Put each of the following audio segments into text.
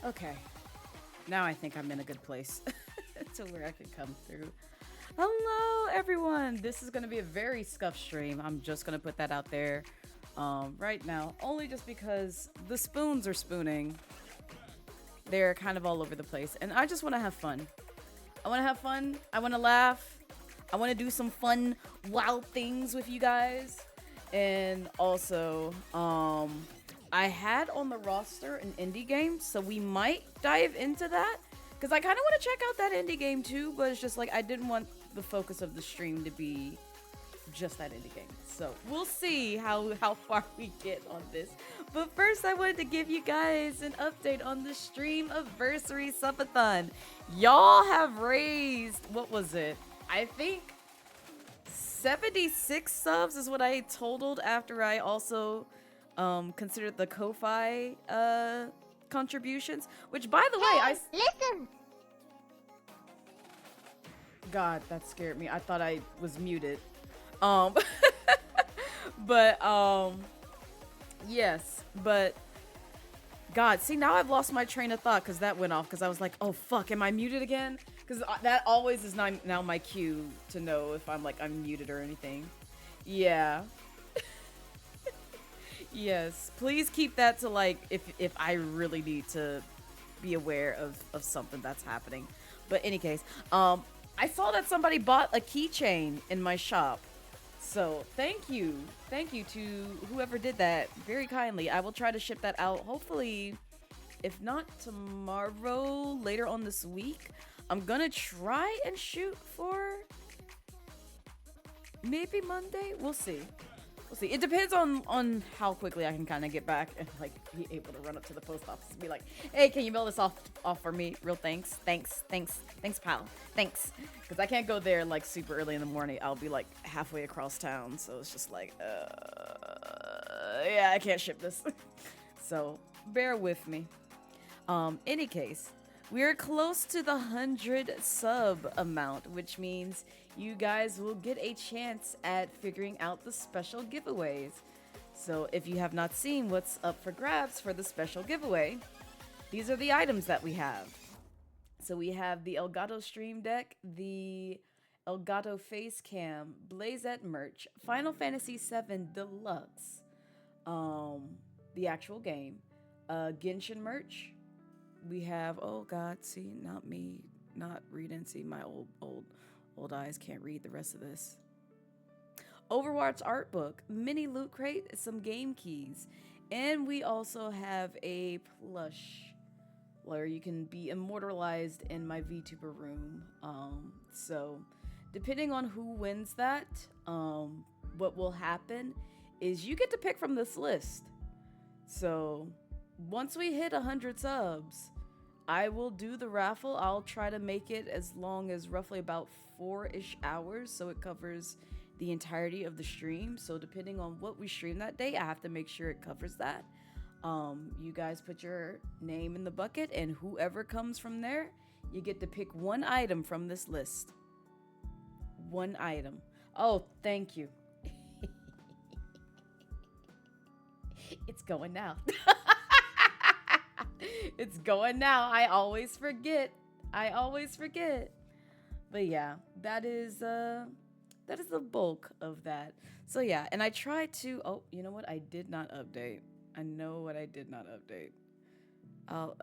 Okay, now I think I'm in a good place to where I can come through. Hello, everyone. This is going to be a very scuffed stream. I'm just going to put that out there right now, only just because the spoons are spooning. They're kind of all over the place, and I just want to have fun. I want to have fun. I want to laugh. I want to do some fun, wild things with you guys. And also, I had on the roster an indie game, so we might dive into that. Because I kind of want to check out that indie game too, but it's just like I didn't want the focus of the stream to be just that indie game. So we'll see how far we get on this. But first, I wanted to give you guys an update on the stream anniversary subathon. Y'all have raised, what was it? I think 76 subs is what I totaled after I also considered the Ko-Fi contributions, which by the way, Listen! God, that scared me. I thought I was muted. But yes, but God, see, now I've lost my train of thought because that went off because I was like, oh fuck, am I muted again? Because that always is now my cue to know if I'm muted or anything. Yeah. Yes, please keep that to like if I really need to be aware of something that's happening. But any case, I saw that somebody bought a keychain in my shop. So thank you to whoever did that very kindly. I will try to ship that out hopefully, if not tomorrow, later on this week. I'm gonna try and shoot for maybe Monday. We'll see. We'll see. It depends on how quickly I can kind of get back and like be able to run up to the post office and be like, hey, can you mail this off for me? Real thanks, pal, thanks. Because I can't go there like super early in the morning. I'll be like halfway across town, so it's just like, yeah, I can't ship this. So bear with me. Any case, we are close to the 100 sub amount, which means you guys will get a chance at figuring out the special giveaways. So if you have not seen what's up for grabs for the special giveaway, these are the items that we have. So we have the Elgato Stream Deck, the Elgato Face Cam, Blazette merch, Final Fantasy VII Deluxe, the actual game, Genshin merch. We have, oh god, see, not me, not reading, see, my old eyes can't read the rest of this. Overwatch art book, mini loot crate, some game keys, and we also have a plush where you can be immortalized in my VTuber room. So depending on who wins that, what will happen is you get to pick from this list. So once we hit 100 subs, I will do the raffle. I'll try to make it as long as roughly about 4-ish hours, so it covers the entirety of the stream. So depending on what we stream that day, I have to make sure it covers that. You guys put your name in the bucket, and whoever comes from there, you get to pick one item from this list. One item. Oh, thank you. It's going now. It's going now. I always forget. But yeah, that is the bulk of that. So yeah, and I tried to, oh, you know what? I did not update. I know what I did not update. I'll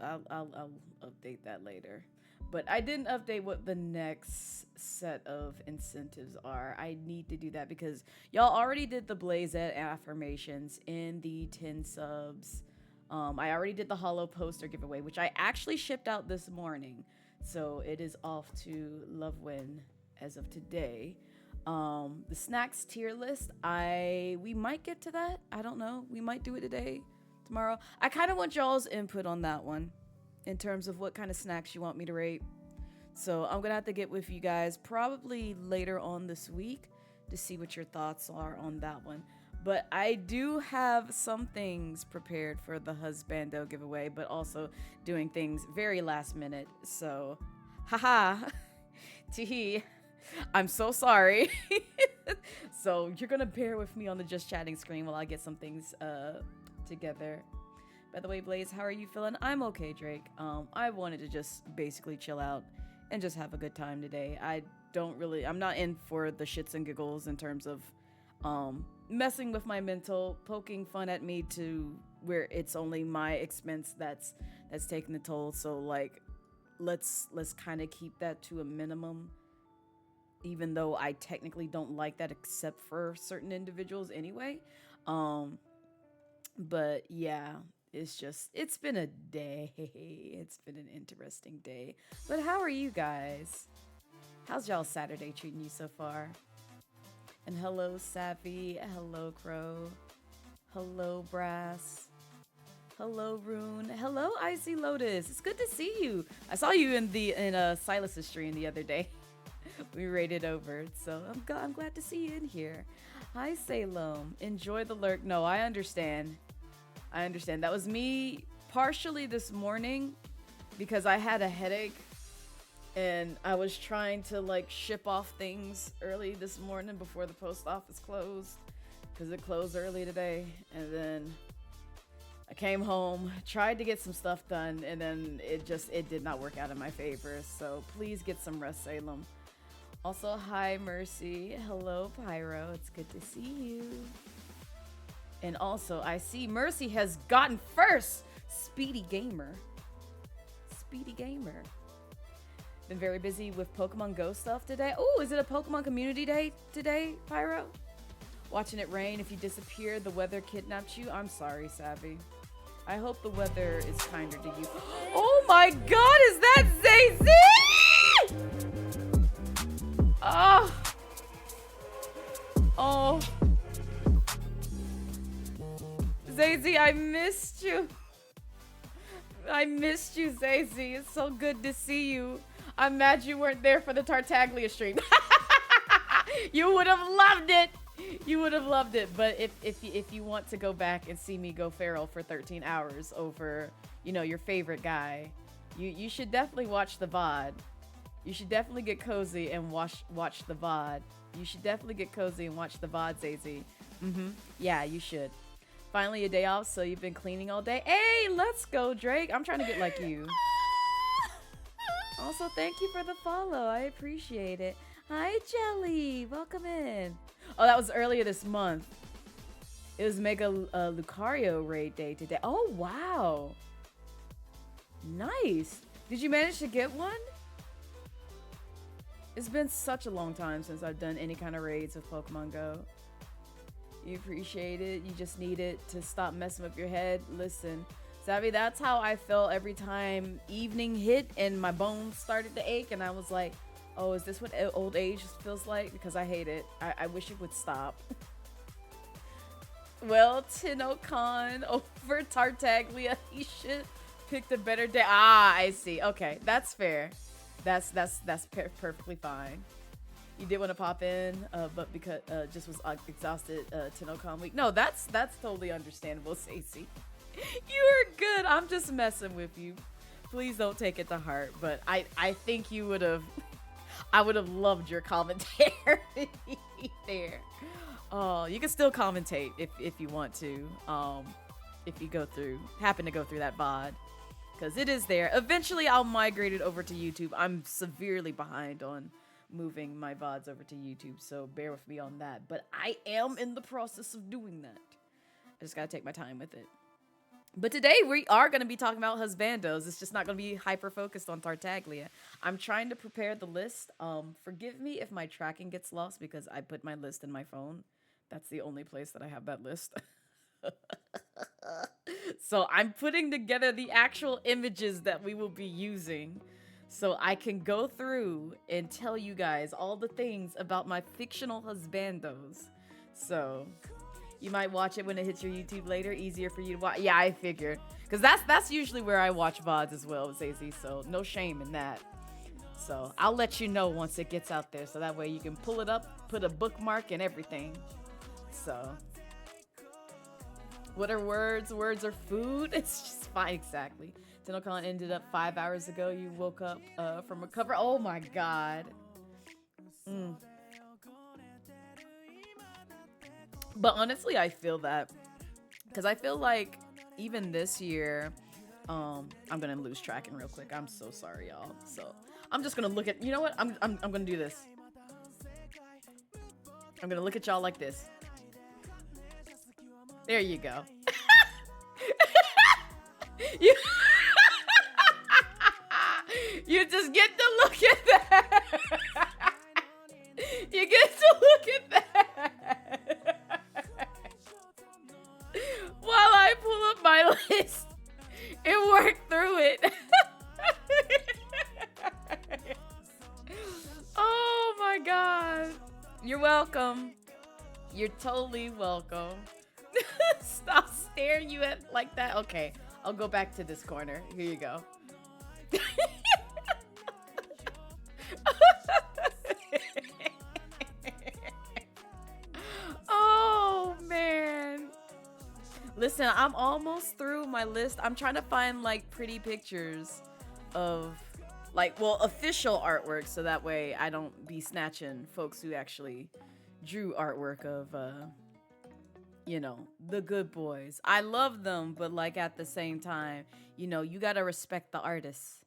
update that later. But I didn't update what the next set of incentives are. I need to do that because y'all already did the Blazette affirmations in the 10 subs. I already did the holo poster giveaway, which I actually shipped out this morning. So it is off to Lovewin as of today. The snacks tier list, we might get to that. I don't know. We might do it today, tomorrow. I kind of want y'all's input on that one in terms of what kind of snacks you want me to rate. So I'm gonna have to get with you guys probably later on this week to see what your thoughts are on that one. But I do have some things prepared for the Husbando giveaway, but also doing things very last minute. So, haha, tee. I'm so sorry. So you're gonna bear with me on the just chatting screen while I get some things together. By the way, Blaze, how are you feeling? I'm okay, Drake. I wanted to just basically chill out and just have a good time today. I'm not in for the shits and giggles in terms of messing with my mental, poking fun at me to where it's only my expense that's taking the toll. So like, let's kind of keep that to a minimum, even though I technically don't like that except for certain individuals anyway. But yeah, it's been a day. It's been an interesting day. But how are you guys? How's y'all Saturday treating you so far? And hello, Savvy. Hello, Crow. Hello, Brass. Hello, Rune. Hello, Icy Lotus. It's good to see you. I saw you in Silas's stream the other day. We raided over, so I'm glad to see you in here. Hi, Salem. Enjoy the lurk. No, I understand. That was me partially this morning because I had a headache and I was trying to like ship off things early this morning before the post office closed because it closed early today. And then I came home, tried to get some stuff done, and then it did not work out in my favor. So please get some rest, Salem. Also, hi, Mercy. Hello, Pyro. It's good to see you. And also, I see Mercy has gotten first. Speedy Gamer. Been very busy with Pokemon Go stuff today. Oh, is it a Pokemon Community Day today, Pyro? Watching it rain. If you disappeared, the weather kidnapped you. I'm sorry, Savvy. I hope the weather is kinder to you. Oh my god, is that Zay-Z? Oh. Zay-Z, I missed you. Zay-Z. It's so good to see you. I'm mad you weren't there for the Tartaglia stream. You would have loved it. But if you want to go back and see me go feral for 13 hours over, your favorite guy, you should definitely watch the VOD. You should definitely get cozy and watch the VOD. Zay-Z. Yeah, you should. Finally a day off, so you've been cleaning all day. Hey, let's go, Drake. I'm trying to get like you. Also, thank you for the follow. I appreciate it. Hi, Jelly. Welcome in. Oh, that was earlier this month. It was Mega Lucario raid day today. Oh, wow. Nice. Did you manage to get one? It's been such a long time since I've done any kind of raids with Pokemon Go. You appreciate it. You just need it to stop messing with your head. Listen, Savvy, that's how I felt every time evening hit and my bones started to ache, and I was like, oh, is this what old age feels like? Because I hate it. I wish it would stop. Well, Tinokan over Tartaglia. He should pick the better day. Ah, I see. Okay, that's fair. That's perfectly fine. You did want to pop in, but because just was exhausted. Tinokan week. No, that's totally understandable, Stacey. You are good. I'm just messing with you. Please don't take it to heart. But I think you would have. I would have loved your commentary there. Oh, you can still commentate if you want to. If you happen to go through that VOD, because it is there. Eventually, I'll migrate it over to YouTube. I'm severely behind on moving my VODs over to YouTube, so bear with me on that. But I am in the process of doing that. I just gotta take my time with it. But today we are going to be talking about husbandos. It's just not going to be hyper-focused on Tartaglia. I'm trying to prepare the list. Forgive me if my tracking gets lost because I put my list in my phone. That's the only place that I have that list. So I'm putting together the actual images that we will be using so I can go through and tell you guys all the things about my fictional husbandos. So you might watch it when it hits your YouTube later. Easier for you to watch. Yeah, I figured. Because that's usually where I watch VODs as well, Zazie. So no shame in that. So I'll let you know once it gets out there. So that way you can pull it up, put a bookmark and everything. So what are words? Words are food. It's just fine. Exactly. Tinokan ended up 5 hours ago. You woke up from recovery. Oh my God. But honestly, I feel that because I feel like even this year, I'm gonna lose tracking real quick. I'm so sorry, y'all. So I'm just gonna look at. You know what? I'm gonna do this. I'm gonna look at y'all like this. There you go. you, you just get to look at that. You get to look at that. While I pull up my list and work through it. Oh my God. You're welcome. You're totally welcome. Stop staring you at like that. Okay, I'll go back to this corner. Here you go. Oh man. Listen, I'm almost through my list. I'm trying to find like pretty pictures of like, well, official artwork, so that way I don't be snatching folks who actually drew artwork of you know, the good boys. I love them, but like at the same time, you know, you gotta respect the artists.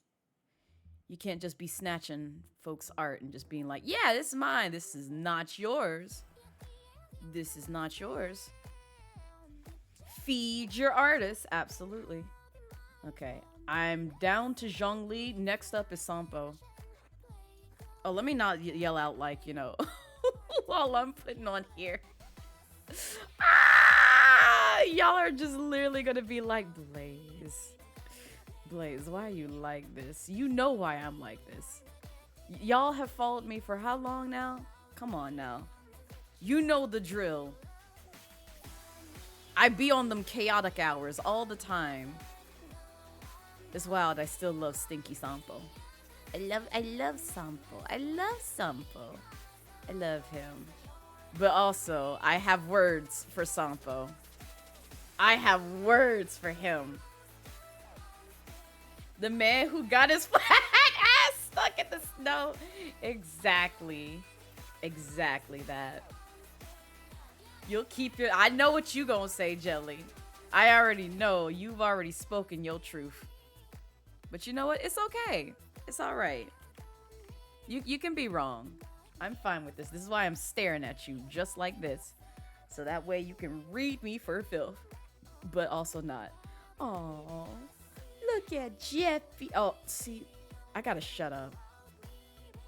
You can't just be snatching folks' art and just being like, yeah, this is mine. This is not yours. This is not yours. Feed your artists. Absolutely. Okay. I'm down to Zhongli. Next up is Sampo. Oh, let me not yell out like, you know, while I'm putting on here. Ah! Y'all are just literally gonna be like, Blaze, why are you like this? You know why I'm like this. Y'all have followed me for how long now? Come on now. You know the drill. I be on them chaotic hours all the time. It's wild. I still love Stinky Sampo. I love Sampo. I love Sampo. I love him. But also, I have words for Sampo. I have words for him. The man who got his flat ass stuck in the snow. Exactly. Exactly that. You'll keep your... I know what you gonna say, Jelly. I already know. You've already spoken your truth. But you know what? It's okay. It's alright. You can be wrong. I'm fine with this. This is why I'm staring at you just like this. So that way you can read me for filth. But also not. Aww. Look at Jeffy. Oh, see. I gotta shut up.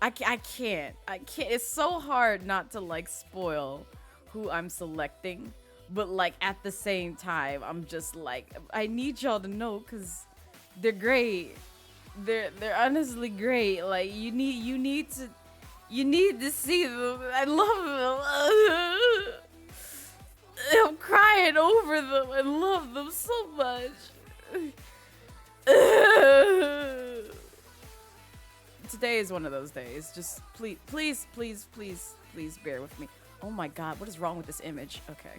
I can't. It's so hard not to like spoil who I'm selecting But like at the same time, I'm just like, I need y'all to know because they're great. They're honestly great. Like you need to see them. I love them. I'm crying over them. I love them so much. Today is one of those days. Just please bear with me. Oh my god, what is wrong with this image? Okay.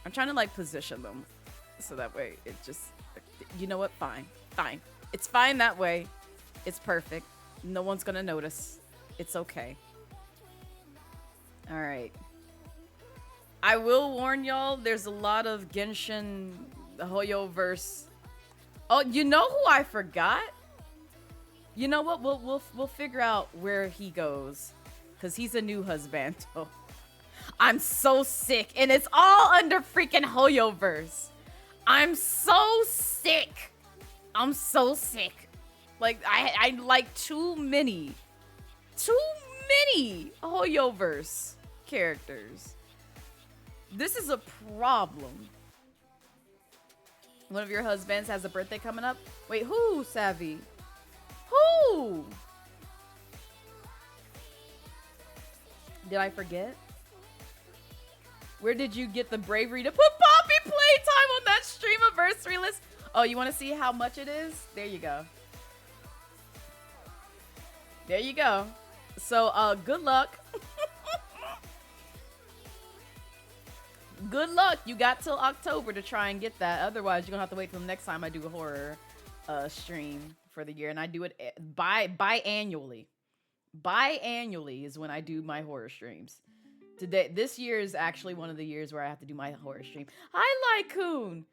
I'm trying to like position them so that way it just, you know what? Fine. Fine. It's fine that way. It's perfect. No one's gonna notice. It's okay. All right. I will warn y'all, there's a lot of Genshin Hoyo-verse. Oh, you know who I forgot? You know what? We'll figure out where he goes, cause he's a new Husbando. I'm so sick, and it's all under freaking Hoyo-verse. I'm so sick. I'm so sick. Like I like too many Hoyo-verse characters. This is a problem. One of your husbands has a birthday coming up. Wait, who, Savvy? Who? Did I forget? Where did you get the bravery to put Poppy playtime on that stream anniversary list? Oh, you want to see how much it is? There you go. There you go. So, good luck. Good luck. You got till October to try and get that. Otherwise, you're gonna have to wait till next time I do a horror stream for the year, and I do it biannually. Biannually is when I do my horror streams. This year is actually one of the years where I have to do my horror stream. Hi, Lycoon.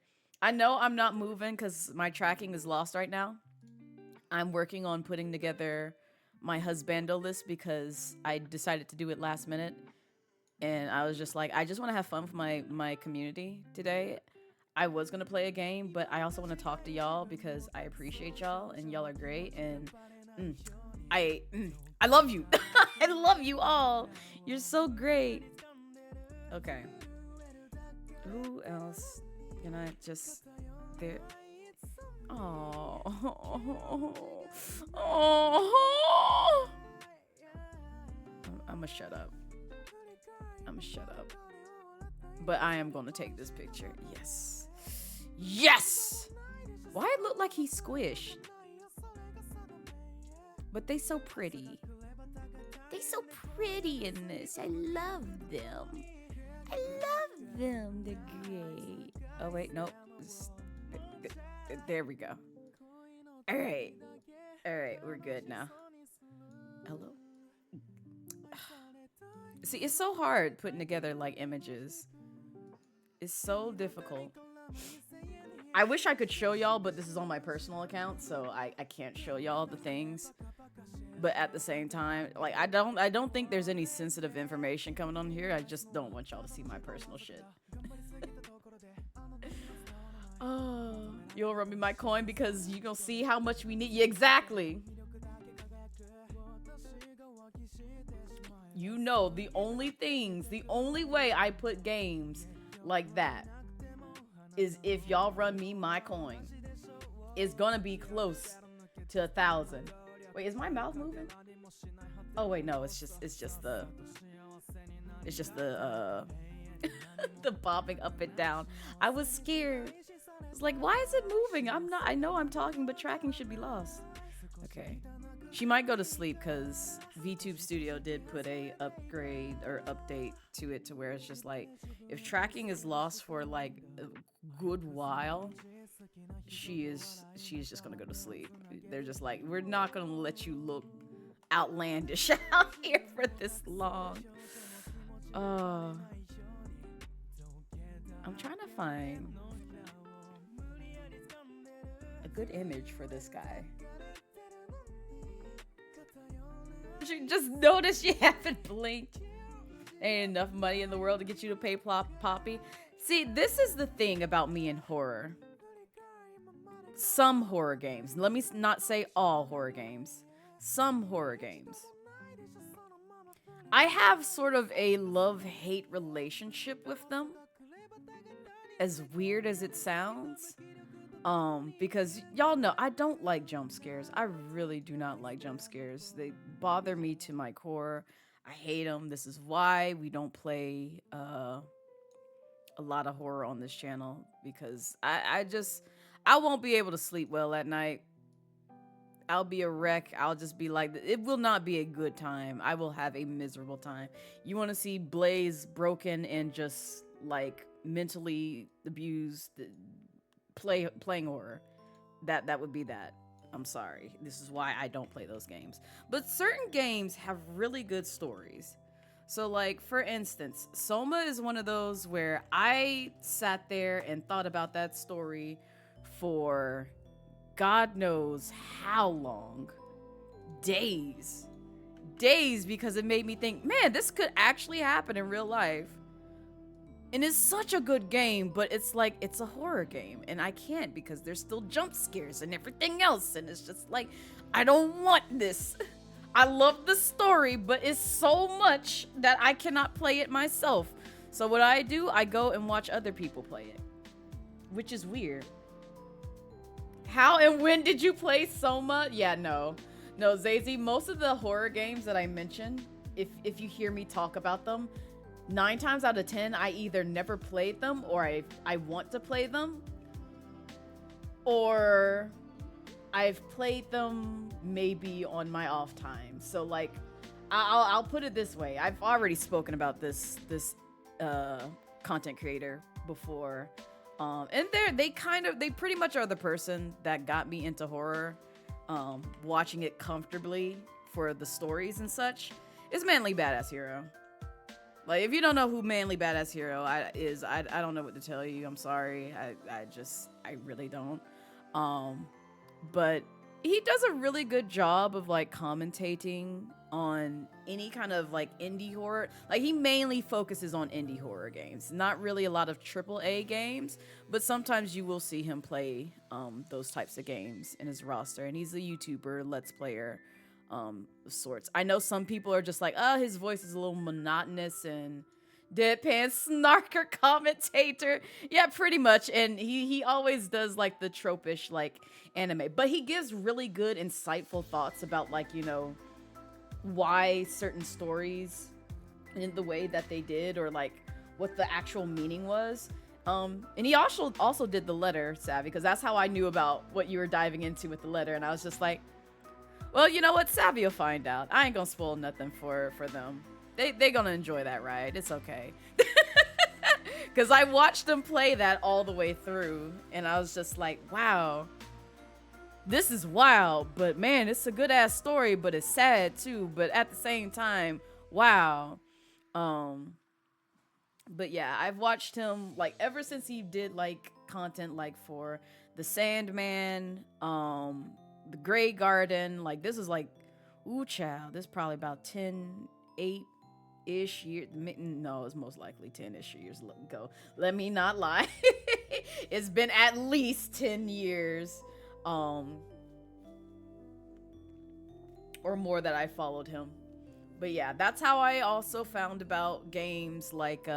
I know I'm not moving because my tracking is lost right now. I'm working on putting together my Husbando list because I decided to do it last minute. And I was just like, I just want to have fun with my community today. I was going to play a game, but I also want to talk to y'all because I appreciate y'all and y'all are great. And I love you. I love you all. You're so great. Okay. Who else can I just... There... Oh. Oh. I'm gonna shut up. I'm gonna shut up. But I am gonna take this picture. Yes. Yes! Why it look like he's squished? But they so pretty. They so pretty in this. I love them. I love them. They're great. Oh wait, nope. There we go. All right. All right, we're good now. Hello? See, it's so hard putting together like images. It's so difficult. I wish I could show y'all, but this is on my personal account, so I can't show y'all the things. But at the same time, like I don't think there's any sensitive information coming on here. I just don't want y'all to see my personal shit. Oh, you'll run me my coin because you gonna see how much we need. Yeah, exactly. You know, the only way I put games like that is if y'all run me my coin. It's gonna be close to 1,000. Wait, is my mouth moving? Oh wait, no, it's just the the bobbing up and down. I was scared. It's like, why is it moving? I know I'm talking, but tracking should be lost. Okay. She might go to sleep because VTube Studio did put a upgrade or update to it to where it's just like, if tracking is lost for like a good while, she's just gonna go to sleep. They're just like, we're not gonna let you look outlandish out here for this long. I'm trying to find a good image for this guy. You just noticed you haven't blinked. Ain't enough money in the world to get you to pay Poppy. See, this is the thing about me in horror. Some horror games. Let me not say all horror games. Some horror games. I have sort of a love-hate relationship with them as weird as it sounds. Because y'all know I don't like jump scares. I really do not like jump scares. They bother me to my core. I hate them. This is why we don't play a lot of horror on this channel, because I won't be able to sleep well at night. I'll be a wreck. I'll just be like, it will not be a good time. I will have a miserable time. You want to see Blaze broken and just like mentally abused, playing horror. That would be that. I'm sorry. This is why I don't play those games. But certain games have really good stories. So like, for instance, Soma is one of those where I sat there and thought about that story for God knows how long. Days. Days, because it made me think, man, this could actually happen in real life. And it's such a good game, but it's like, it's a horror game. And I can't, because there's still jump scares and everything else. And it's just like, I don't want this. I love the story, but it's so much that I cannot play it myself. So what I do, I go and watch other people play it. Which is weird. How and when did you play Soma? Yeah, no. No, Zazie, most of the horror games that I mentioned, if you hear me talk about them, 9 times out of 10, I either never played them, or I want to play them, or I've played them maybe on my off time. So like, I'll put it this way. I've already spoken about this content creator before. And they pretty much are the person that got me into horror, watching it comfortably for the stories and such. Is Manly Badass Hero. Like, if you don't know who Manly Badass Hero is, I don't know what to tell you. I'm sorry. I really don't. But he does a really good job of like commentating on any kind of like indie horror. Like, he mainly focuses on indie horror games, not really a lot of AAA games, but sometimes you will see him play those types of games in his roster. And he's a YouTuber, Let's Player of sorts. I know some people are just like, oh, his voice is a little monotonous and deadpan snarker commentator. Yeah, pretty much. And he always does like the tropish like anime, but he gives really good insightful thoughts about, like, you know, why certain stories in the way that they did, or like what the actual meaning was. And he also did the letter, Savvy, because that's how I knew about what you were diving into with the letter. And I was just like, well, you know what, Savvy will find out. I ain't gonna spoil nothing for them. They gonna enjoy that ride. It's okay. Because I watched them play that all the way through, and I was just like, wow, this is wild. But man, it's a good ass story, but it's sad too. But at the same time, wow. But yeah, I've watched him like ever since he did like content like for the Sandman, the Grey Garden. Like, this is like, ooh child, this is probably about 8-ish years. No, it's most likely 10-ish years ago. Let me not lie. It's been at least 10 years or more that I followed him. But yeah, that's how I also found about games like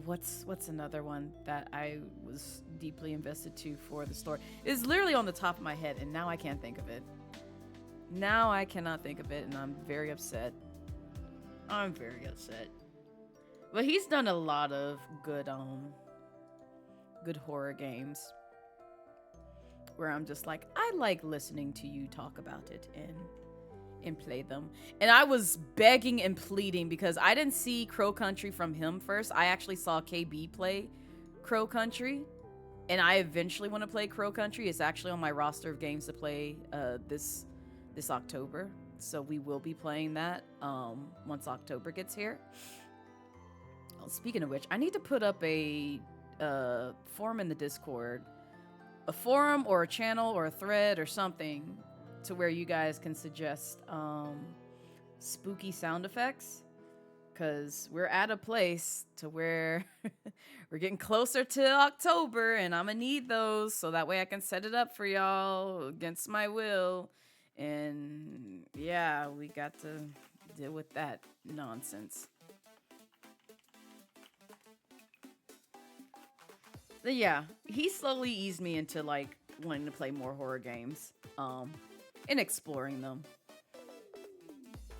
what's another one that I was deeply invested to for the story? It's literally on the top of my head, and now I can't think of it. Now I cannot think of it, and I'm very upset. I'm very upset. But he's done a lot of good horror games where I'm just like, I like listening to you talk about it and play them. And I was begging and pleading because I didn't see Crow Country from him first. I actually saw KB play Crow Country, and I eventually want to play Crow Country. It's actually on my roster of games to play this October, so we will be playing that once October gets here. Oh, speaking of which, I need to put up a forum in the Discord, a forum or a channel or a thread or something, to where you guys can suggest spooky sound effects, because we're at a place to where we're getting closer to October, and I'm gonna need those so that way I can set it up for y'all against my will. And yeah, we got to deal with that nonsense. Yeah, he slowly eased me into like wanting to play more horror games, and exploring them.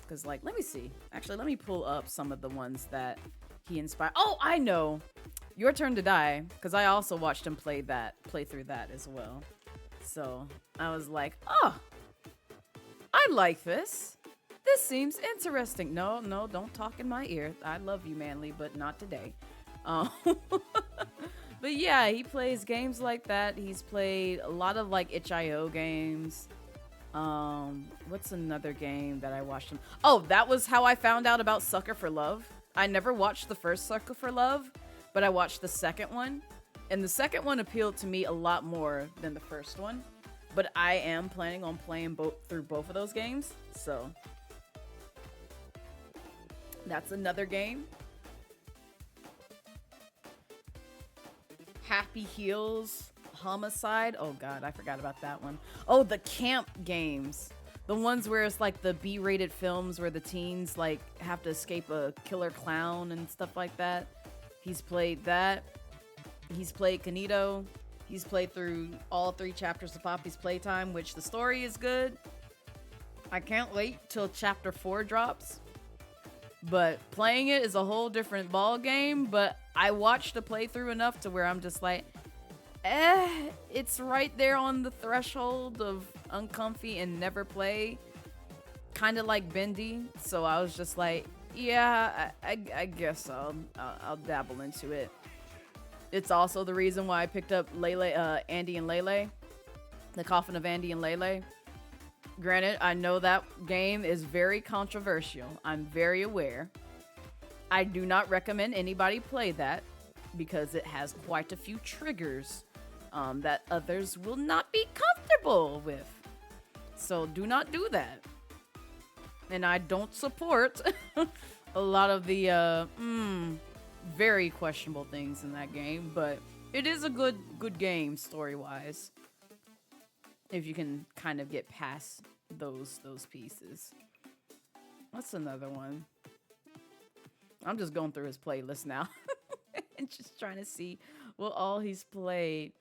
Cause like, let me see. Actually, let me pull up some of the ones that he inspired. Oh, I know. Your Turn to Die, because I also watched him play through that as well. So I was like, oh, I like this. This seems interesting. No, don't talk in my ear. I love you, Manly, but not today. But yeah, he plays games like that. He's played a lot of like itch.io games. What's another game that I watched him? Oh, that was how I found out about Sucker for Love. I never watched the first Sucker for Love, but I watched the second one. And the second one appealed to me a lot more than the first one. But I am planning on playing through both of those games. So that's another game. Happy Heels, Homicide. Oh god, I forgot about that one. Oh, the camp games. The ones where it's like the B-rated films where the teens like have to escape a killer clown and stuff like that. He's played that. He's played Canito. He's played through all 3 chapters of Poppy's Playtime, which the story is good. I can't wait till chapter 4 drops. But playing it is a whole different ball game. But I watched the playthrough enough to where I'm just like, it's right there on the threshold of uncomfy and never play. Kind of like Bendy. So I was just like, yeah, I guess I'll dabble into it. It's also the reason why I picked up Andy and Lele. The Coffin of Andy and Lele. Granted, I know that game is very controversial. I'm very aware. I do not recommend anybody play that because it has quite a few triggers that others will not be comfortable with. So do not do that. And I don't support a lot of the very questionable things in that game, but it is a good game story-wise. If you can kind of get past those pieces. What's another one? I'm just going through his playlist now and just trying to see what all he's played.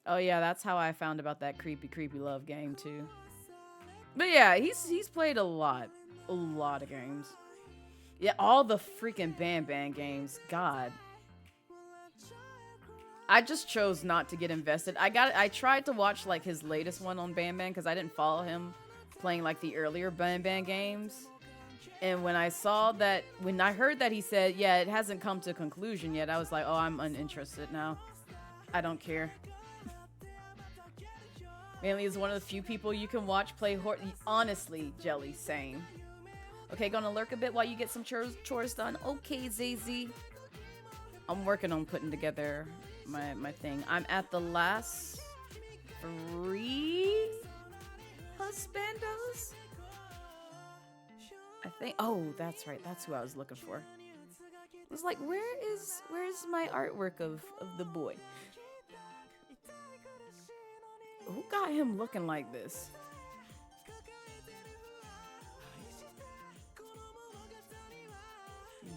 Oh yeah, that's how I found about that creepy love game too. But yeah, he's played a lot of games. Yeah, all the freaking Ban games. God. I just chose not to get invested. I tried to watch like his latest one on Ban because I didn't follow him playing like the earlier Ban games. And when I heard that he said, yeah, it hasn't come to a conclusion yet, I was like, oh, I'm uninterested now. I don't care. Manly is one of the few people you can watch play honestly, Jelly, same. Okay, gonna lurk a bit while you get some chores done. Okay, ZZ. I'm working on putting together my thing. I'm at the last 3 Husbandos? I think. Oh, that's right. That's who I was looking for. I was like, where's my artwork of the boy? Who got him looking like this?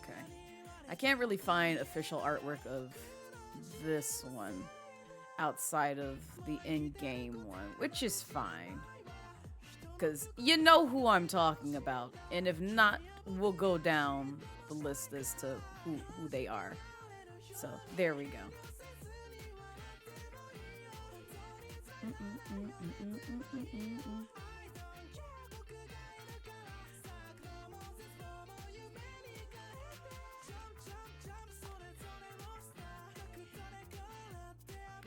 Okay. I can't really find official artwork of this one outside of the in-game one, which is fine. Because you know who I'm talking about. And if not, we'll go down the list as to who they are. So, there we go.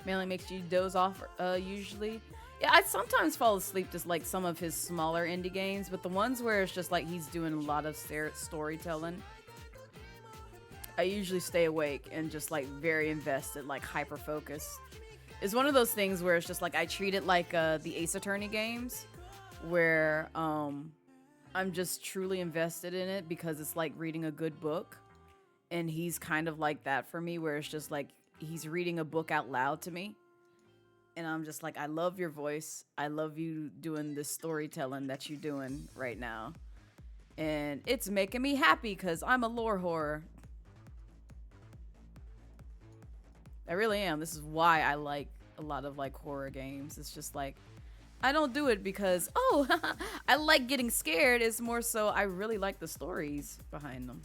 Mainly makes you doze off usually. Yeah, I sometimes fall asleep to like some of his smaller indie games, but the ones where it's just like he's doing a lot of storytelling, I usually stay awake and just like very invested, like hyper focused. It's one of those things where it's just like I treat it like the Ace Attorney games, where I'm just truly invested in it because it's like reading a good book, and he's kind of like that for me, where it's just like he's reading a book out loud to me. And I'm just like, I love your voice. I love you doing this storytelling that you're doing right now. And it's making me happy because I'm a lore whore. I really am. This is why I like a lot of like horror games. It's just like, I don't do it because, oh, I like getting scared. It's more so I really like the stories behind them.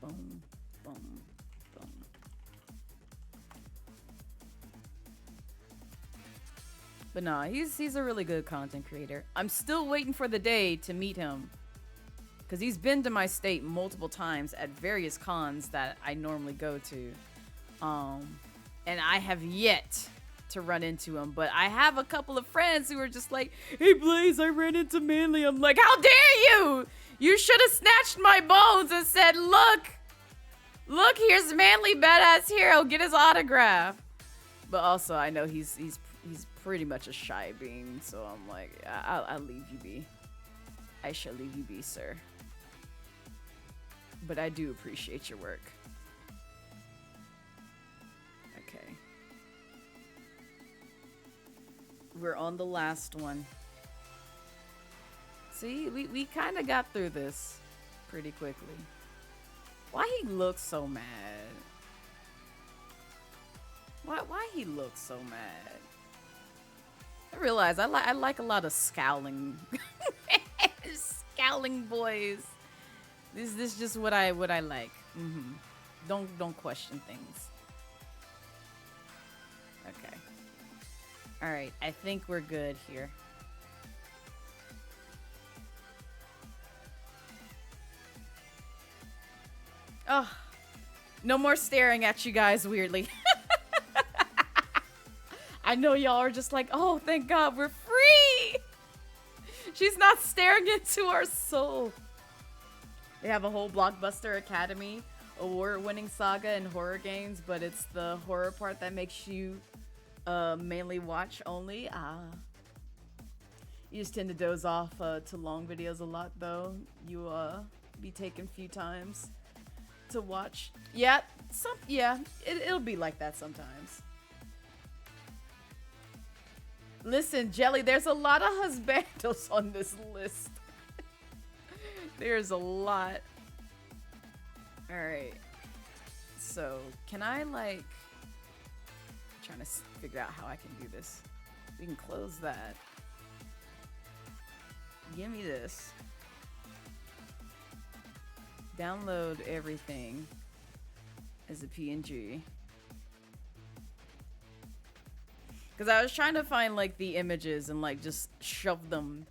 Boom, boom, boom. But no, he's a really good content creator. I'm still waiting for the day to meet him, because he's been to my state multiple times at various cons that I normally go to. And I have yet to run into him, but I have a couple of friends who are just like, hey Blaze, I ran into Manly. I'm like, how dare you? You should have snatched my bones and said, look, here's Manly badass hero, get his autograph. But also I know he's pretty much a shy being, so I'm like, I'll leave you be. I shall leave you be, sir. But I do appreciate your work. Okay. We're on the last one. See, we kind of got through this pretty quickly. Why he looks so mad? Why he looks so mad? I realize I like a lot of scowling scowling boys. This is just what I like. Don't question things. Okay. All right, I think we're good here. Oh, no more staring at you guys weirdly. I know y'all are just like, oh, thank God we're free. She's not staring into our soul. They have a whole Blockbuster Academy award-winning saga in horror games, but it's the horror part that makes you mainly watch only. You just tend to doze off to long videos a lot, though. You be taken a few times to watch. Yeah, it'll be like that sometimes. Listen, Jelly, there's a lot of husbandos on this list. There's a lot. Alright. So, can I, like... I'm trying to figure out how I can do this. We can close that. Give me this. Download everything as a PNG. Because I was trying to find, like, the images and, like, just shove them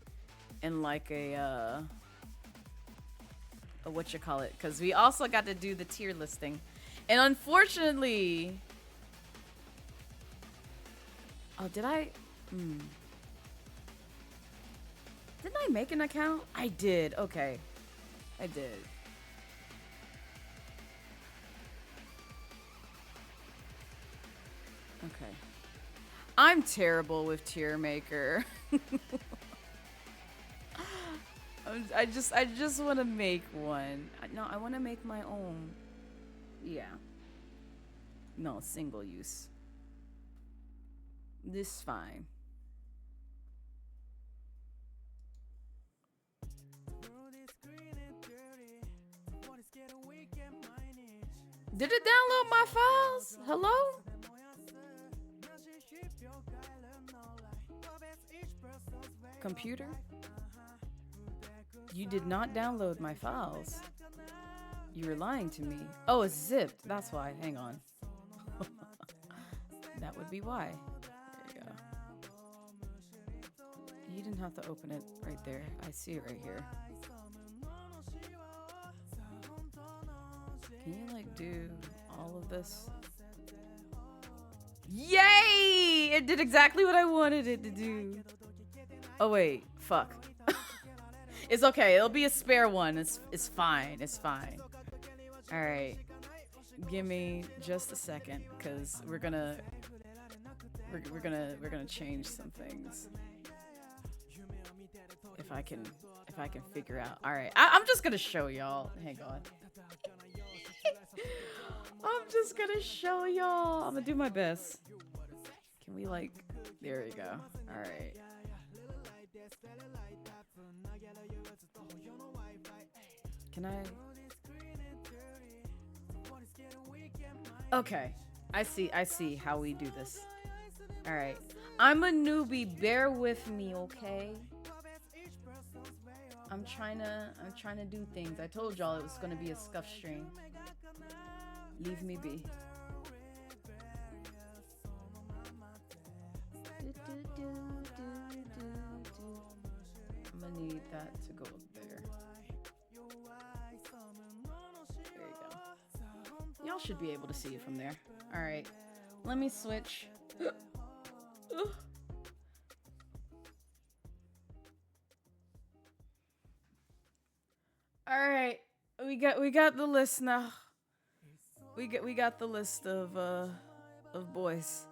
in, like, a whatchamacallit. Because we also got to do the tier listing. And unfortunately... Oh, did I... Didn't I make an account? I did. Okay. I did. Okay. I'm terrible with tier maker. I just want to make one. No, I want to make my own. Yeah. No, single use. This is fine. Did it download my files? Hello? Computer? You did not download my files. You were lying to me. Oh, it's zipped. That's why. Hang on. That would be why. There you go. You didn't have to open it right there. I see it right here. Can you, like, do all of this? Yay! It did exactly what I wanted it to do. Oh, wait. Fuck. It's okay. It'll be a spare one. It's fine. It's fine. All right. Give me just a second, because we're gonna change some things. If I can figure out. All right. I'm just gonna show y'all. Hang on. I'm just gonna show y'all. I'm gonna do my best. Can we, like, there we go. All right. Can I? Okay. I see how we do this. All right. I'm a newbie. Bear with me, okay? I'm trying to do things. I told y'all it was going to be a scuff stream. Leave me be. I'm gonna need that to go up there. There you go. Y'all should be able to see it from there. All right, let me switch. All right, we got the list now. We got the list of boys.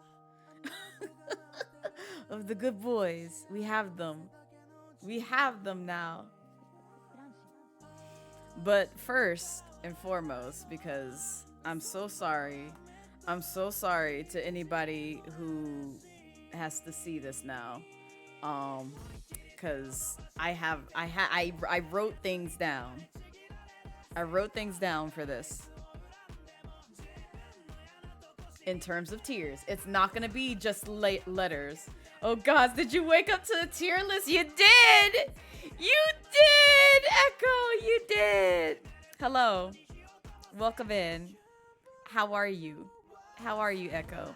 Of the good boys. We have them. We have them now. But first and foremost, because I'm so sorry to anybody who has to see this now. Cause I wrote things down. I wrote things down for this. In terms of tiers, it's not gonna be just letters. Oh gosh, did you wake up to the tier list? You did! You did! Echo, you did! Hello. Welcome in. How are you? How are you, Echo?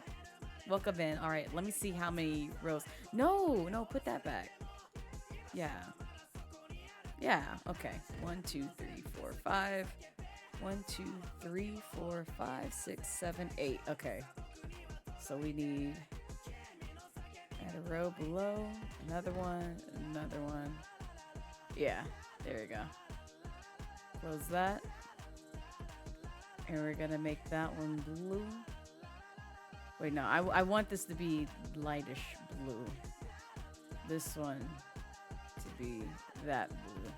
Welcome in. All right, let me see how many rows. No, put that back. Yeah, okay. 1, 2, 3, 4, 5. 1, 2, 3, 4, 5, 6, 7, 8. Okay. So we need add a row below, another one. Yeah, there we go. Close that. And we're gonna make that one blue. Wait, no, I want this to be lightish blue. This one to be that blue.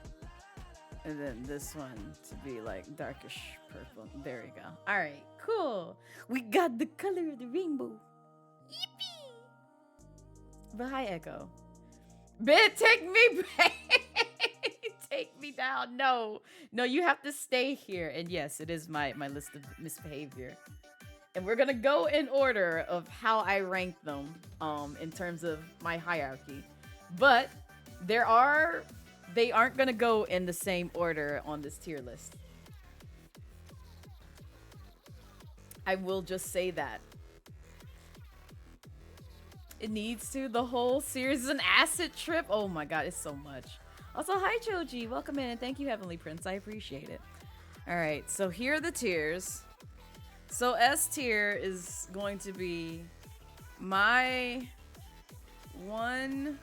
And then this one to be like darkish purple. There we go. All right, cool. We got the color of the rainbow. Yippee! But hi, Echo. Bitch, take me back. Take me down. No, you have to stay here. And yes, it is my list of misbehavior. And we're gonna go in order of how I rank them in terms of my hierarchy. But they aren't gonna go in the same order on this tier list. I will just say that. It needs to. The whole series is an acid trip. Oh my god, it's so much. Also, hi Choji, welcome in, and thank you, Heavenly Prince. I appreciate it. All right, so here are the tiers. So S tier is going to be my one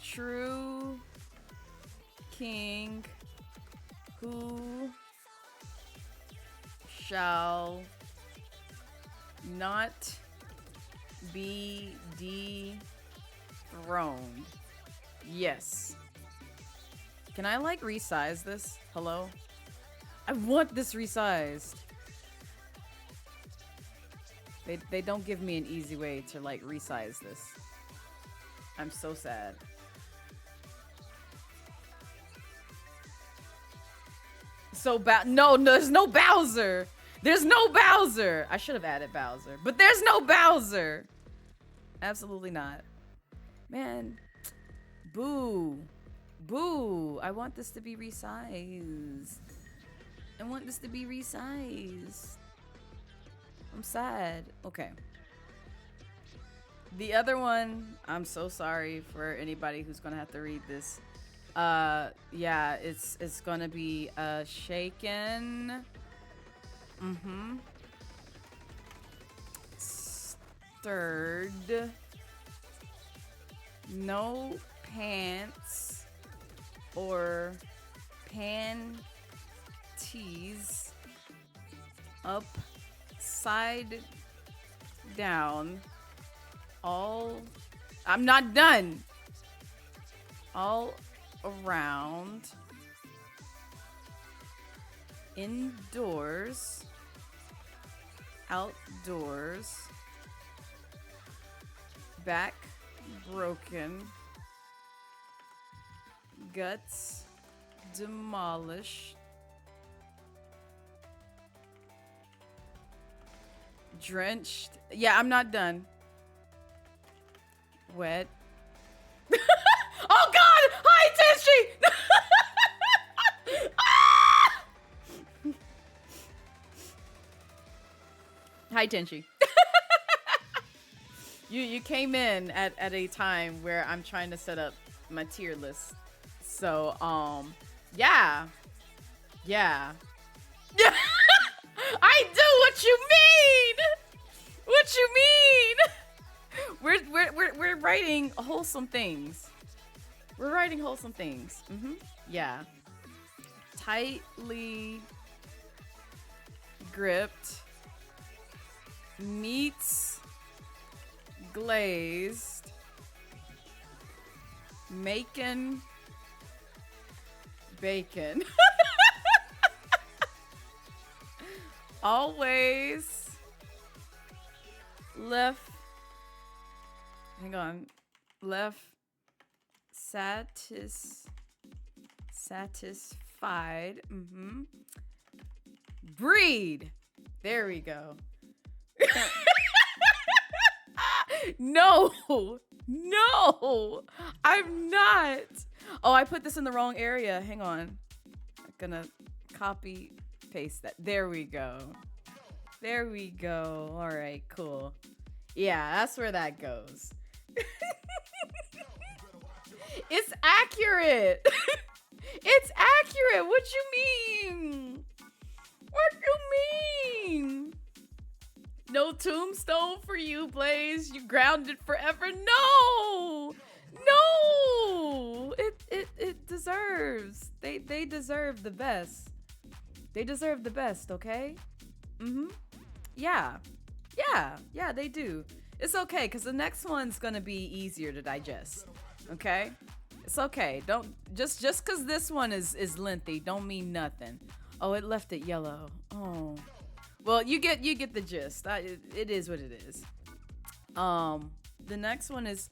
true king who shall not be dethroned. Yes. Can I like resize this? Hello? I want this resized. They don't give me an easy way to like resize this. I'm so sad. So no, there's no Bowser. There's no Bowser. I should have added Bowser, but there's no Bowser. Absolutely not. Man, boo. Boo. I want this to be resized. I want this to be resized. I'm sad. Okay. The other one, I'm so sorry for anybody who's gonna have to read this. Yeah, it's gonna be shaken. Stirred. No pants or panties upside down. I'm not done. All around. Indoors. Outdoors. Back broken. Guts demolished. Drenched. Yeah, I'm not done. Wet. Oh God! High tension! High tension. You came in at a time where I'm trying to set up my tier list. So yeah. Yeah. I do what you mean! What you mean? We're writing wholesome things. We're writing wholesome things. Yeah. Tightly gripped meats glazed Macon bacon. Always left, hang on, left satisfied. Breed. There we go. No, no, I'm not. Oh, I put this in the wrong area. Hang on. I'm gonna copy paste that. There we go. There we go. All right, cool. Yeah, that's where that goes. It's accurate. It's accurate. What you mean? What you mean? No tombstone for you, Blaze. You grounded forever. No, no. It deserves. They deserve the best. They deserve the best. Okay. Yeah. Yeah. They do. It's okay, cause the next one's gonna be easier to digest. Okay. It's okay. Don't just cause this one is lengthy. Don't mean nothing. Oh, it left it yellow. Oh. Well, you get the gist. It is what it is. The next one is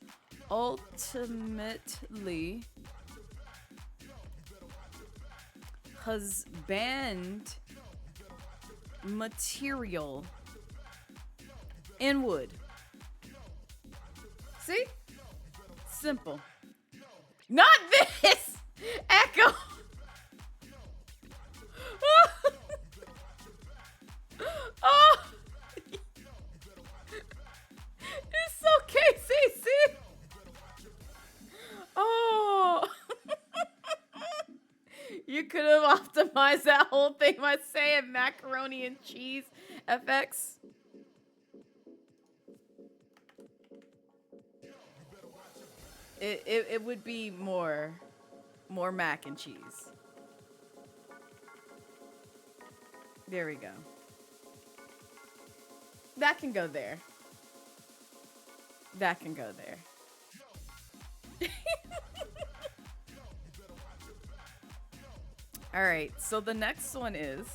ultimately husband material in wood. See? Simple. Not this! Echo! Oh! It's okay, Cece! Oh! You could have optimized that whole thing by saying macaroni and cheese FX. It would be more mac and cheese. There we go. That can go there. That can go there. All right, so the next one is,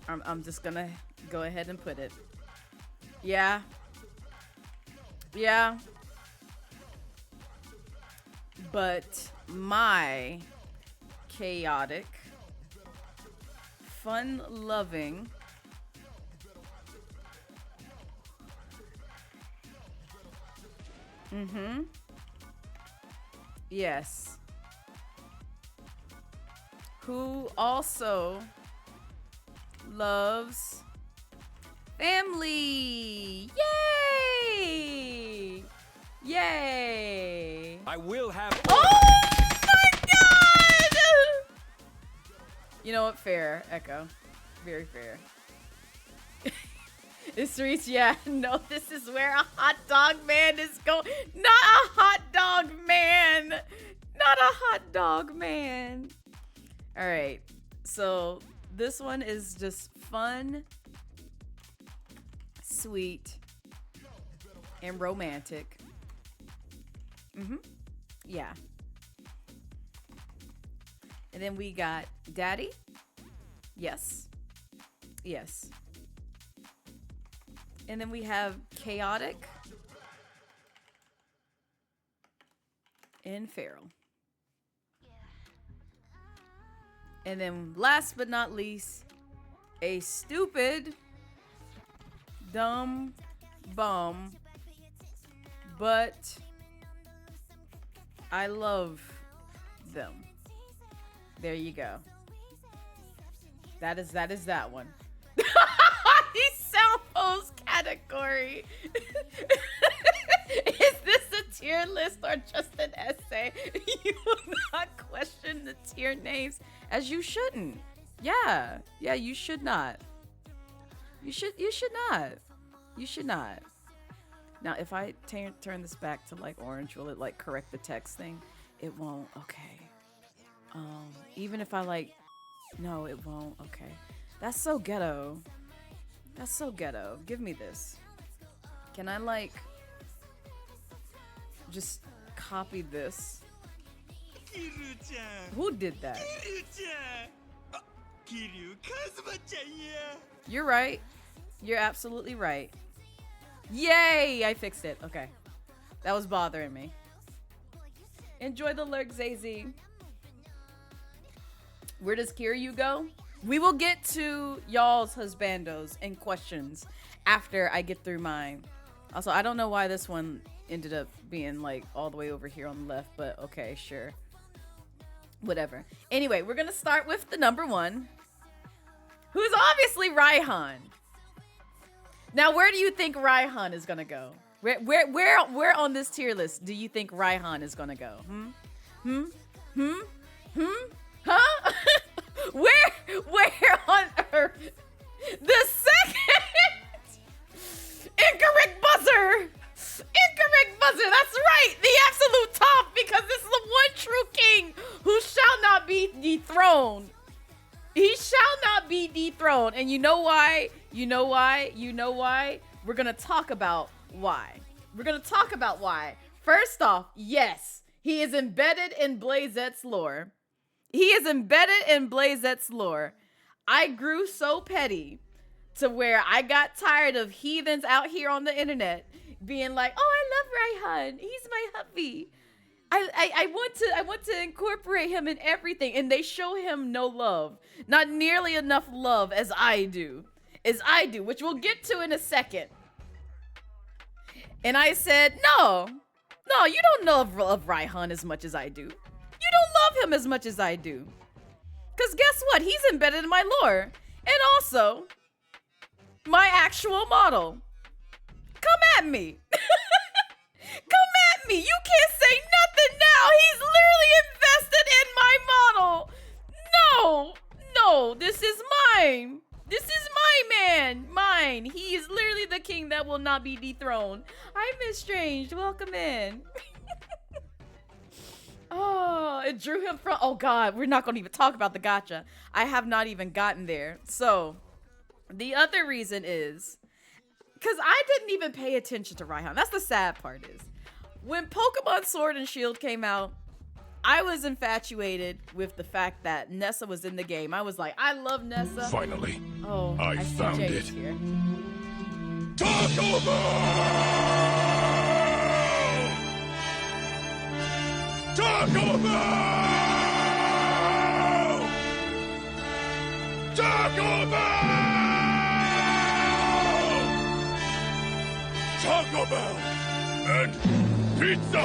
I'm just gonna go ahead and put it. Yeah. But my chaotic, fun-loving, yes, who also loves family. Yay! Yay! I will have. Oh my God! You know what? Fair, Echo. Very fair. It's reached. Yeah. No, this is where a hot dog man is going. Not a hot dog man. Not a hot dog man. All right. So this one is just fun, sweet, and romantic. Yeah. And then we got Daddy. Yes. Yes. And then we have Chaotic and Feral. And then last but not least, a stupid dumb bum, but I love them. There you go. That is that one. The self-host category. Is this a tier list or just an essay? You will not question the tier names, as you shouldn't. Yeah, you should not. You should not. You should not. Now, if I turn this back to like orange, will it like correct the text thing? It won't. Okay. Even if I like, no, it won't. Okay. That's so ghetto. That's so ghetto. Give me this. Can I like just copy this? Who did that? You're right. You're absolutely right. Yay! I fixed it. Okay. That was bothering me. Enjoy the lurk, Zazy. Where does Kiryu go? We will get to y'all's husbandos and questions after I get through mine. Also, I don't know why this one ended up being like all the way over here on the left, but okay, sure. Whatever. Anyway, we're gonna start with the number one, who's obviously Raihan. Now, where do you think Raihan is gonna go? Where on this tier list do you think Raihan is gonna go? Huh? Where on earth? The second incorrect buzzer. Incorrect buzzer. That's right. The absolute top, because this is the one true king who shall not be dethroned. He shall not be dethroned. And you know why? You know why? You know why? We're going to talk about why. We're going to talk about why. First off, yes, he is embedded in Blazette's lore. He is embedded in Blazette's lore. I grew so petty to where I got tired of heathens out here on the internet being like, "Oh, I love Raihan. He's my hubby. I want to incorporate him in everything," and they show him no love, not nearly enough love as I do, which we'll get to in a second. And I said, no, you don't love Raihan as much as I do. You don't love him as much as I do. Because guess what? He's embedded in my lore. And also, my actual model. Come at me. Come at me. You can't say nothing now. He's literally invested in my model. No, this is mine. This is my man. Mine. He is literally the king that will not be dethroned. I'm estranged. Welcome in. Oh, it drew him from... Oh, God. We're not going to even talk about the gacha. I have not even gotten there. So, the other reason is... because I didn't even pay attention to Raihan. That's the sad part is. When Pokemon Sword and Shield came out, I was infatuated with the fact that Nessa was in the game. I was like, I love Nessa. Finally, oh, I found Jay it. Here. Taco Bell! Taco Bell! Taco Bell! Taco Bell and pizza!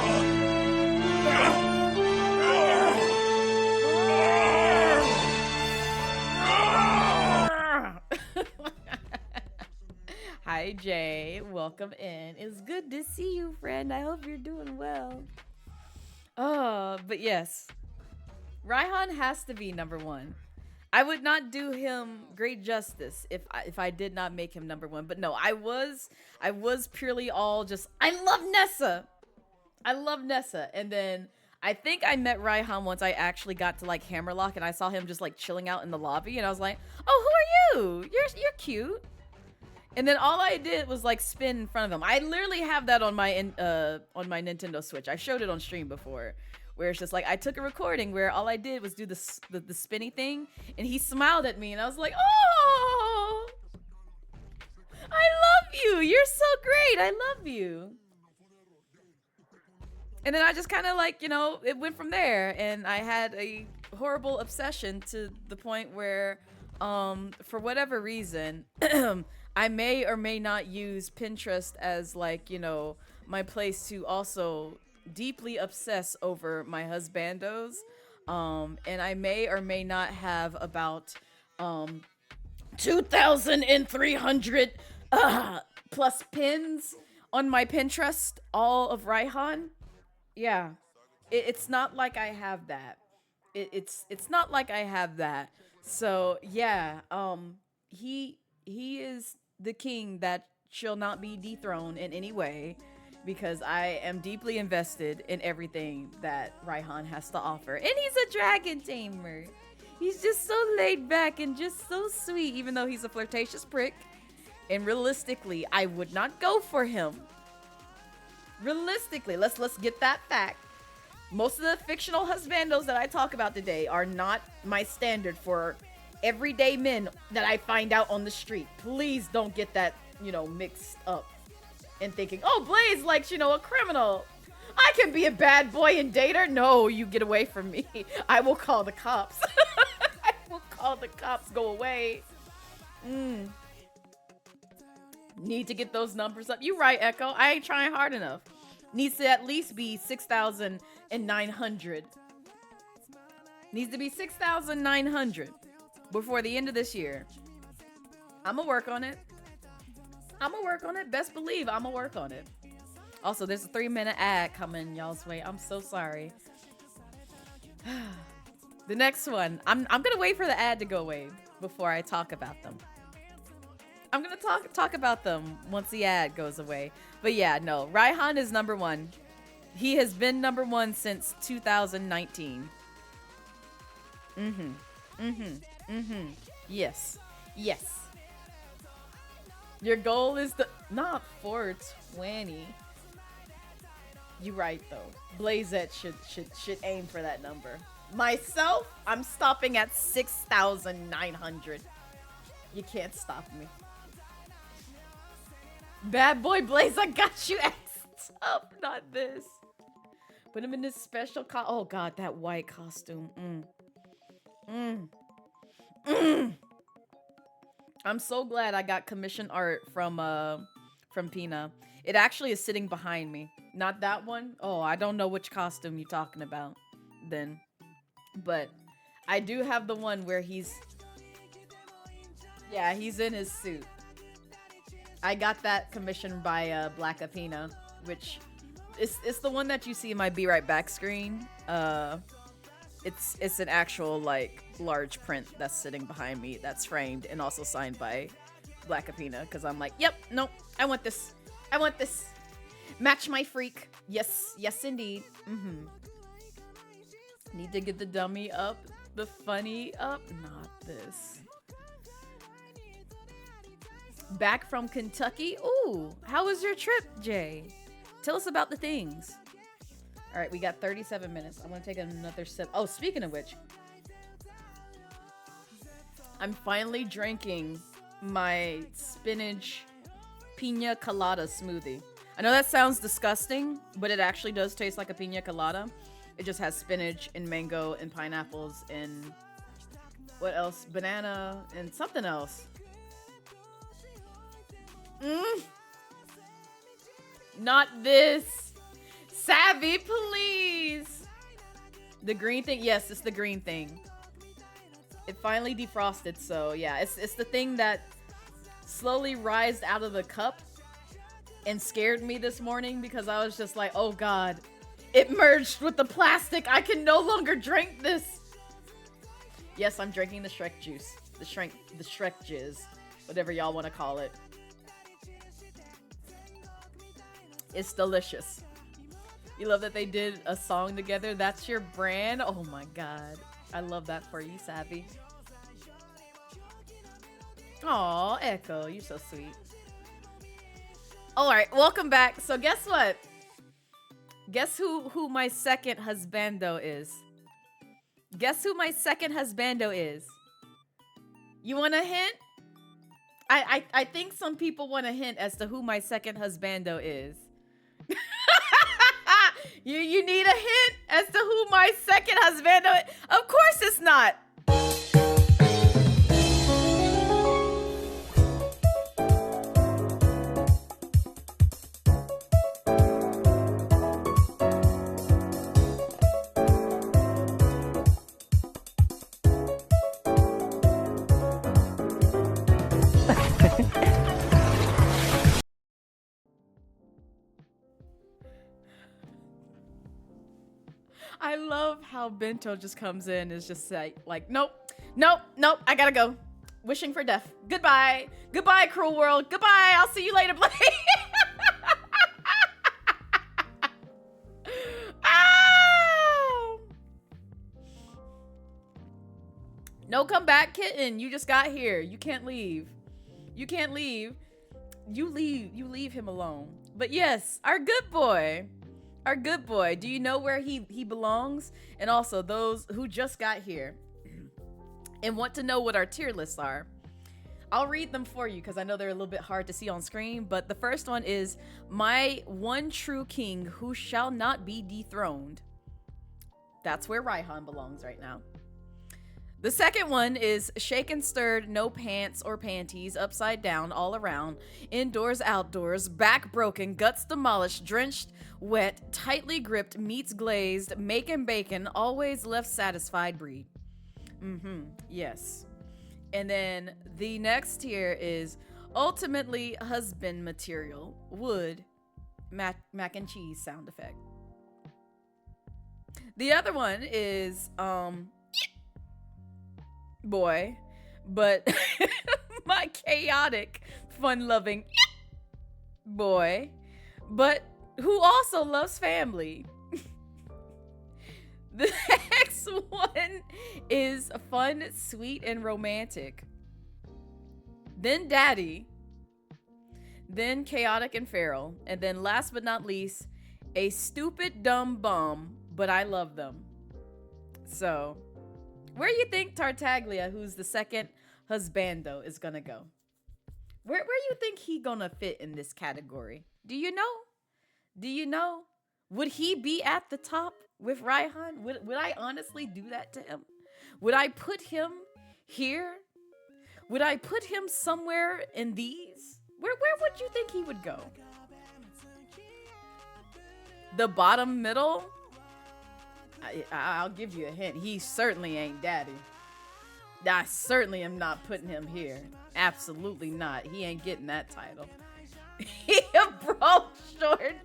Hi, Jay. Welcome in. It's good to see you, friend. I hope you're doing well. Oh, but yes. Raihan has to be number one. I would not do him great justice if I did not make him number one. But no, I was purely all just, I love Nessa. I love Nessa. And then I think I met Raihan once I actually got to like Hammerlock and I saw him just like chilling out in the lobby and I was like, oh, who are you? You're cute. And then all I did was like spin in front of him. I literally have that on my Nintendo Switch. I showed it on stream before, where it's just like I took a recording where all I did was do the spinny thing, and he smiled at me, and I was like, "Oh, I love you. You're so great. I love you." And then I just kind of like, you know, it went from there, and I had a horrible obsession to the point where, for whatever reason, I may or may not use Pinterest as like, you know, my place to also deeply obsess over my husbandos. And I may or may not have about 2,300 plus pins on my Pinterest, all of Raihan. Yeah, it's not like I have that. It's not like I have that. So yeah, he is the king that shall not be dethroned in any way, because I am deeply invested in everything that Raihan has to offer. And he's a dragon tamer. He's just so laid back and just so sweet, even though he's a flirtatious prick. And realistically, I would not go for him. Realistically, let's get that fact. Most of the fictional husbandos that I talk about today are not my standard for everyday men that I find out on the street. Please don't get that, you know, mixed up and thinking, oh, Blaze likes, you know, a criminal. I can be a bad boy and date her. No, you get away from me. I will call the cops. I will call the cops. Go away. Need to get those numbers up. You right, Echo. I ain't trying hard enough. Needs to at least be 6,900. Needs to be 6,900 before the end of this year. I'ma work on it. Best believe I'ma work on it. Also, there's a 3-minute ad coming y'all's way. I'm so sorry. The next one. I'm gonna wait for the ad to go away before I talk about them. I'm gonna talk about them once the ad goes away. But yeah, no, Raihan is number one. He has been number one since 2019. Yes. Your goal is not 420. You right though. Blazette should aim for that number. Myself, I'm stopping at 6,900. You can't stop me. Bad boy Blaze, I got you ass up. Not this. Put him in this special oh god, that white costume. I'm so glad I got commission art from Pina. It actually is sitting behind me. Not that one. Oh, I don't know which costume you're talking about then. But I do have the one where he's in his suit. I got that commissioned by Black Apina, which it's the one that you see in my Be Right Back screen. It's an actual like large print that's sitting behind me that's framed and also signed by Black Apina, because I'm like, yep, nope, I want this. Match my freak. Yes indeed. Need to get the dummy up, the funny up. Not this. Back from Kentucky. Ooh, how was your trip, Jay? Tell us about the things. All right, we got 37 minutes. I'm gonna take another sip. Oh, speaking of which, I'm finally drinking my spinach pina colada smoothie. I know that sounds disgusting, but it actually does taste like a pina colada. It just has spinach and mango and pineapples and what else? Banana and something else. Not this. Savvy, please. The green thing? Yes, it's the green thing. It finally defrosted, so yeah, it's the thing that slowly rised out of the cup and scared me this morning, because I was just like, oh god, it merged with the plastic. I can no longer drink this. Yes, I'm drinking the Shrek juice. The Shrek jizz. Whatever y'all want to call it. It's delicious. You love that they did a song together? That's your brand? Oh my god. I love that for you, Savvy. Aw, Echo, you're so sweet. Alright, welcome back. So guess what? Guess who my second husbando is? Guess who my second husbando is? You want a hint? I think some people want a hint as to who my second husbando is. You need a hint as to who my second husbando is? Of course it's not. I love how Bento just comes in and is just like, nope, nope, nope, I gotta go. Wishing for death. Goodbye. Goodbye, cruel world. Goodbye. I'll see you later, Blade. Ah! No come back, kitten. You just got here. You can't leave. You can't leave. You leave him alone. But yes, our good boy. Our good boy. Do you know where he belongs? And also those who just got here and want to know what our tier lists are. I'll read them for you because I know they're a little bit hard to see on screen, but the first one is my one true king who shall not be dethroned. That's where Raihan belongs right now. The second one is shaken, stirred, no pants or panties, upside down, all around, indoors, outdoors, back broken, guts demolished, drenched, wet, tightly gripped, meats glazed, making bacon, always left satisfied breed. Yes. And then the next tier is ultimately husband material, wood, mac and cheese sound effect. The other one is, boy, but my chaotic, fun-loving boy, but who also loves family. The next one is fun, sweet, and romantic. Then daddy. Then chaotic and feral. And then last but not least, a stupid, dumb bum, but I love them. So, where do you think Tartaglia, who's the second husbando, is gonna go? Where you think he gonna fit in this category? Do you know? Do you know? Would he be at the top with Raihan? Would I honestly do that to him? Would I put him here? Would I put him somewhere in these? Where would you think he would go? The bottom middle? I'll give you a hint. He certainly ain't daddy. I certainly am not putting him here. Absolutely not. He ain't getting that title. He a broke, short,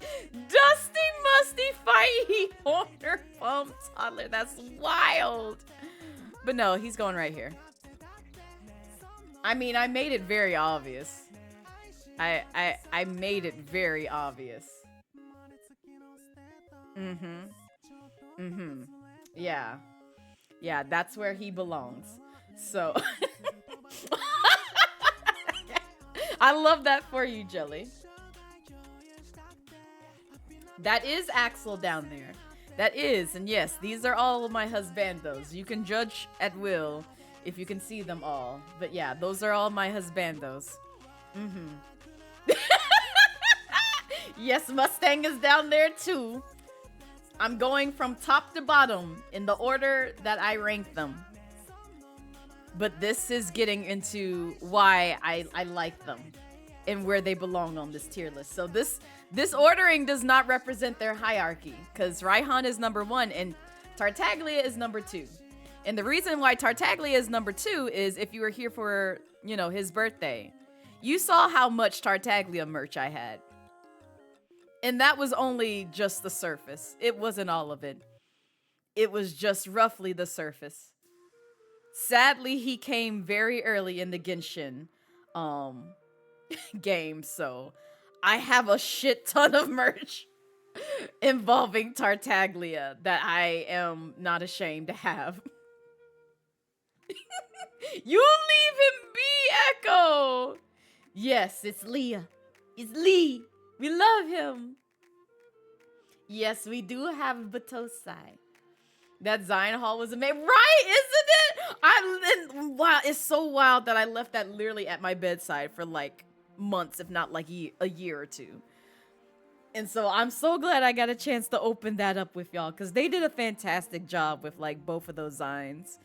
dusty, musty, fighty, horner, pump toddler. That's wild. But no, he's going right here. I mean, I made it very obvious. I made it very obvious. Yeah. Yeah, that's where he belongs. So I love that for you, Jelly. That is Axel down there. That is, and yes, these are all of my husbandos. You can judge at will if you can see them all. But yeah, those are all my husbandos. Yes, Mustang is down there too. I'm going from top to bottom in the order that I rank them. But this is getting into why I like them and where they belong on this tier list. So this ordering does not represent their hierarchy, because Raihan is number 1 and Tartaglia is number 2. And the reason why Tartaglia is number 2 is if you were here for, you know, his birthday, you saw how much Tartaglia merch I had. And that was only just the surface. It wasn't all of it. It was just roughly the surface. Sadly, he came very early in the Genshin game, so I have a shit ton of merch involving Tartaglia that I am not ashamed to have. You leave him be, Echo! Yes, it's Leah. It's Lee. We love him. Yes, we do have Batosai. That Zion Hall was amazing. Right, isn't it? Wow, it's so wild that I left that literally at my bedside for like months, if not like a year or two. And so I'm so glad I got a chance to open that up with y'all, because they did a fantastic job with like both of those Zines.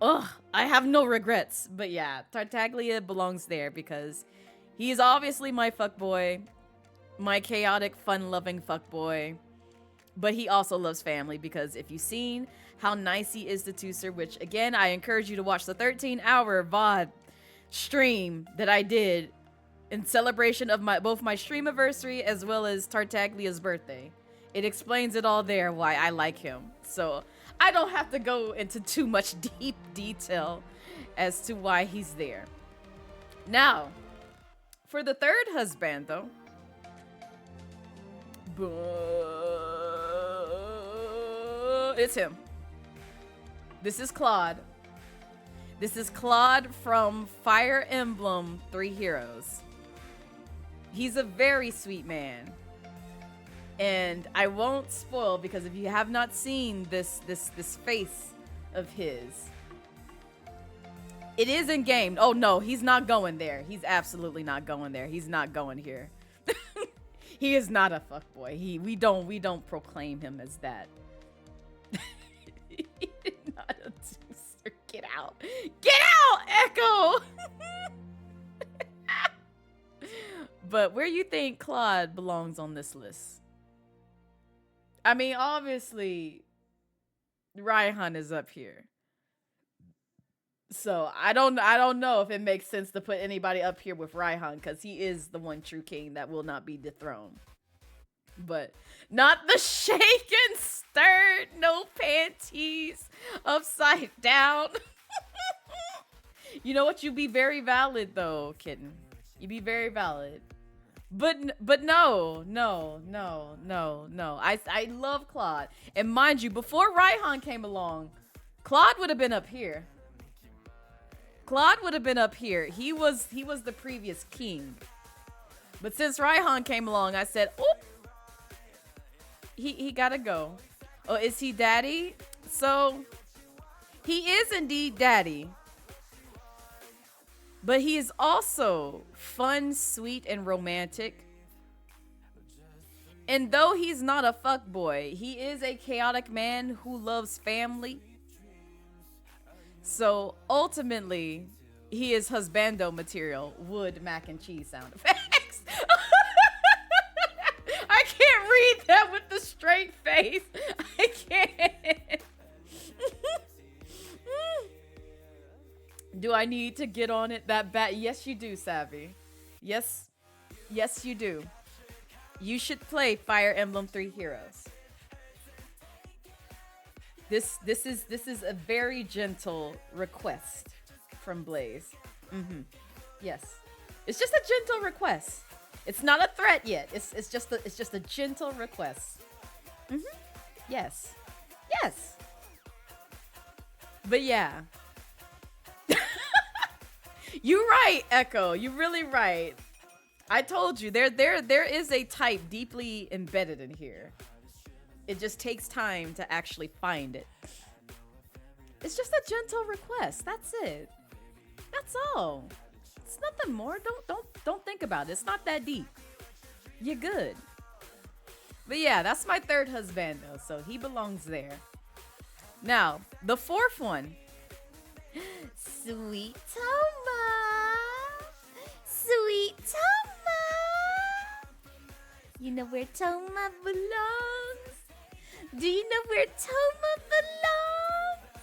Ugh, I have no regrets. But yeah, Tartaglia belongs there because he's obviously my fuckboy, my chaotic, fun-loving fuckboy. But he also loves family, because if you've seen how nice he is to Tooser, which again, I encourage you to watch the 13-hour VOD stream that I did in celebration of both my stream anniversary as well as Tartaglia's birthday. It explains it all there why I like him. So I don't have to go into too much deep detail as to why he's there. Now, for the third husbando, it's him. This is Claude. This is Claude from Fire Emblem 3 Heroes. He's a very sweet man. And I won't spoil, because if you have not seen this face of his, it is in game. Oh no, he's not going there. He's absolutely not going there. He's not going here. He is not a fuckboy. We don't proclaim him as that. He is not a deucer. Get out. Get out, Echo! But where you think Claude belongs on this list? I mean, obviously, Raihan is up here. So I don't know if it makes sense to put anybody up here with Raihan, because he is the one true king that will not be dethroned. But not the shaken, stirred, no panties, upside down. You know what? You be very valid though, kitten. You be very valid. But no. I love Claude. And mind you, before Raihan came along, Claude would have been up here. Claude would have been up here. He was the previous king. But since Raihan came along, I said, "Oop, he gotta go." Oh, is he daddy? So he is indeed daddy. But he is also fun, sweet, and romantic. And though he's not a fuckboy, he is a chaotic man who loves family. So ultimately, he is husbando material. Wood, mac and cheese sound effects. I can't read that with the straight face. I can't. Do I need to get on it that bad? Yes, you do, Savvy. Yes, you do. You should play Fire Emblem 3 Heroes. This is a very gentle request from Blaze. Yes, it's just a gentle request. It's not a threat yet. It's just a gentle request. Yes. But yeah. You're right, Echo. You're really right. I told you there is a type deeply embedded in here. It just takes time to actually find it. It's just a gentle request. That's it. That's all. It's nothing more. Don't think about it. It's not that deep. You're good. But yeah, that's my third husbando, so he belongs there. Now, the fourth one. Sweet Toma. Sweet Toma. You know where Toma belongs? Do you know where Toma belongs?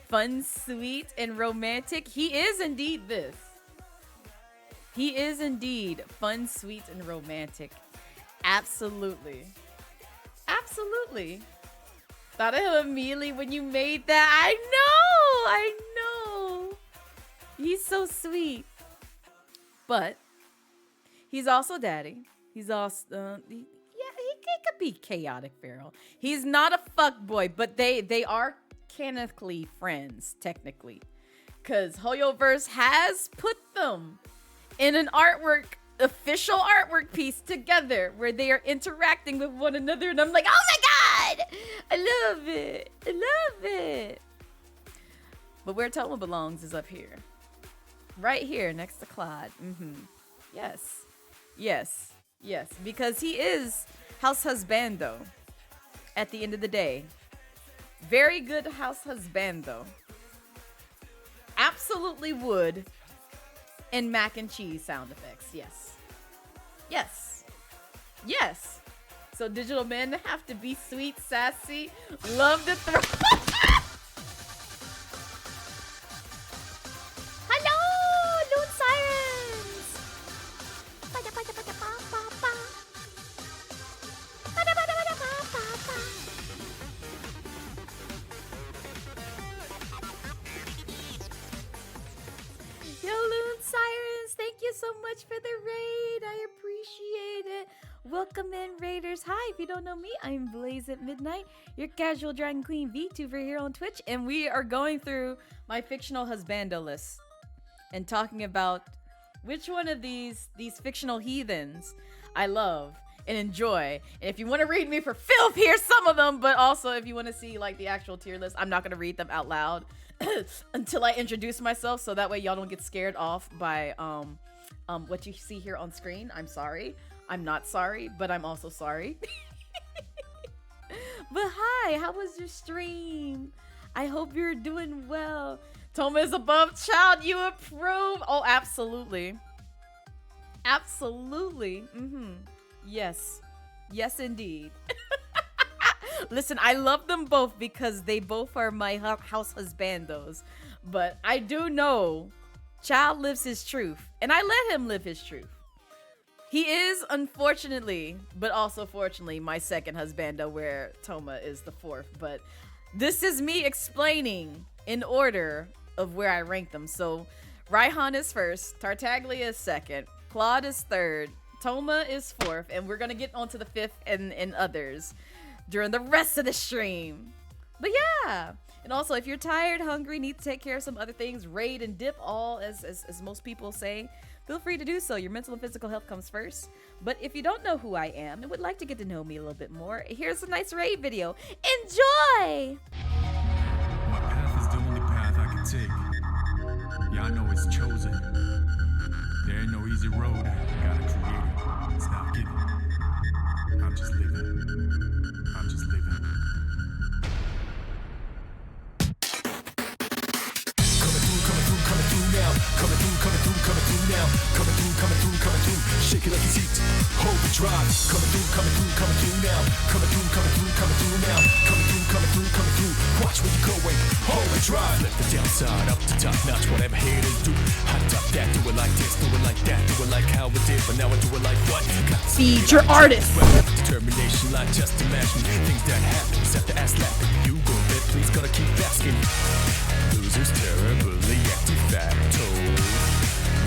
Fun, sweet, and romantic. He is indeed this. He is indeed fun, sweet, and romantic. Absolutely. Absolutely. Thought of him immediately when you made that. I know. He's so sweet. But he's also daddy. He's also he could be chaotic feral. He's not a fuckboy, but they are canonically friends technically, because Hoyoverse has put them in an official artwork piece together where they are interacting with one another, and I'm like, oh my god, I love it. But where Toma belongs is up here. Right here next to Claude. Yes, because he is house husbando at the end of the day. Very good house husbando. Absolutely wood and mac and cheese sound effects. Yes. So digital men have to be sweet, sassy, love to throw. Sirens! Welcome in, Raiders. Hi, if you don't know me, I'm Blazette Midnight, your casual Dragon Queen VTuber here on Twitch, and we are going through my fictional husbando list and talking about which one of these fictional heathens I love and enjoy. And if you want to read me for filth, here's some of them, but also if you want to see like the actual tier list, I'm not going to read them out loud until I introduce myself, so that way y'all don't get scared off by what you see here on screen. I'm sorry. I'm not sorry, but I'm also sorry. But hi, how was your stream? I hope you're doing well. Toma is above child, you approve? Oh, absolutely. Absolutely. Yes. Yes, indeed. Listen, I love them both because they both are my house husbandos. But I do know child lives his truth, and I let him live his truth. He is, unfortunately, but also fortunately, my second husbando, where Toma is the fourth. But this is me explaining in order of where I rank them. So Raihan is first, Tartaglia is second, Claude is third, Toma is fourth, and we're gonna get onto the fifth and others during the rest of the stream. But yeah, and also if you're tired, hungry, need to take care of some other things, raid and dip, all as most people say, feel free to do so. Your mental and physical health comes first. But if you don't know who I am and would like to get to know me a little bit more, here's a nice raid video. Enjoy! My path is the only path I can take. Yeah, I know it's chosen. There ain't no easy road. Gotta create it. It's not given. I'm just living. I'm just living. Coming through now. Coming through now. Coming through. Shake it like it's heat. Hold the drive. Coming through now. Coming through now. Coming through. Watch where you're going. Hold the drive. Left the downside, up to top notch. Whatever haters do. Hot top that. Do it like this. Do it like that. Do it like how it did. But now I do it like what? Feed your artist. Determination, like just imagine things that happen. Set the ass laughing. You go bet. Please gotta keep asking. Losers terribly active facto.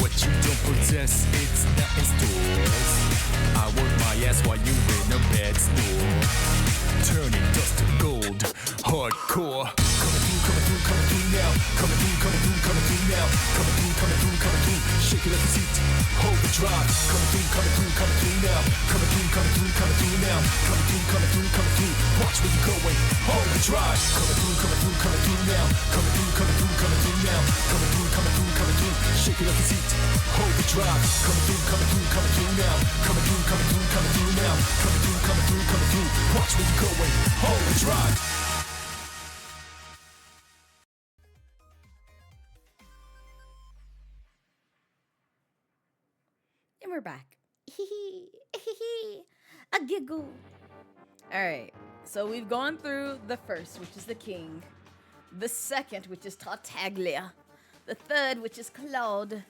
What you don't possess, it's not in stores. I work my ass while you in a bad store. Turning dust to gold, hardcore. Coming through now. Coming through now. Coming through. Shake it like it's heat. Hold the drive. Coming through now. Coming through now. Coming through. Watch where you're going. Hold the drive. Coming through now. Coming through now. Coming through. Shake it like it's heat. Hold the drive. Coming through now. Coming through now. Coming through. Watch where you're going. Hold the drive. And we're back. A giggle. Alright, so we've gone through the first, which is the king. The second, which is Tartaglia. The third, which is Claude.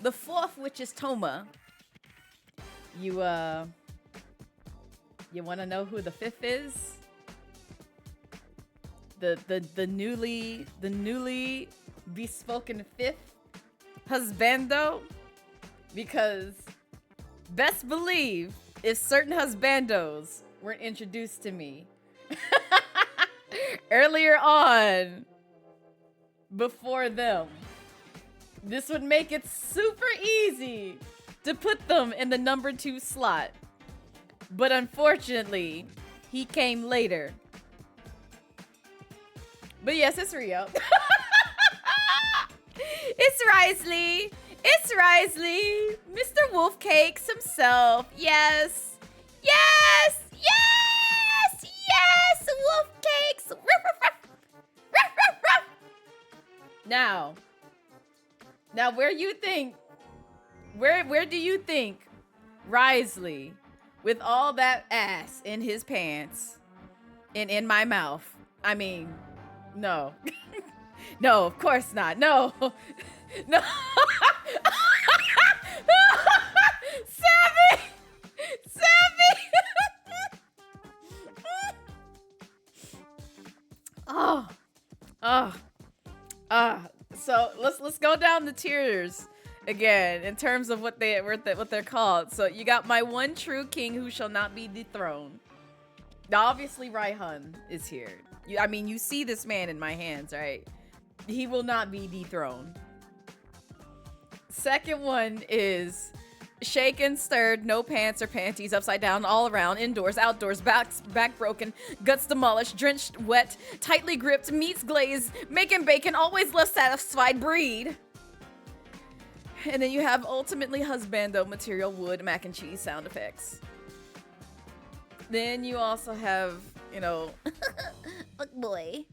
The fourth, which is Toma. You want to know who the fifth is? The newly bespoken fifth husbando? Because best believe if certain husbandos weren't introduced to me earlier on before them, this would make it super easy to put them in the number 2 slot. But unfortunately, he came later. But yes, it's Rio. It's Risley. It's Risley, Mr. Wolfcakes himself. Yes, yes, yes, yes, Wolfcakes. Ruff, ruff, ruff. Ruff, ruff, ruff. Now, where do you think Risley, with all that ass in his pants and in my mouth? I mean, no, no, of course not. No, no. Sammy! So let's go down the tiers Again, in terms of what they're called. So you got my one true king who shall not be dethroned. Now, obviously, Raihan is here. I mean, you see this man in my hands, right? He will not be dethroned. Second one is shaken, stirred, no pants or panties, upside down, all around, indoors, outdoors, back broken, guts demolished, drenched, wet, tightly gripped, meats glazed, making bacon, always less satisfied breed. And then you have ultimately husbando material, wood, mac and cheese sound effects. Then you also have, you know, fuck boy.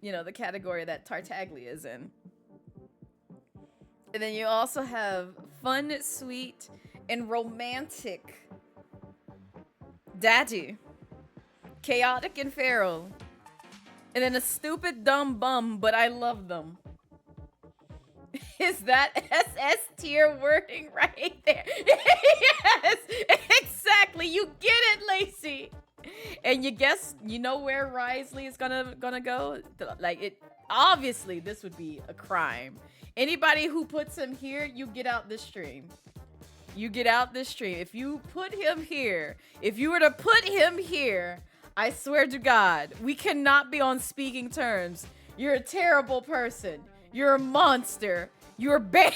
You know, the category that Tartaglia is in. And then you also have fun, sweet, and romantic daddy. Chaotic and feral. And then a stupid dumb bum, but I love them. Is that SS tier wording right there? Yes, exactly. You get it, Lacey. And you know where Risley is gonna go? Like, it obviously this would be a crime. Anybody who puts him here, you get out this stream. You get out this stream. If you put him here, if you were to put him here, I swear to God, we cannot be on speaking terms. You're a terrible person. You're a monster. You're banned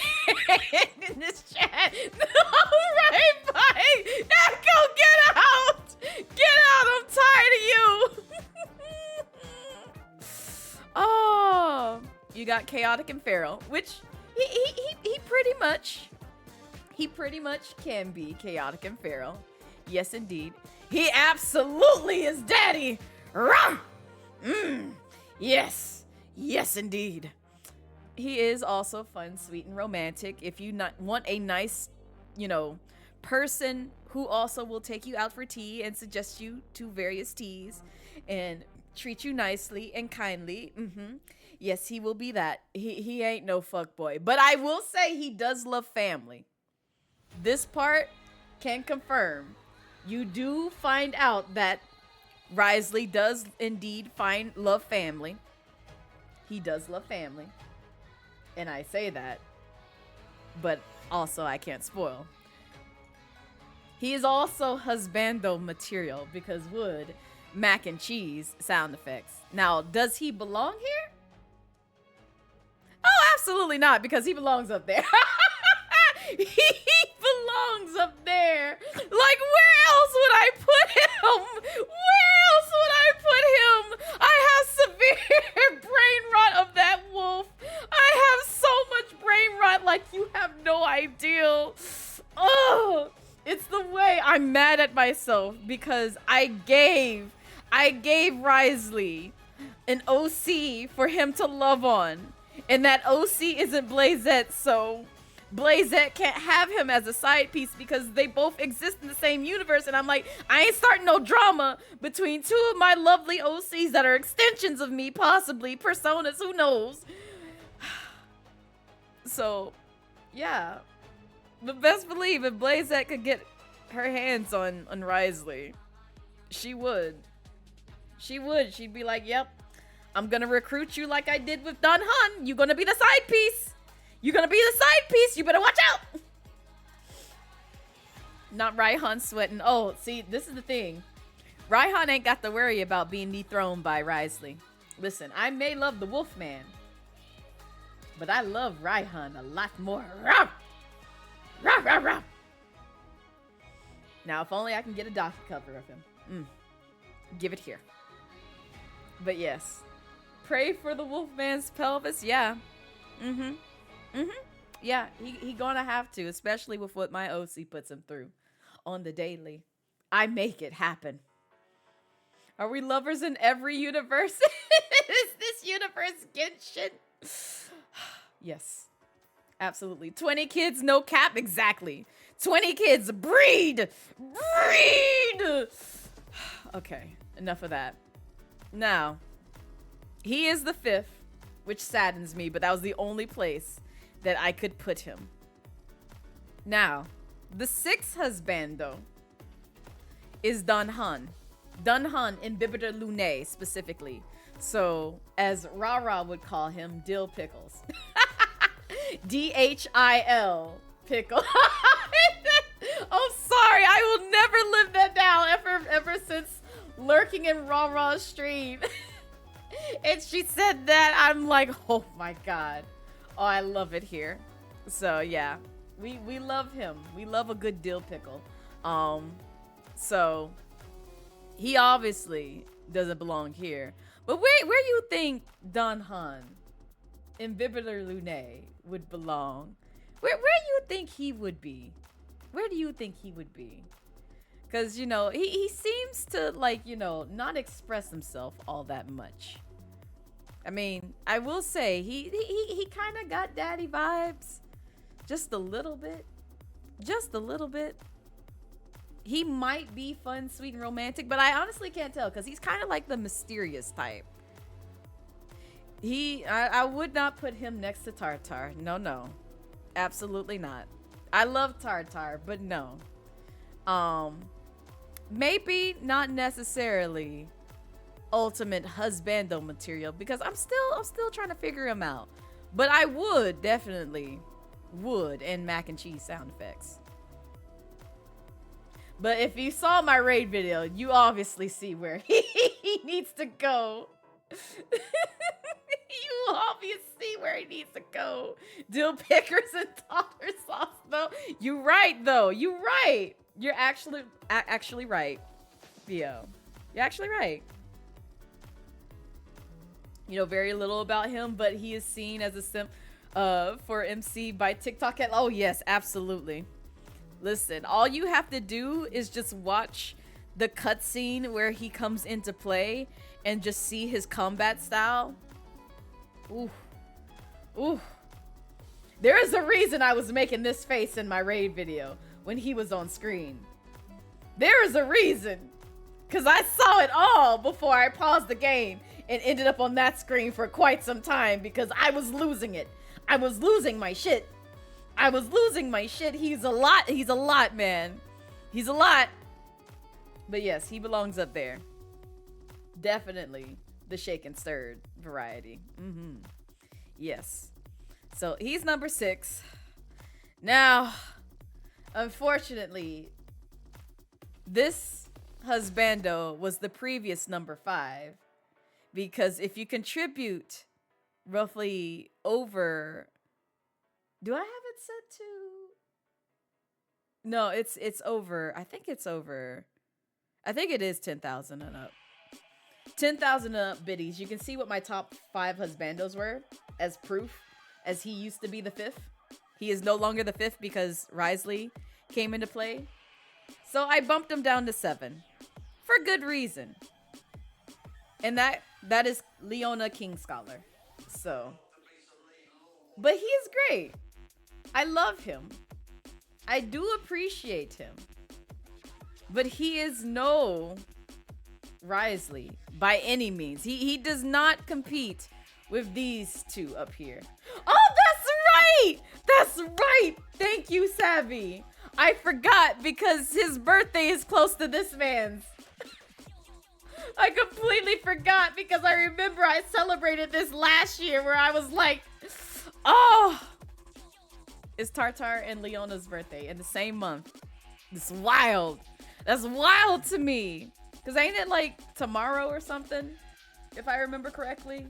in this chat. No, right, bye. Now go get out. Get out. I'm tired of you. Oh, you got chaotic and feral, which he pretty much can be chaotic and feral. Yes, indeed. He absolutely is daddy. Rah! Yes. Yes, indeed. He is also fun, sweet, and romantic. If you want a nice, you know, person who also will take you out for tea and suggest you to various teas and treat you nicely and kindly. Yes, he will be that. He ain't no fuckboy. But I will say he does love family. This part can confirm. You do find out that Risley does indeed love family. He does love family. And I say that, but also I can't spoil. He is also husbando material because wood, mac and cheese sound effects. Now, does he belong here? Oh, absolutely not, because he belongs up there. He belongs up there. Like, where else would I put him? Where else would I put him? I have severe brain rot of that wolf. I have so much brain rot like you have no idea. Oh, it's the way I'm mad at myself because I gave Risley an OC for him to love on. And that OC isn't Blazette, so Blazette can't have him as a side piece because they both exist in the same universe. And I'm like, I ain't starting no drama between two of my lovely OCs that are extensions of me, possibly personas, who knows? So, yeah. But best believe if Blazette could get her hands on Risley, she would. She would. She'd be like, yep, I'm gonna recruit you like I did with Don Hun. You're gonna be the side piece. You're gonna be the side piece. You better watch out. Not Raihan sweating. Oh, see, this is the thing. Raihan ain't got to worry about being dethroned by Risley. Listen, I may love the Wolfman, but I love Raihan a lot more. Rah! Rah, rah, rah. Now, if only I can get a docu cover of him. Give it here. But yes. Pray for the Wolfman's pelvis. Yeah. Yeah, he gonna have to, especially with what my OC puts him through on the daily. I make it happen. Are we lovers in every universe? Is this universe Genshin? Yes, absolutely. 20 kids, no cap, exactly. 20 kids, breed! Okay, enough of that. Now, he is the 5th, which saddens me, but that was the only place that I could put him. Now, the 6th husbando is Don Hun. Don Hun in Bibiter Lune specifically. So, as Rara would call him, Dill Pickles. DHIL pickle. I'm sorry, I will never live that down ever since lurking in Raw stream. And she said that, I'm like, oh my god. Oh, I love it here. So yeah, we love him. We love a good dill pickle. So he obviously doesn't belong here. But where you think Don Han, Imbibitor Lune, would belong? Where you think he would be? Where do you think he would be? Because, you know, he seems to, like, you know, not express himself all that much. I mean, I will say, he kind of got daddy vibes. Just a little bit. Just a little bit. He might be fun, sweet, and romantic, but I honestly can't tell because he's kind of like the mysterious type. I would not put him next to Tartar. No. Absolutely not. I love Tartar, but no. Maybe not necessarily ultimate husbando material because I'm still trying to figure him out. But I would definitely in mac and cheese sound effects. But if you saw my raid video, you obviously see where he needs to go. You obviously see where he needs to go. Dill pickers and tartar sauce, though. You right, though. You right. You're actually right, Theo. You're actually right. You know very little about him, but he is seen as a simp for MC by TikTok. Oh yes, absolutely. Listen, all you have to do is just watch the cutscene where he comes into play and just see his combat style. Ooh. Ooh. There is a reason I was making this face in my raid video when he was on screen. There is a reason. Because I saw it all before I paused the game and ended up on that screen for quite some time because I was losing it. I was losing my shit. He's a lot, man. He's a lot. But yes, he belongs up there. Definitely the shake and stirred variety. Yes. So he's number 6. Now, unfortunately, this husbando was the previous number 5. Because if you contribute roughly over... Do I have it set to... No, it's over. I think it's over. I think it is 10,000 and up. 10,000 and up biddies. You can see what my top 5 husbandos were as proof, as he used to be the 5th. He is no longer the 5th because Risley came into play. So I bumped him down to 7 for good reason. And that is Leona King Scholar. So, but he is great. I love him. I do appreciate him. But he is no Risley by any means. He does not compete with these two up here. Oh, that's right! That's right! Thank you, Savvy. I forgot because his birthday is close to this man's. I completely forgot because I remember I celebrated this last year where I was like, oh, it's Tartar and Leona's birthday in the same month. It's wild. That's wild to me. Because ain't it like tomorrow or something, if I remember correctly?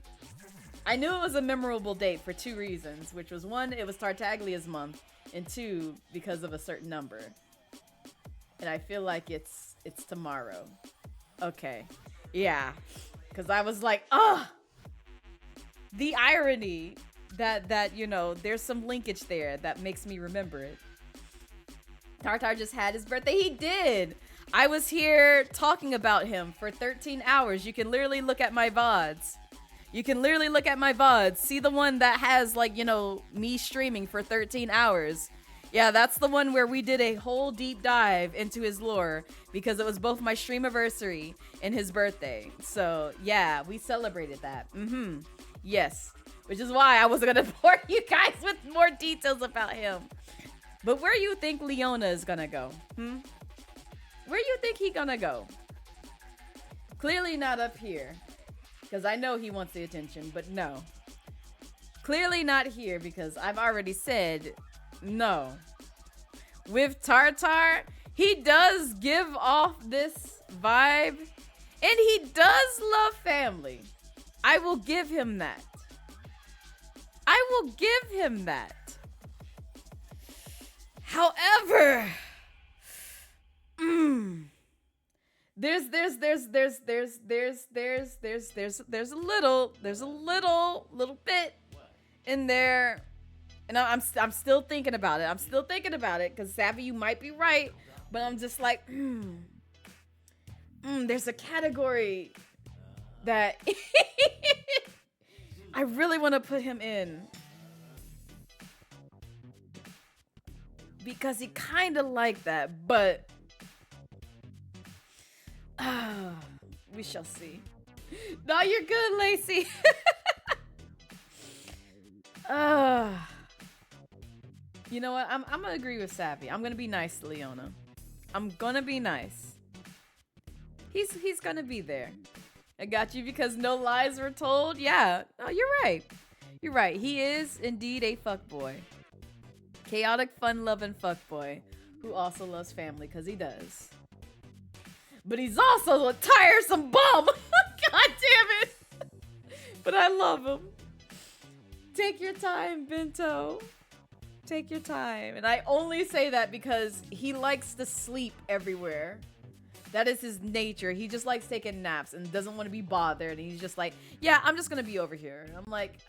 I knew it was a memorable date for 2 reasons, which was 1, it was Tartaglia's month, and 2, because of a certain number. And I feel like it's tomorrow. Okay. Yeah. Because I was like, oh, the irony that, you know, there's some linkage there that makes me remember it. Tartar just had his birthday. He did. I was here talking about him for 13 hours. You can literally look at my VODs. See the one that has, like, you know, me streaming for 13 hours. Yeah, that's the one where we did a whole deep dive into his lore because it was both my streamiversary and his birthday. So, yeah, we celebrated that. Yes. Which is why I wasn't going to bore you guys with more details about him. But where you think Leona is going to go? Where you think he going to go? Clearly not up here. Because I know he wants the attention, but no. Clearly not here because I've already said no. With Tartar, he does give off this vibe, and he does love family. I will give him that. I will give him that. However, there's a little bit in there, and I'm still thinking about it. I'm still thinking about it because Savvy, you might be right, but I'm just like, there's a category that I really want to put him in because he kind of like that, but we shall see. No, you're good, Lacey. You know what? I'm gonna agree with Savvy. I'm gonna be nice to Leona. I'm gonna be nice. He's gonna be there. I got you because no lies were told. Yeah. No, you're right. You're right. He is indeed a fuckboy. Chaotic, fun-loving fuckboy who also loves family because he does. But he's also a tiresome bum. God damn it. But I love him. Take your time, Bento. Take your time. And I only say that because he likes to sleep everywhere. That is his nature. He just likes taking naps and doesn't want to be bothered. And he's just like, yeah, I'm just going to be over here. And I'm like,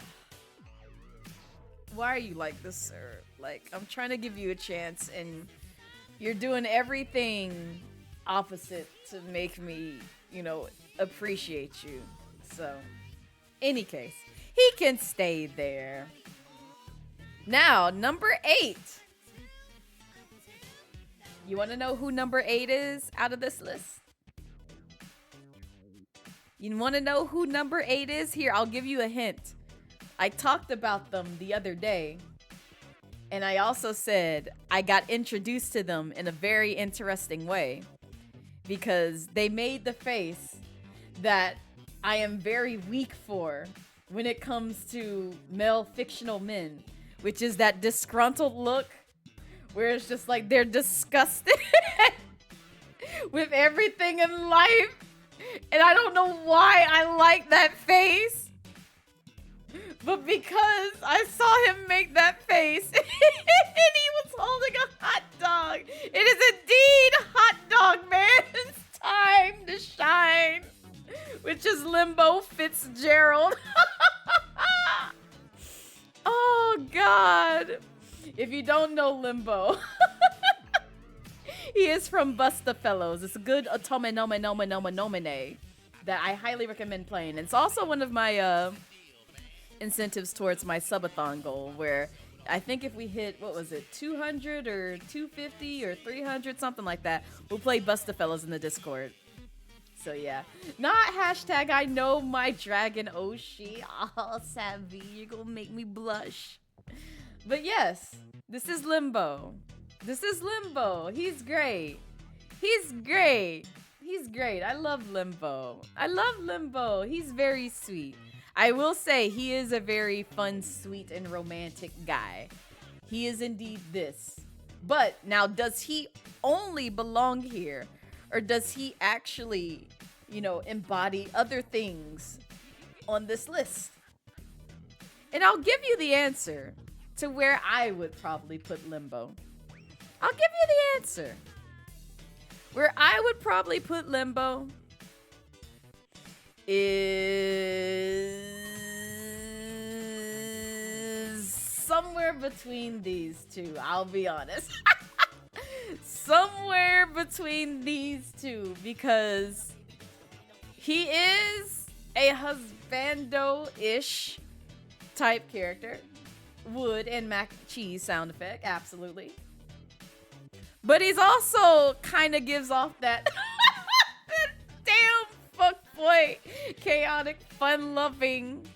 why are you like this, sir? Like, I'm trying to give you a chance and you're doing everything opposite to make me, appreciate you. So, any case, he can stay there. Now, number 8. You want to know who number 8 is out of this list? You want to know who number 8 is? Here, I'll give you a hint. I talked about them the other day. And I also said I got introduced to them in a very interesting way. Because they made the face that I am very weak for when it comes to male fictional men. Which is that disgruntled look. Where it's just like they're disgusted with everything in life. And I don't know why I like that face. But because I saw him make that face and he was holding a hot dog. It is indeed Hot Dog Man's time to shine. Which is Limbo Fitzgerald. Oh, God. If you don't know Limbo, he is from Busta Fellows. It's a good otome nomine that I highly recommend playing. It's also one of my incentives towards my subathon goal, where I think if we hit, 200 or 250 or 300, something like that, we'll play Busta Fellows in the Discord. So yeah, not hashtag I know my dragon Oshi. Oh, Savvy, you're gonna make me blush. But yes, this is Limbo. This is Limbo. He's great. He's great. He's great. I love Limbo. I love Limbo. He's very sweet. I will say he is a very fun, sweet, and romantic guy. He is indeed this. But now, does he only belong here? Or does he actually, embody other things on this list? And I'll give you the answer to where I would probably put Limbo. I'll give you the answer. Where I would probably put Limbo is somewhere between these two, I'll be honest. Somewhere between these two, because he is a husbando-ish type character. Wood and mac and cheese sound effect, absolutely. But he's also kind of gives off that damn fuckboy, chaotic, fun-loving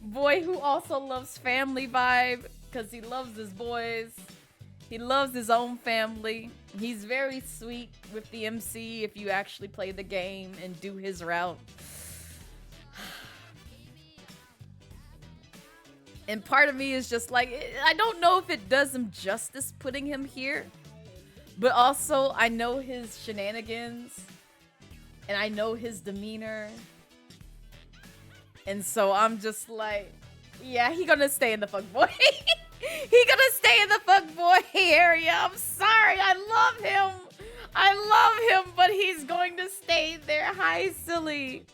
boy who also loves family vibe, because he loves his boys. He loves his own family. He's very sweet with the MC if you actually play the game and do his route. And part of me is just like, I don't know if it does him justice putting him here. But also, I know his shenanigans. And I know his demeanor. And so I'm just like, yeah, he gonna stay in the fuckboy. He gonna stay in the fuckboy area. I'm sorry, I love him. I love him, but he's going to stay there. Hi, silly.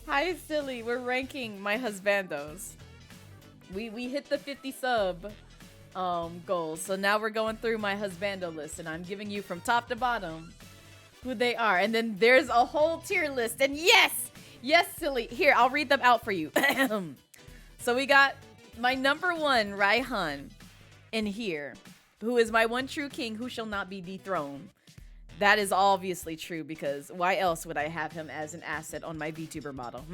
Hi, silly. We're ranking my husbandos. We hit the 50 sub goals. So now we're going through my husbando list, and I'm giving you from top to bottom who they are. And then there's a whole tier list. And yes, silly. Here, I'll read them out for you. So we got my number 1, Raihan, in here, who is my one true king who shall not be dethroned. That is obviously true, because why else would I have him as an asset on my VTuber model?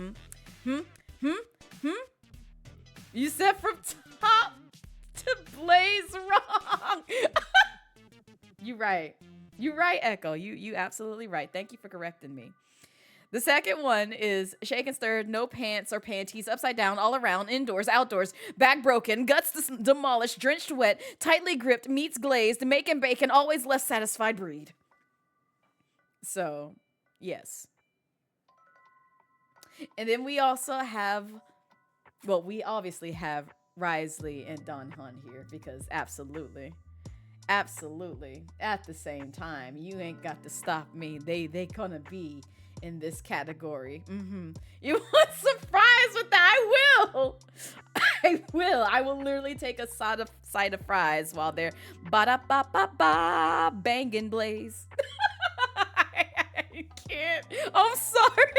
You said from top to Blaze wrong. You right. You right, Echo. You absolutely right. Thank you for correcting me. The second one is shake and stirred, no pants or panties, upside down, all around, indoors, outdoors, back broken, guts demolished, drenched wet, tightly gripped, meats glazed, making bacon, always less satisfied breed. So, yes. And then we also have, well, we obviously have Risley and Don Hun here, because absolutely, at the same time, you ain't got to stop me. They gonna be in this category. You want some fries with that? I will literally take a side of fries while they're ba-da-ba-ba-ba banging Blaze. I can't. I'm sorry.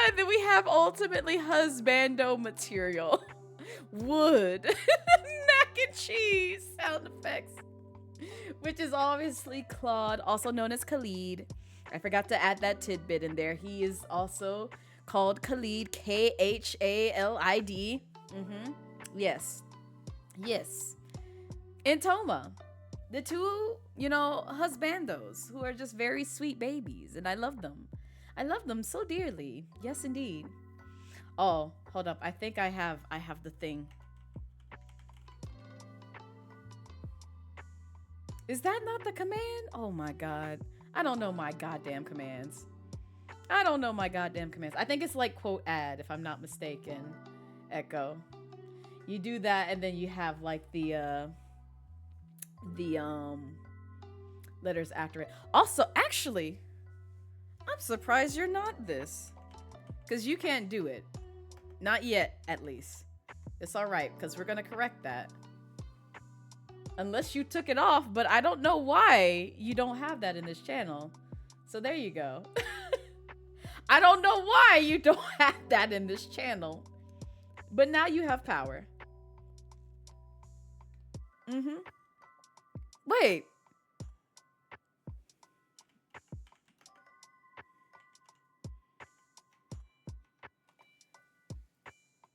And then we have ultimately husbando material. Wood. Mac and cheese sound effects. Which is obviously Claude, also known as Khalid. I forgot to add that tidbit in there. He is also called Khalid, Khalid. Yes. And Toma. The two, husbandos who are just very sweet babies. And I love them. I love them so dearly. Yes, indeed. Oh, hold up. I think I have the thing. Is that not the command? Oh my god. I don't know my goddamn commands. I think it's like quote add, if I'm not mistaken. Echo. You do that, and then you have like the letters after it. Also, actually, I'm surprised you're not this, because you can't do it. Not yet, at least. It's all right, because we're gonna correct that. Unless you took it off, but I don't know why you don't have that in this channel. So there you go. I don't know why you don't have that in this channel. But now you have power. Wait.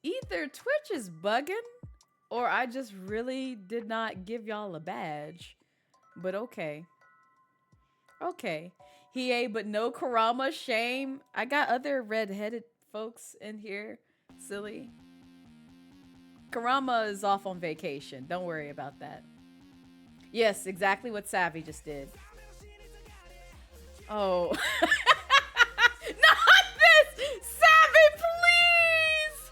Either Twitch is bugging, or I just really did not give y'all a badge. But okay. Hiei, but no Kurama, shame. I got other red-headed folks in here. Silly. Kurama is off on vacation. Don't worry about that. Yes, exactly what Savvy just did. Oh. Not this! Savvy, please!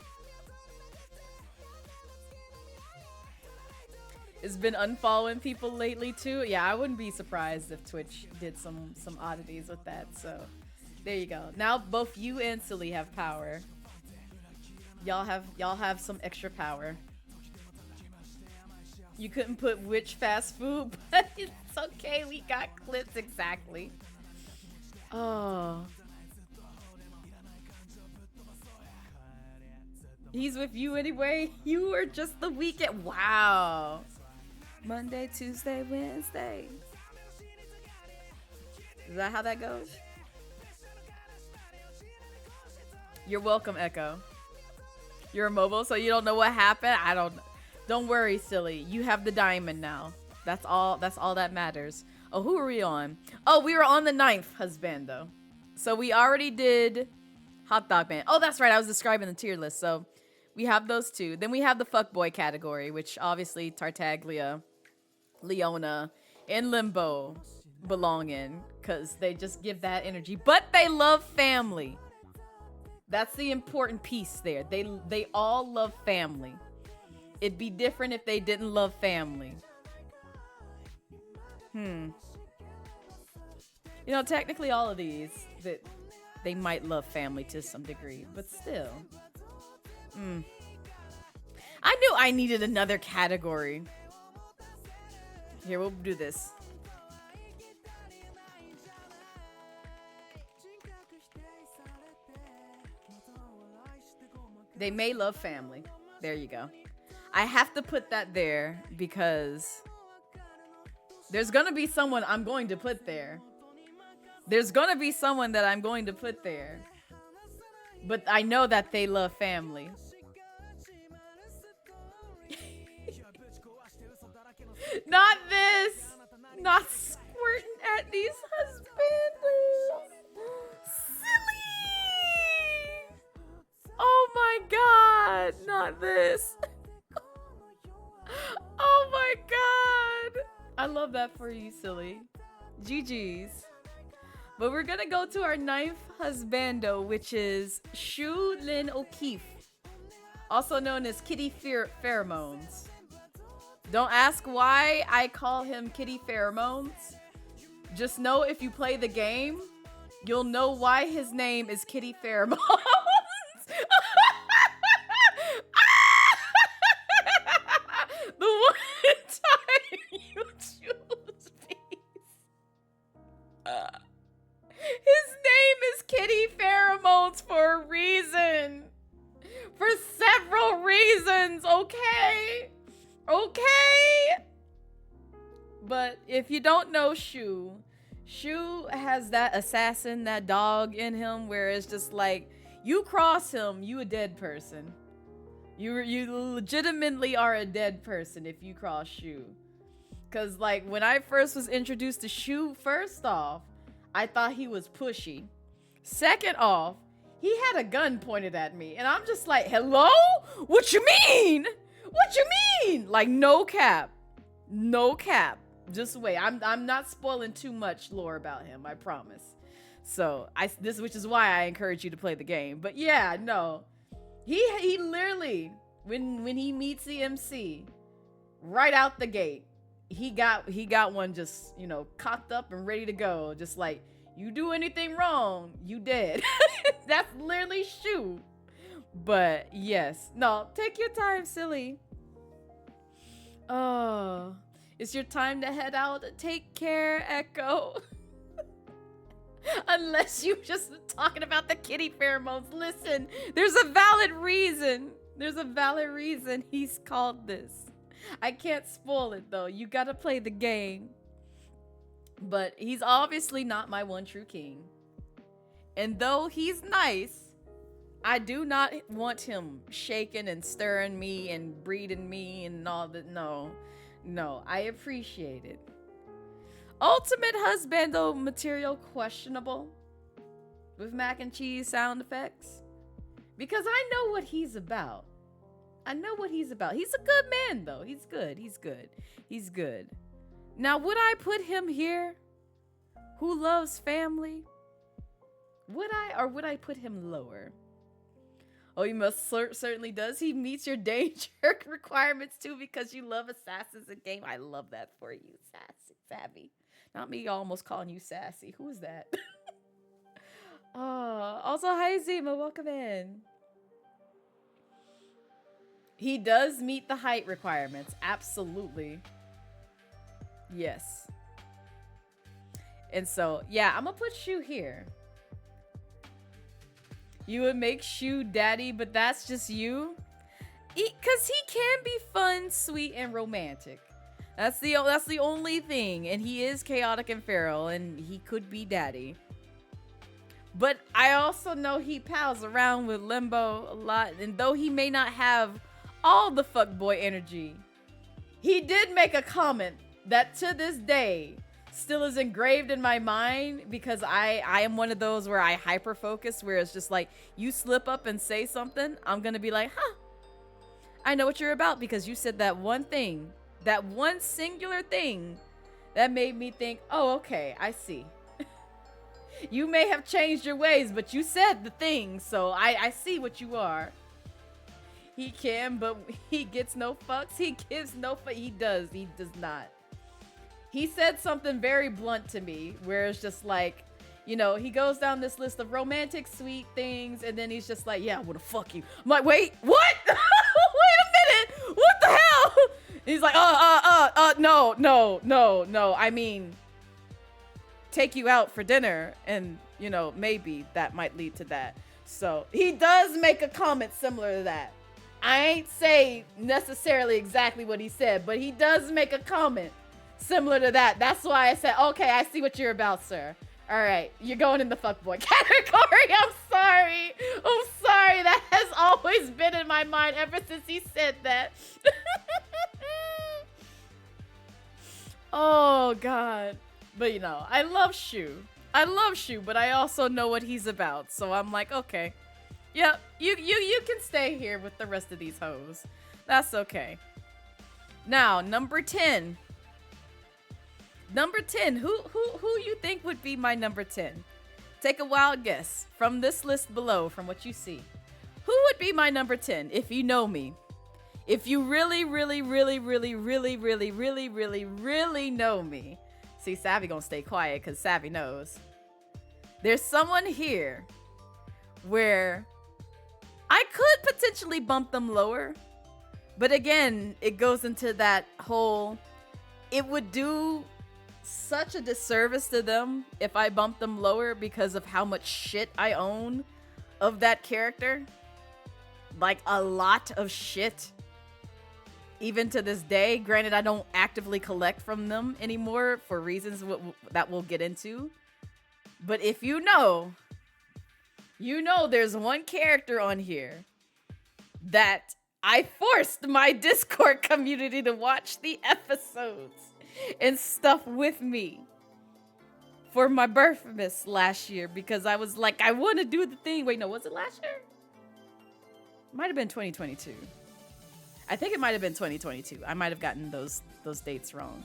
It's been unfollowing people lately too. Yeah, I wouldn't be surprised if Twitch did some oddities with that. So there you go. Now both you and Silly have power. Y'all have some extra power. You couldn't put which fast food, but it's okay. We got clips exactly. Oh. He's with you anyway. You were just the weekend. Wow. Monday, Tuesday, Wednesday. Is that how that goes? You're welcome, Echo. You're immobile, so you don't know what happened? Don't worry, silly. You have the diamond now. That's all that matters. Oh, who are we on? Oh, we were on the 9th Husbando. So we already did Hot Dog Man. Oh, that's right. I was describing the tier list. So we have those two. Then we have the fuckboy category, which obviously Tartaglia, Leona, and Limbo belong in because they just give that energy. But they love family. That's the important piece there. They all love family. It'd be different if they didn't love family. You know, technically all of these, that they might love family to some degree, but still. I knew I needed another category. Here, we'll do this. They may love family. There you go. I have to put that there because there's gonna be someone I'm going to put there. There's gonna be someone that I'm going to put there. But I know that they love family. Not this! Not squirting at these husbandos! Silly! Oh my god! Not this! Oh my god! I love that for you, silly. GG's. But we're gonna go to our 9th husbando, which is Shu Lin O'Keefe, also known as Kitty Pheromones. Don't ask why I call him Kitty Pheromones. Just know if you play the game, you'll know why his name is Kitty Pheromones. The one time you choose peace. His name is Kitty Pheromones for a reason. For several reasons, okay? Okay? But if you don't know Shu has that assassin, that dog in him where it's just like, you cross him, you a dead person. You legitimately are a dead person if you cross Shu. Cause like when I first was introduced to Shu, first off, I thought he was pushy. Second off, he had a gun pointed at me. And I'm just like, hello? What you mean? What you mean? Like, no cap. No cap. Just wait. I'm not spoiling too much lore about him, I promise. So, which is why I encourage you to play the game. But yeah, no. He literally, when he meets the MC, right out the gate, he got one just, you know, cocked up and ready to go. Just like, you do anything wrong, you dead. That's literally Shu. But yes, no, take your time, silly. Oh, it's your time to head out. Take care, Echo. Unless you just talking about the kitty pheromones. Listen, there's a valid reason. There's a valid reason he's called this. I can't spoil it though. You gotta play the game. But he's obviously not my one true king. And though he's nice, I do not want him shaking and stirring me and breeding me and all that. No, I appreciate it. Ultimate Husbando material questionable with mac and cheese sound effects. Because I know what he's about. I know what he's about. He's a good man though. He's good. He's good. Now, would I put him here? Who loves family? Would I put him lower? Oh, he most certainly does. He meets your danger requirements too because you love assassins in game. I love that for you, Savvy. Not me almost calling you sassy. Who is that? Oh, also, hi Zima, welcome in. He does meet the height requirements. Absolutely. Yes. And so, yeah, I'm gonna put Shu here. You would make Shu daddy, but that's just you? Because he can be fun, sweet, and romantic. That's the only thing. And he is chaotic and feral, and he could be daddy. But I also know he pals around with Limbo a lot, and though he may not have all the fuckboy energy, he did make a comment that to this day still is engraved in my mind because I am one of those where I hyper focus, where it's just like you slip up and say something, I'm gonna be like, huh, I know what you're about because you said that one thing, that one singular thing that made me think, oh, okay, I see. You may have changed your ways, but you said the thing, so I see what you are. He can, but he gets no fucks. He gives no fuck. He does not. He said something very blunt to me, where it's just like, you know, he goes down this list of romantic, sweet things, and then he's just like, yeah, I wanna fuck you. I'm like, wait, what? Wait a minute, what the hell? He's like, no. I mean, take you out for dinner, and, you know, maybe that might lead to that. So he does make a comment similar to that. I ain't say necessarily exactly what he said, but he does make a comment similar to that. That's why I said, okay, I see what you're about, sir. All right, you're going in the fuckboy category. I'm sorry. That has always been in my mind ever since he said that. Oh, God. But, you know, I love Shu, but I also know what he's about. So I'm like, okay. Yep, you can stay here with the rest of these hoes. That's okay. Now, number 10. Number 10. Who you think would be my number 10? Take a wild guess from this list below, from what you see. Who would be my number 10 if you know me? If you really know me. See, Savvy gonna stay quiet because Savvy knows. There's someone here where I could potentially bump them lower. But again, it goes into that whole, it would do such a disservice to them if I bump them lower because of how much shit I own of that character. Like a lot of shit. Even to this day. Granted, I don't actively collect from them anymore for reasons that we'll get into. But if you know there's one character on here that I forced my Discord community to watch the episodes and stuff with me for my birthmas last year because I was like, I want to do the thing. Wait, no, was it last year? Might have been 2022. I think it might have been 2022. I might have gotten those dates wrong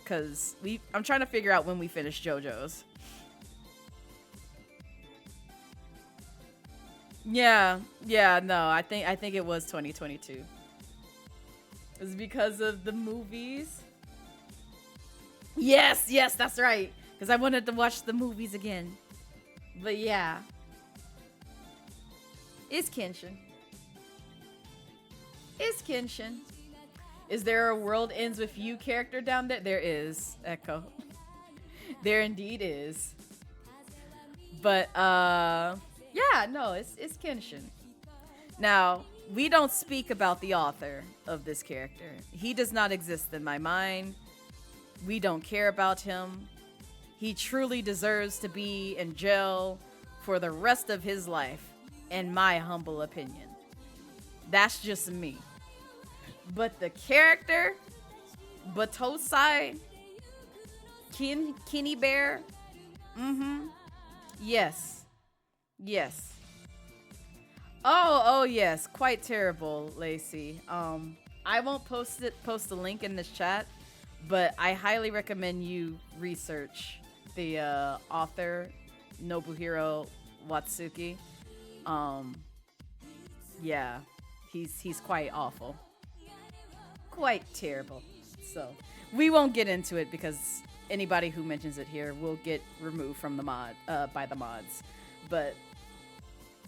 because I'm trying to figure out when we finished JoJo's. Yeah, no, I think it was 2022. It's because of the movies. Yes, that's right. Because I wanted to watch the movies again. But yeah. It's Kenshin. Is there a world ends with you character down there? There is, Echo. There indeed is. But, yeah, no, it's Kenshin. Now, we don't speak about the author of this character. He does not exist in my mind. We don't care about him. He truly deserves to be in jail for the rest of his life, in my humble opinion. That's just me. But the character, Batosai, Kenny Bear, yes. Oh yes, quite terrible, Lacey. I won't post a link in this chat, but I highly recommend you research the author Nobuhiro Watsuki. Yeah, he's quite awful, quite terrible. So we won't get into it because anybody who mentions it here will get removed from the mod by the mods. But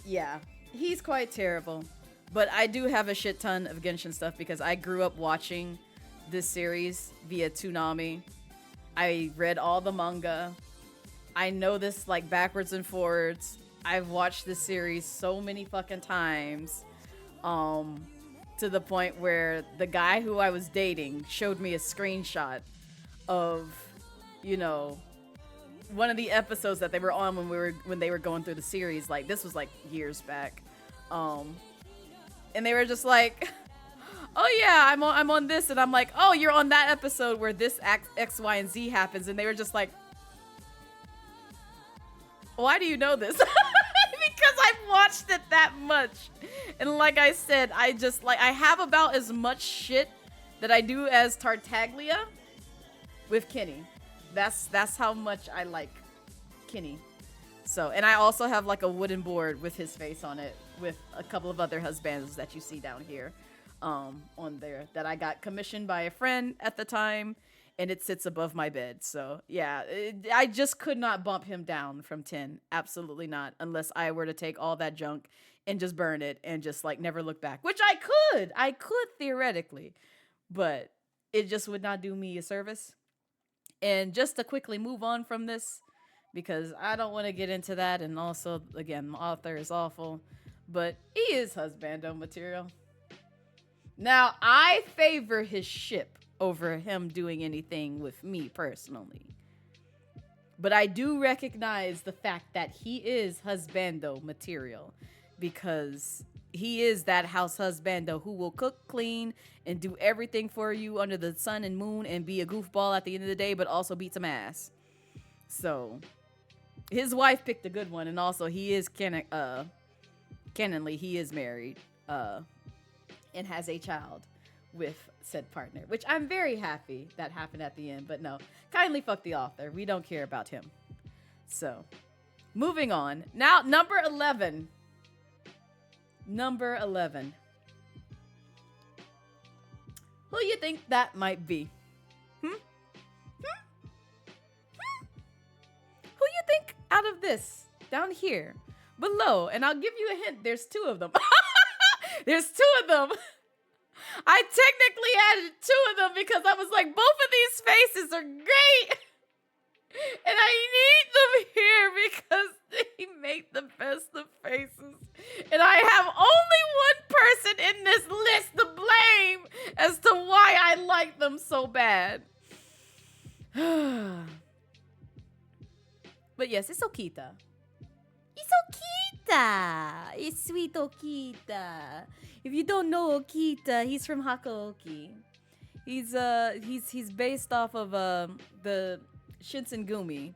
yeah, he's quite terrible. But I do have a shit ton of Genshin stuff because I grew up watching this series via Toonami. I read all the manga. I know this like backwards and forwards. I've watched this series so many fucking times. To the point where the guy who I was dating showed me a screenshot of, you know, one of the episodes that they were on when they were going through the series. Like, this was like years back. And they were just like, oh yeah, I'm on this, and I'm like, oh, you're on that episode where this X, Y, and Z happens, and they were just like, why do you know this? Because I've watched it that much. And like I said, I have about as much shit that I do as Tartaglia with Kenny. That's how much I like Kenny. So, and I also have like a wooden board with his face on it with a couple of other husbandos that you see down here on there that I got commissioned by a friend at the time, and it sits above my bed. So yeah, I just could not bump him down from 10. Absolutely not, unless I were to take all that junk and just burn it and just like never look back, which I could theoretically, but it just would not do me a service. And just to quickly move on from this, because I don't want to get into that, and also again, the author is awful, but he is husbando material. Now, I favor his ship over him doing anything with me personally. But I do recognize the fact that he is husbando material, because he is that house husbando who will cook, clean, and do everything for you under the sun and moon and be a goofball at the end of the day, but also beat some ass. So, his wife picked a good one, and also he is canonly, he is married, and has a child with said partner, which I'm very happy that happened at the end. But no, kindly fuck the author. We don't care about him. So, moving on. Now, number 11. Number 11. Who you think that might be? Who you think out of this down here below? And I'll give you a hint. There's two of them. There's two of them. I technically added two of them because I was like, both of these faces are great. And I need them here because they make the best of faces. And I have only one person in this list to blame as to why I like them so bad. But yes, it's Okita. It's Okita. It's sweet Okita. If you don't know Okita, he's from Hakaoki. He's based off of the Shinsengumi.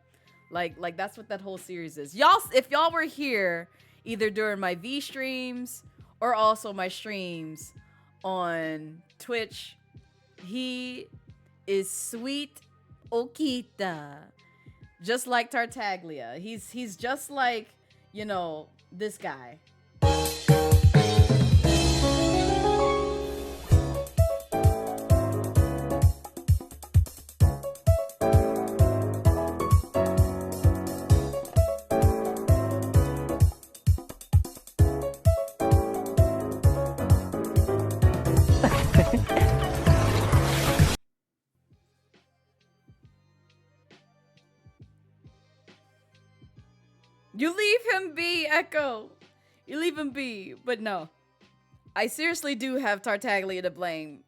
Like that's what that whole series is. If y'all were here either during my V streams or also my streams on Twitch, he is sweet Okita. Just like Tartaglia. He's just like, you know, this guy. You leave him be, Echo. You leave him be. But no. I seriously do have Tartaglia to blame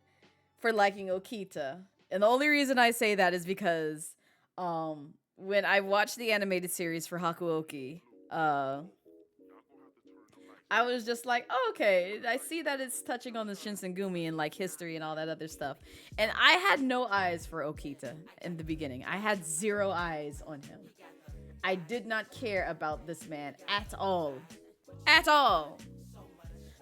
for liking Okita. And the only reason I say that is because when I watched the animated series for Hakuoki, I was just like, oh, okay, I see that it's touching on the Shinsengumi and like history and all that other stuff. And I had no eyes for Okita in the beginning. I had 0 eyes on him. I did not care about this man at all. At all.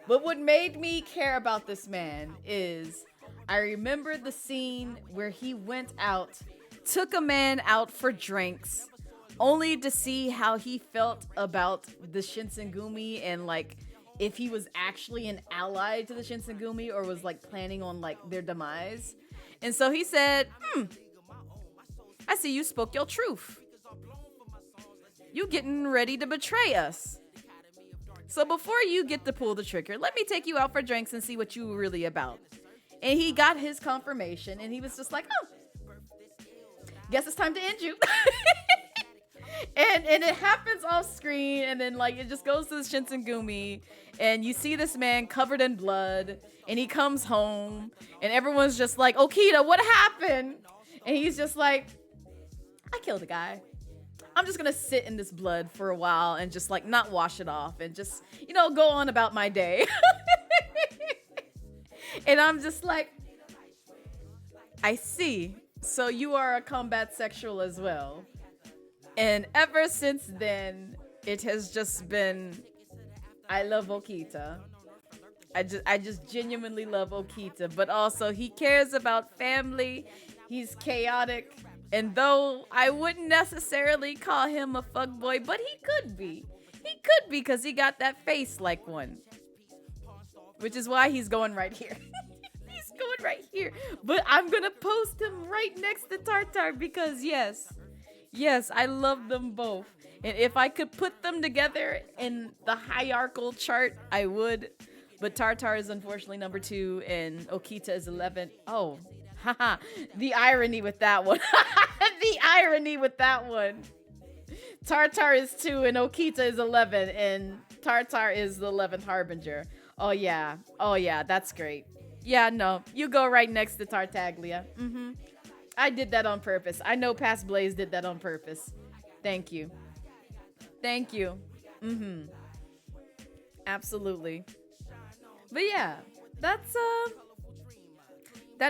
But what made me care about this man is I remember the scene where he went out, took a man out for drinks, only to see how he felt about the Shinsengumi and like if he was actually an ally to the Shinsengumi or was like planning on like their demise. And so he said, I see you spoke your truth. You getting ready to betray us. So before you get to pull the trigger, let me take you out for drinks and see what you were really about. And he got his confirmation and he was just like, oh, guess it's time to end you. and it happens off screen and then like it just goes to the Shinsengumi and you see this man covered in blood and he comes home and everyone's just like, Okita, what happened? And he's just like, I killed a guy. I'm just gonna sit in this blood for a while and just like not wash it off and just, you know, go on about my day. And I'm just like, I see. So you are a combat sexual as well. And ever since then, it has just been, I love Okita. I just genuinely love Okita, but also he cares about family. He's chaotic, and though I wouldn't necessarily call him a fuckboy, but he could be. He could be because he got that face like one, which is why he's going right here. He's going right here. But I'm gonna post him right next to Tartar because yes, I love them both. And if I could put them together in the hierarchical chart, I would. But Tartar is unfortunately number 2 and Okita is 11th. Oh, haha. The irony with that one. The irony with that one. Tartar is 2 and Okita is 11 and Tartar is the 11th Harbinger. Oh yeah, that's great. Yeah, no, you go right next to Tartaglia. I did that on purpose. I know Past Blaze did that on purpose. Thank you. Absolutely. But yeah, that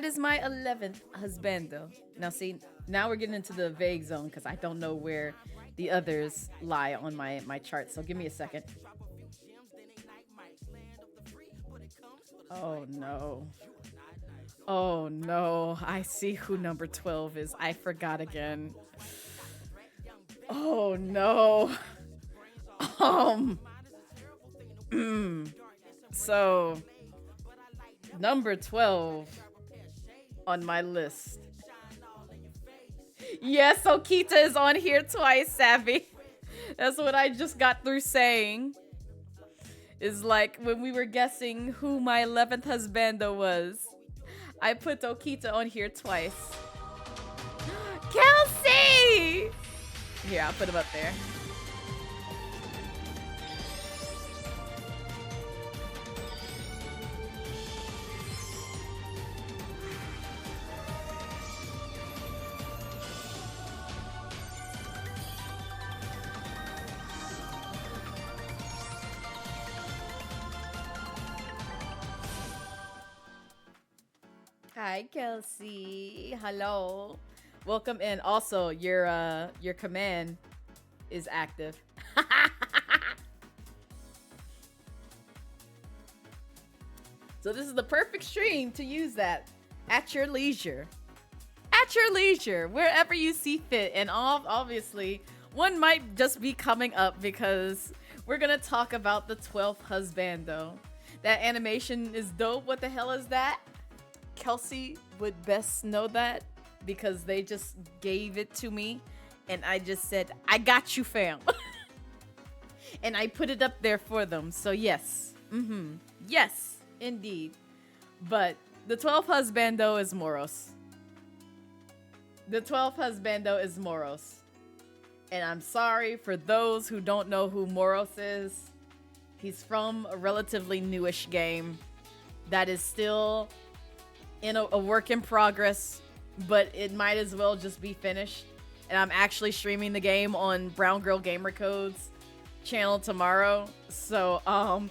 is my 11th husbando. Now see, now we're getting into the vague zone because I don't know where the others lie on my chart. So give me a second. Oh no, I see who number 12 is. I forgot again. Oh no. So number 12 on my list. Yes, Okita is on here twice, Savvy. That's what I just got through saying. Is like when we were guessing who my 11th husbando was, I put Okita on here twice. Kelsey! Here, I'll put him up there. Hi, Kelsey. Hello. Welcome in. Also, your command is active. So this is the perfect stream to use that at your leisure. At your leisure, wherever you see fit. And obviously, one might just be coming up because we're going to talk about the 12th husbando. That animation is dope. What the hell is that? Kelsey would best know that because they just gave it to me and I just said, I got you, fam. And I put it up there for them. So yes. Yes, indeed. But the 12th husbando is Moros. The 12th husbando is Moros. And I'm sorry for those who don't know who Moros is. He's from a relatively newish game that is still in a work in progress, but it might as well just be finished. And I'm actually streaming the game on Brown Girl Gamer Code's channel tomorrow. So, Savage!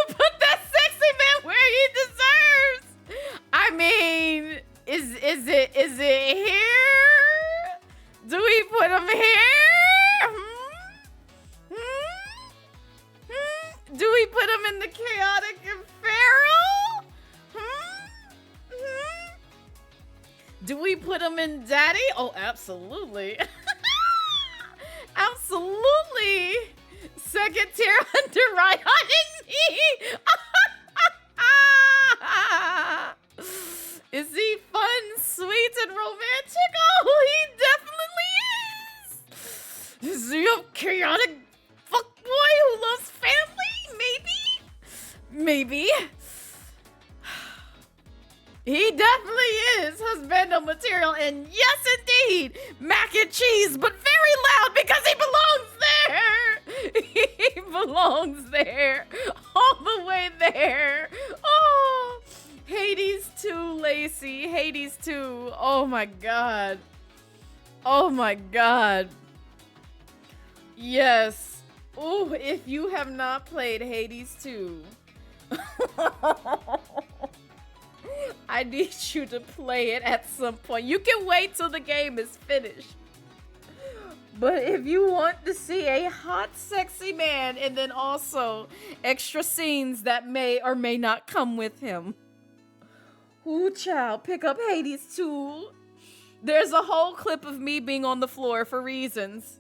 Put that sexy man where he deserves! I mean, is it here? Do we put him here? Do we put him in the chaotic and feral? Do we put him in daddy? Oh, absolutely. Absolutely. Second tier under Ryan and me. Is he fun, sweet, and romantic? Oh, he definitely is. Is he a chaotic fuckboy who loves family? Maybe. He definitely is husbando material, and yes indeed, mac and cheese, but very loud because he belongs there. He belongs there, all the way there. Oh, Hades 2, Lacey, Hades 2. Oh my god. Yes. Ooh, if you have not played Hades 2, I need you to play it at some point. You can wait till the game is finished. But if you want to see a hot, sexy man and then also extra scenes that may or may not come with him, ooh, child, pick up Hades 2. There's a whole clip of me being on the floor for reasons.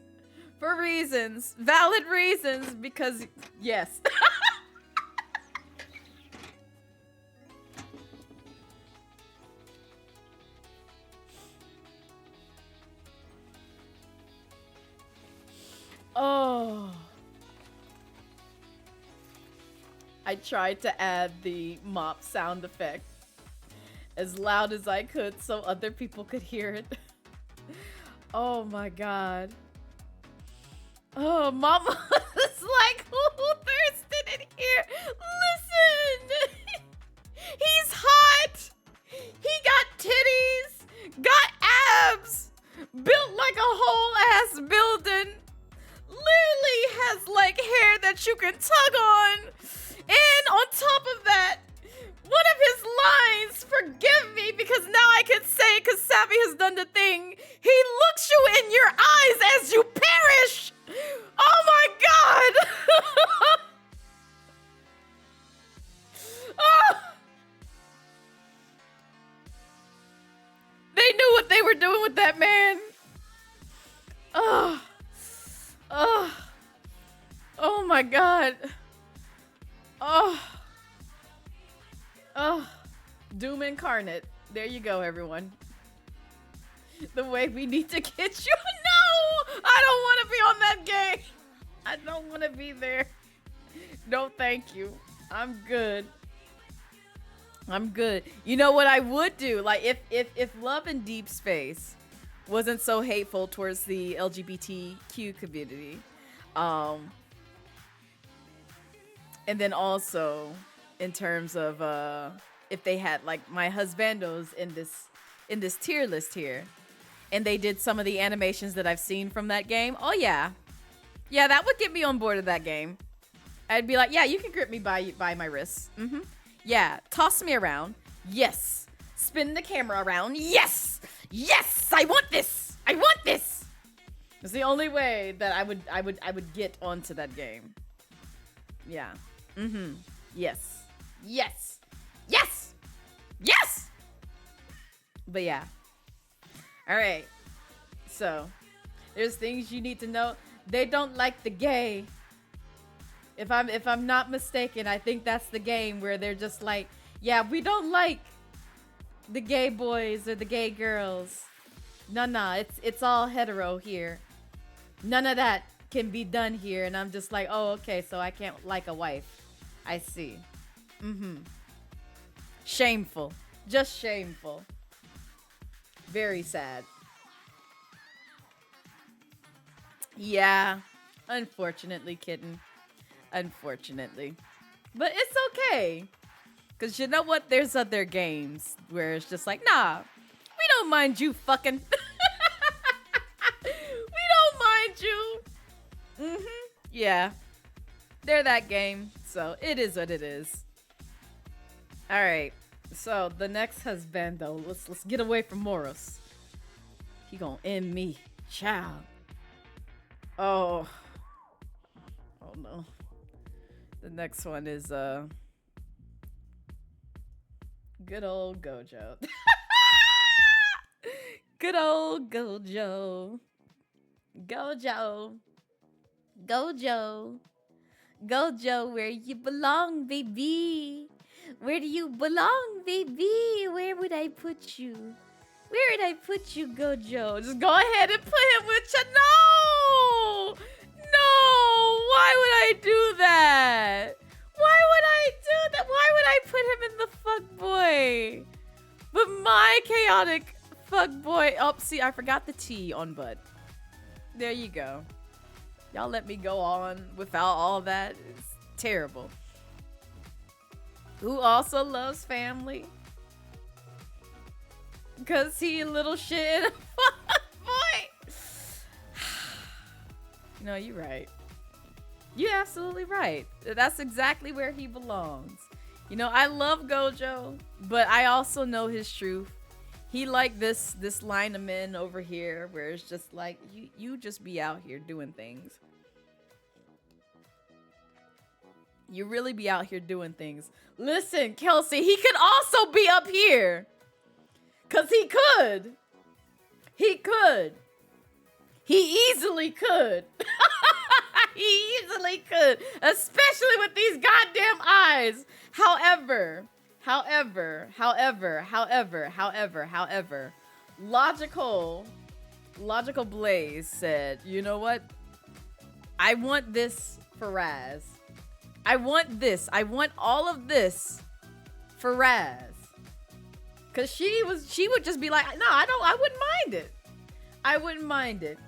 For reasons. Valid reasons, because, yes. Oh. I tried to add the mop sound effect as loud as I could so other people could hear it. Oh my god. Oh, Mama is like, who thirsted in here? Listen! He's hot! He got titties! Got abs! Built like a whole ass building! Literally has like hair that you can tug on! And on top of that, one of his lines, forgive me because now I can say because Savvy has done the thing, he looks you in your eyes as you perish! Oh my god! Oh. They knew what they were doing with that man. Oh. Oh. Oh my god. Oh. Oh. Doom incarnate. There you go, everyone. The way we need to get you. No! I don't want to be on that game. I don't want to be there. No, thank you. I'm good. I'm good. You know what I would do? Like, if Love in Deep Space wasn't so hateful towards the LGBTQ community, and then also in terms of if they had like my husbandos in this tier list here, and they did some of the animations that I've seen from that game, oh yeah, that would get me on board of that game. I'd be like, yeah, you can grip me by my wrists. Mm-hmm. Yeah, toss me around. Yes. Spin the camera around. Yes. Yes, I want this. I want this. It's the only way that I would get onto that game. Yeah. Mm-hmm. Yes. Yes. Yes. Yes. But yeah. All right. So, there's things you need to know. They don't like the gay. If I'm not mistaken, I think that's the game where they're just like, yeah, we don't like the gay boys or the gay girls. No, it's all hetero here. None of that can be done here. And I'm just like, oh, okay, so I can't like a wife. I see. Mm-hmm. Shameful. Just shameful. Very sad. Yeah. Unfortunately, kitten. Unfortunately. But it's okay. Because you know what? There's other games where it's just like, nah, we don't mind you fucking. We don't mind you. Mm-hmm. Yeah. They're that game. So it is what it is. Alright. So the next husbando. Let's get away from Moros. He gonna end me. Child. Oh. Oh no. The next one is good old Gojo. Good old Gojo. Gojo. Gojo. Gojo, where you belong, baby. Where do you belong, baby? Where would I put you? Where would I put you, Gojo? Just go ahead and put him with you. No! No! Why would I do that? Why would I do that? Why would I put him in the fuckboy? But my chaotic fuckboy. Oh, see, I forgot the T on Bud. There you go. Y'all let me go on without all that. It's terrible. Who also loves family? Cause he a little shit and a fuckboy. No, you're right. You're absolutely right. That's exactly where he belongs. You know, I love Gojo, but I also know his truth. He like this line of men over here where it's just like, you just be out here doing things. You really be out here doing things. Listen, Kelsey, he could also be up here. Cause he could. He could. He easily could. He easily could. Especially with these goddamn eyes. However, Logical Blaze said, you know what? I want this for Raz. I want this. I want all of this for Raz. Cause she would just be like, no, I wouldn't mind it. I wouldn't mind it.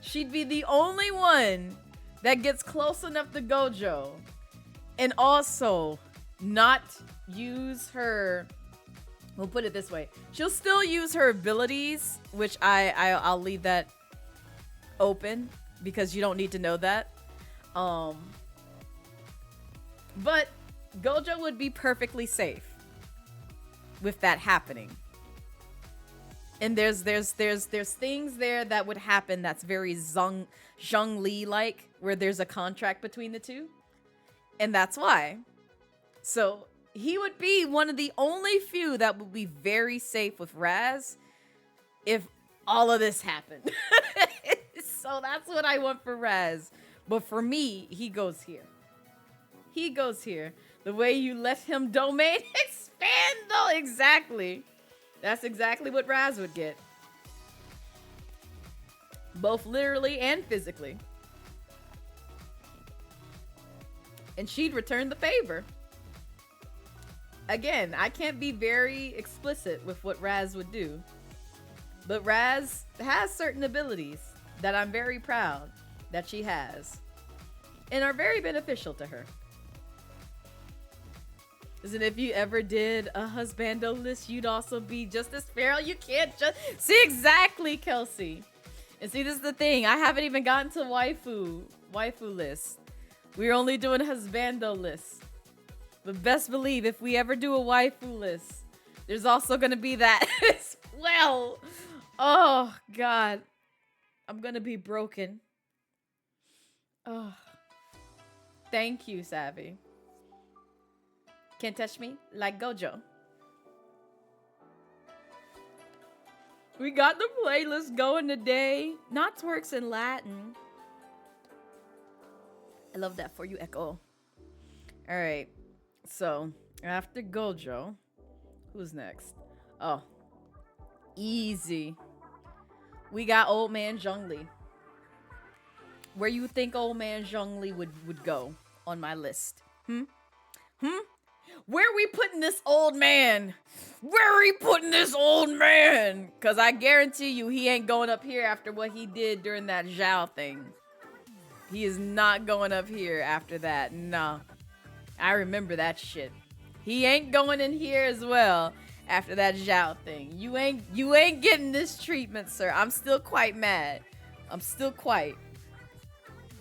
She'd be the only one that gets close enough to Gojo and also not use her, we'll put it this way. She'll still use her abilities, which I'll leave that open because you don't need to know that. But Gojo would be perfectly safe with that happening. And there's things there that would happen that's very Zhongli like, where there's a contract between the two. And that's why. So he would be one of the only few that would be very safe with Raz if all of this happened. So that's what I want for Raz. But for me, he goes here. He goes here. The way you let him domain expand, though. Exactly. That's exactly what Raz would get. Both literally and physically. And she'd return the favor. Again, I can't be very explicit with what Raz would do. But Raz has certain abilities that I'm very proud that she has. And are very beneficial to her. Listen, if you ever did a husbando list, you'd also be just as feral. You can't just... See, exactly, Kelsey. And see, this is the thing. I haven't even gotten to waifu list. We're only doing husbando lists. But best believe, if we ever do a waifu list, there's also going to be that as well. Oh, God. I'm going to be broken. Oh. Thank you, Savvy. Can't touch me like Gojo. We got the playlist going today. Not twerks in Latin. I love that for you, Echo. All right. So, after Gojo, who's next? Oh, easy. We got Old Man Zhongli. Where you think Old Man Zhongli would go on my list? Where are we putting this old man? Where are we putting this old man? Because I guarantee you he ain't going up here after what he did during that Zhao thing. He is not going up here after that. No. I remember that shit. He ain't going in here as well after that Zhao thing. You ain't getting this treatment, sir. I'm still quite mad. I'm still quite.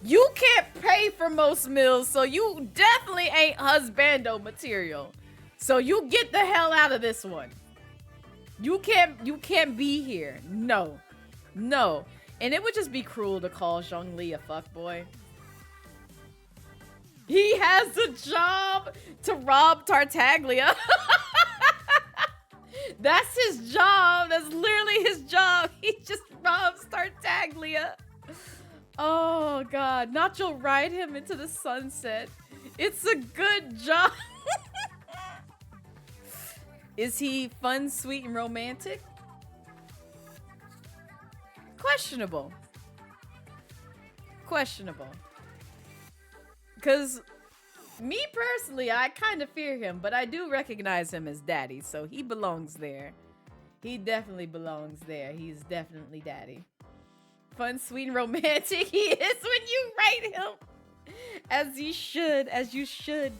You can't pay for most meals, so you definitely ain't husbando material. So you get the hell out of this one. You can't be here. No. No. And it would just be cruel to call Zhongli a fuckboy. He has a job to rob Tartaglia. That's his job. That's literally his job. He just robs Tartaglia. Oh, God. Nacho ride him into the sunset. It's a good job. Is he fun, sweet, and romantic? Questionable. Questionable. Because me personally, I kind of fear him, but I do recognize him as daddy, so he belongs there. He definitely belongs there. He's definitely daddy. Fun, sweet, and romantic he is when you write him. As you should,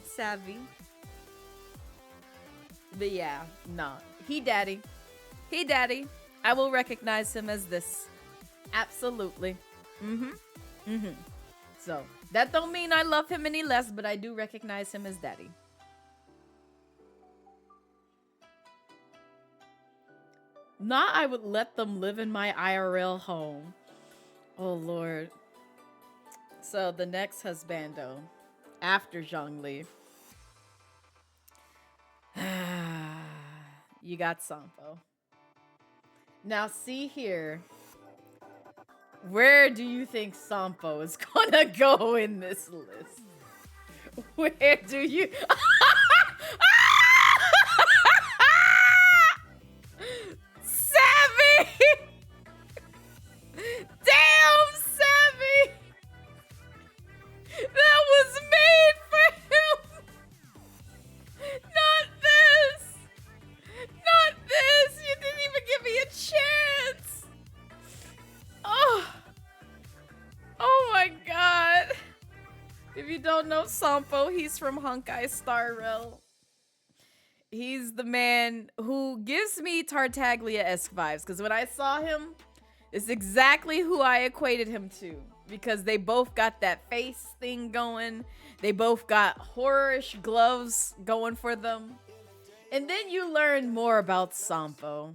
Savvy. But yeah, nah. He daddy. He daddy. I will recognize him as this. Absolutely. So, That don't mean I love him any less, but I do recognize him as daddy. Not I would let them live in my IRL home. Oh, Lord. So the next husbando after Zhongli. You got Sampo. Now see here. Where do you think Sampo is gonna go in this list? Where do you... Savvy! Damn, Savvy! That was made for him! Not this! Not this! You didn't even give me a chance! Oh! Oh my god! If you don't know Sampo, he's from Honkai Star Rail. He's the man who gives me Tartaglia-esque vibes, because when I saw him, it's exactly who I equated him to, because they both got that face thing going. They both got horror-ish gloves going for them. And then you learn more about Sampo.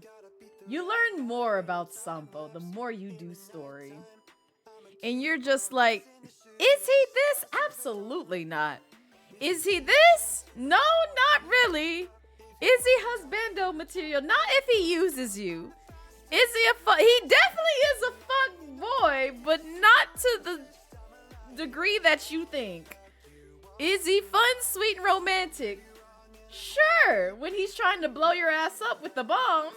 You learn more about Sampo the more you do story. And you're just like, is he this? Absolutely not. Is he this? No, not really. Is he husbando material? Not if he uses you. Is he a fuck? He definitely is a fuck boy, but not to the degree that you think. Is he fun, sweet, and romantic? Sure, when he's trying to blow your ass up with the bomb.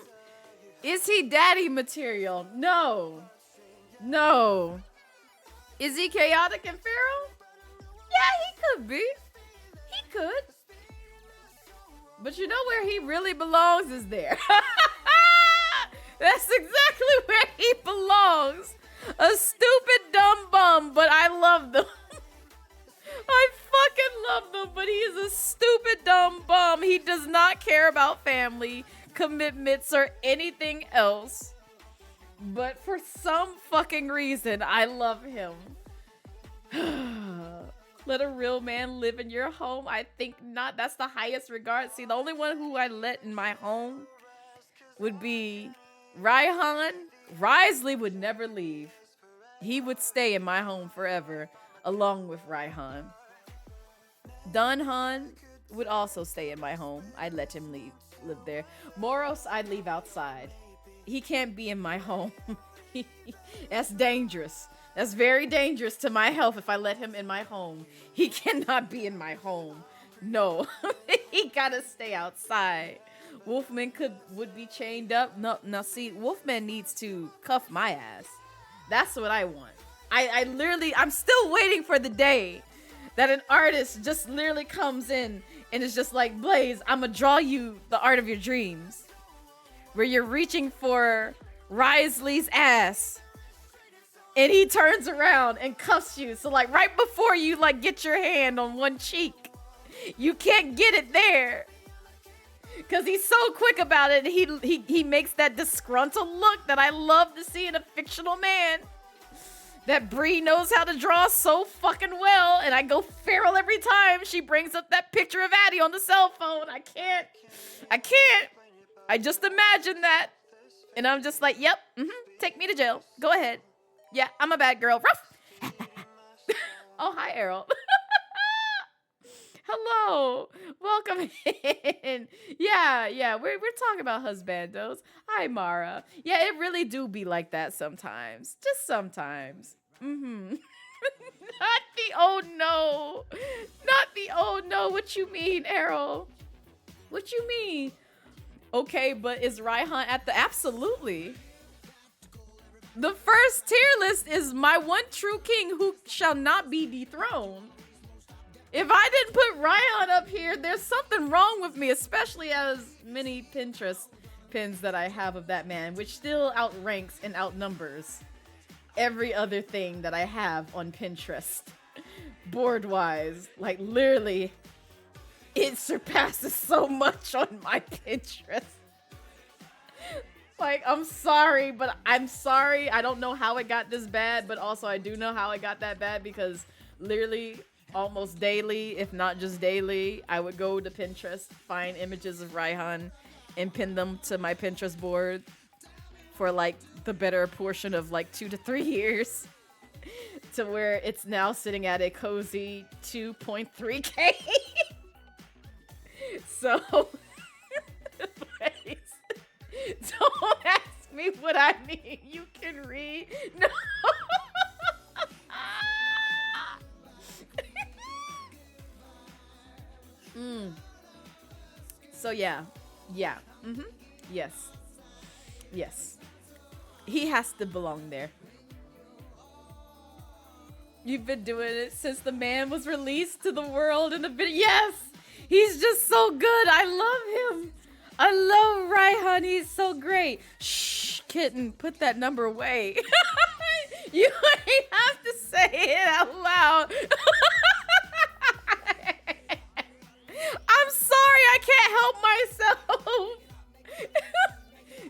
Is he daddy material? No. No. Is he chaotic and feral? Yeah, he could be. He could. But you know where he really belongs is there. That's exactly where he belongs. A stupid dumb bum, but I love them. I fucking love them, but he is a stupid dumb bum. He does not care about family, commitments, or anything else. But for some fucking reason, I love him. Let a real man live in your home? I think not. That's the highest regard. See, the only one who I let in my home would be Raihan. Risley would never leave. He would stay in my home forever, along with Raihan. Dunhan would also stay in my home. I'd let him live there. Moros, I'd leave outside. He can't be in my home. That's dangerous. That's very dangerous to my health if I let him in my home. He cannot be in my home. No. He gotta stay outside. Wolfman would be chained up. No, now see, Wolfman needs to cuff my ass. That's what I want. I'm still waiting for the day that an artist just literally comes in and is just like, Blaze, I'm gonna draw you the art of your dreams. Where you're reaching for Risley's ass. And he turns around and cuffs you. So like right before you like get your hand on one cheek, you can't get it there. Cause he's so quick about it. He makes that disgruntled look that I love to see in a fictional man. That Bree knows how to draw so fucking well. And I go feral every time she brings up that picture of Addie on the cell phone. I can't. I just imagine that. And I'm just like, yep, take me to jail. Go ahead. Yeah, I'm a bad girl. Ruff. Oh, hi, Errol. Hello. Welcome in. Yeah, we're talking about husbandos. Hi, Mara. Yeah, it really do be like that sometimes. Just sometimes. Not the oh no. Not the oh no. What you mean, Errol? What you mean? Okay, but is Raihan at the... Absolutely. The first tier list is my one true king who shall not be dethroned. If I didn't put Raihan up here, there's something wrong with me, especially as many Pinterest pins that I have of that man, which still outranks and outnumbers every other thing that I have on Pinterest. Board-wise, like literally, it surpasses so much on my Pinterest. Like, I'm sorry, but I'm sorry. I don't know how it got this bad, but also I do know how it got that bad because literally almost daily, if not just daily, I would go to Pinterest, find images of Raihan, and pin them to my Pinterest board for like the better portion of like 2 to 3 years, to where it's now sitting at a cozy 2.3K. So, please, don't ask me what I mean. You can read. No. So yeah. Yes. He has to belong there. You've been doing it since the man was released to the world in the video. Yes, he's just so good. I love him. I love Raihan. He's so great. Shh, kitten, put that number away. You ain't have to say it out loud. I'm sorry, I can't help myself.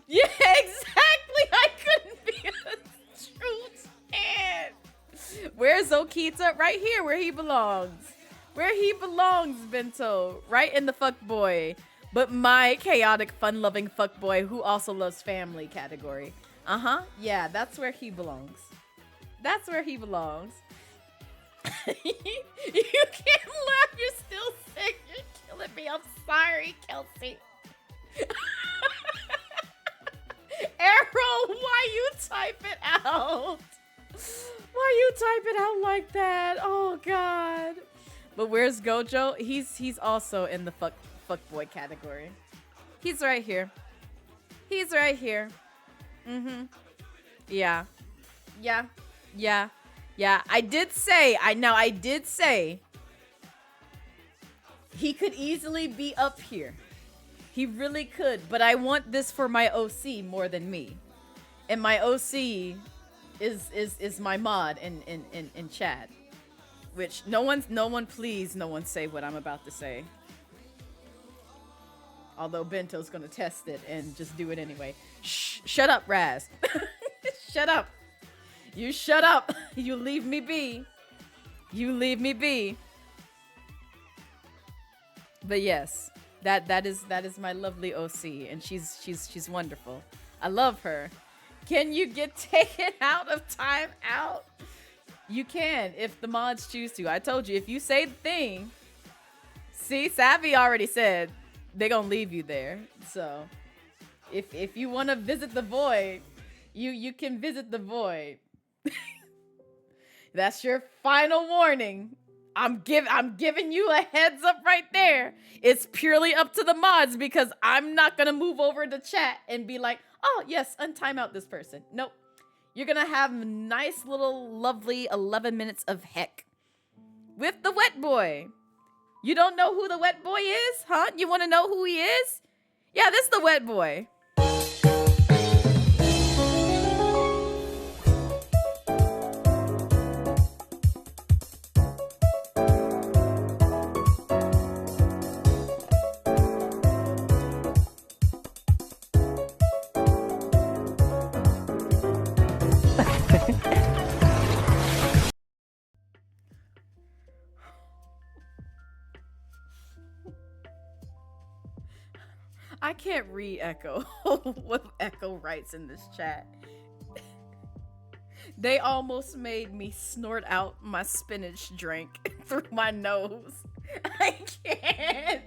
Yeah, exactly. I couldn't be a true fan. Where's Okita? Right here, where he belongs. Where he belongs, Bento. Right in the fuckboy. But my chaotic, fun-loving fuckboy who also loves family category. Yeah, that's where he belongs. That's where he belongs. You can't laugh. You're still sick. You're killing me. I'm sorry, Kelsey. Arrow, why you type it out? Why you type it out like that? Oh God. But where's Gojo? He's also in the fuckboy category. He's right here. He's right here. Yeah. I did say he could easily be up here. He really could, but I want this for my OC more than me. And my OC is my mod in chat. Which no one say what I'm about to say. Although Bento's gonna test it and just do it anyway. Shh, shut up, Raz. Shut up. You shut up. You leave me be. You leave me be. But yes, that is my lovely OC, and she's wonderful. I love her. Can you get taken out of timeout? You can if the mods choose to. I told you, if you say the thing. See, Savvy already said they're gonna leave you there. So if you want to visit the void, you can visit the void. That's your final warning. I'm giving you a heads up right there. It's purely up to the mods because I'm not gonna move over to chat and be like, oh yes, untime out this person. Nope. You're gonna have a nice little lovely 11 minutes of heck with the wet boy. You don't know who the wet boy is, huh? You want to know who he is? Yeah, this is the wet boy. I can't read Echo what Echo writes in this chat. They almost made me snort out my spinach drink through my nose. I can't.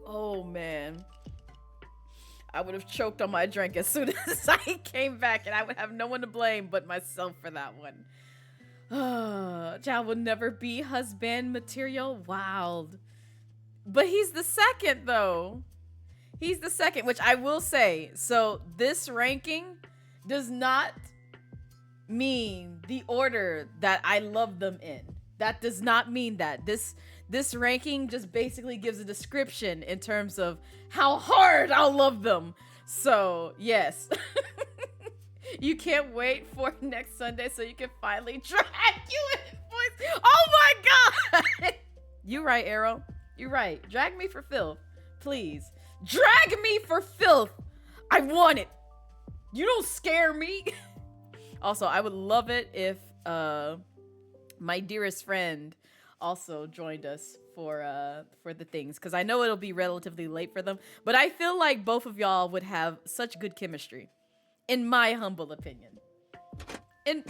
Oh man. I would have choked on my drink as soon as I came back, and I would have no one to blame but myself for that one. Jao will never be husband material. Wild. But he's the second, though. He's the second, which I will say. So this ranking does not mean the order that I love them in. That does not mean that. This ranking just basically gives a description in terms of how hard I'll love them. So, yes. You can't wait for next Sunday so you can finally drag you in voice. Oh my god! You right, Arrow. You're right. Drag me for filth. Please. Drag me for filth. I want it. You don't scare me. Also, I would love it if my dearest friend also joined us for the things, because I know it'll be relatively late for them, but I feel like both of y'all would have such good chemistry, in my humble opinion. And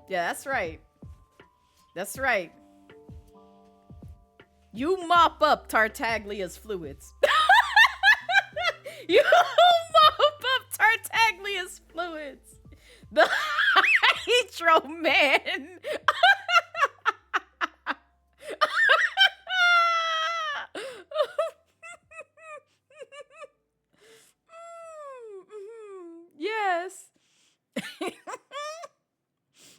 yeah, that's right. That's right. You mop up Tartaglia's fluids. You mop up Tartaglia's fluids. The Hydro Man. Yes.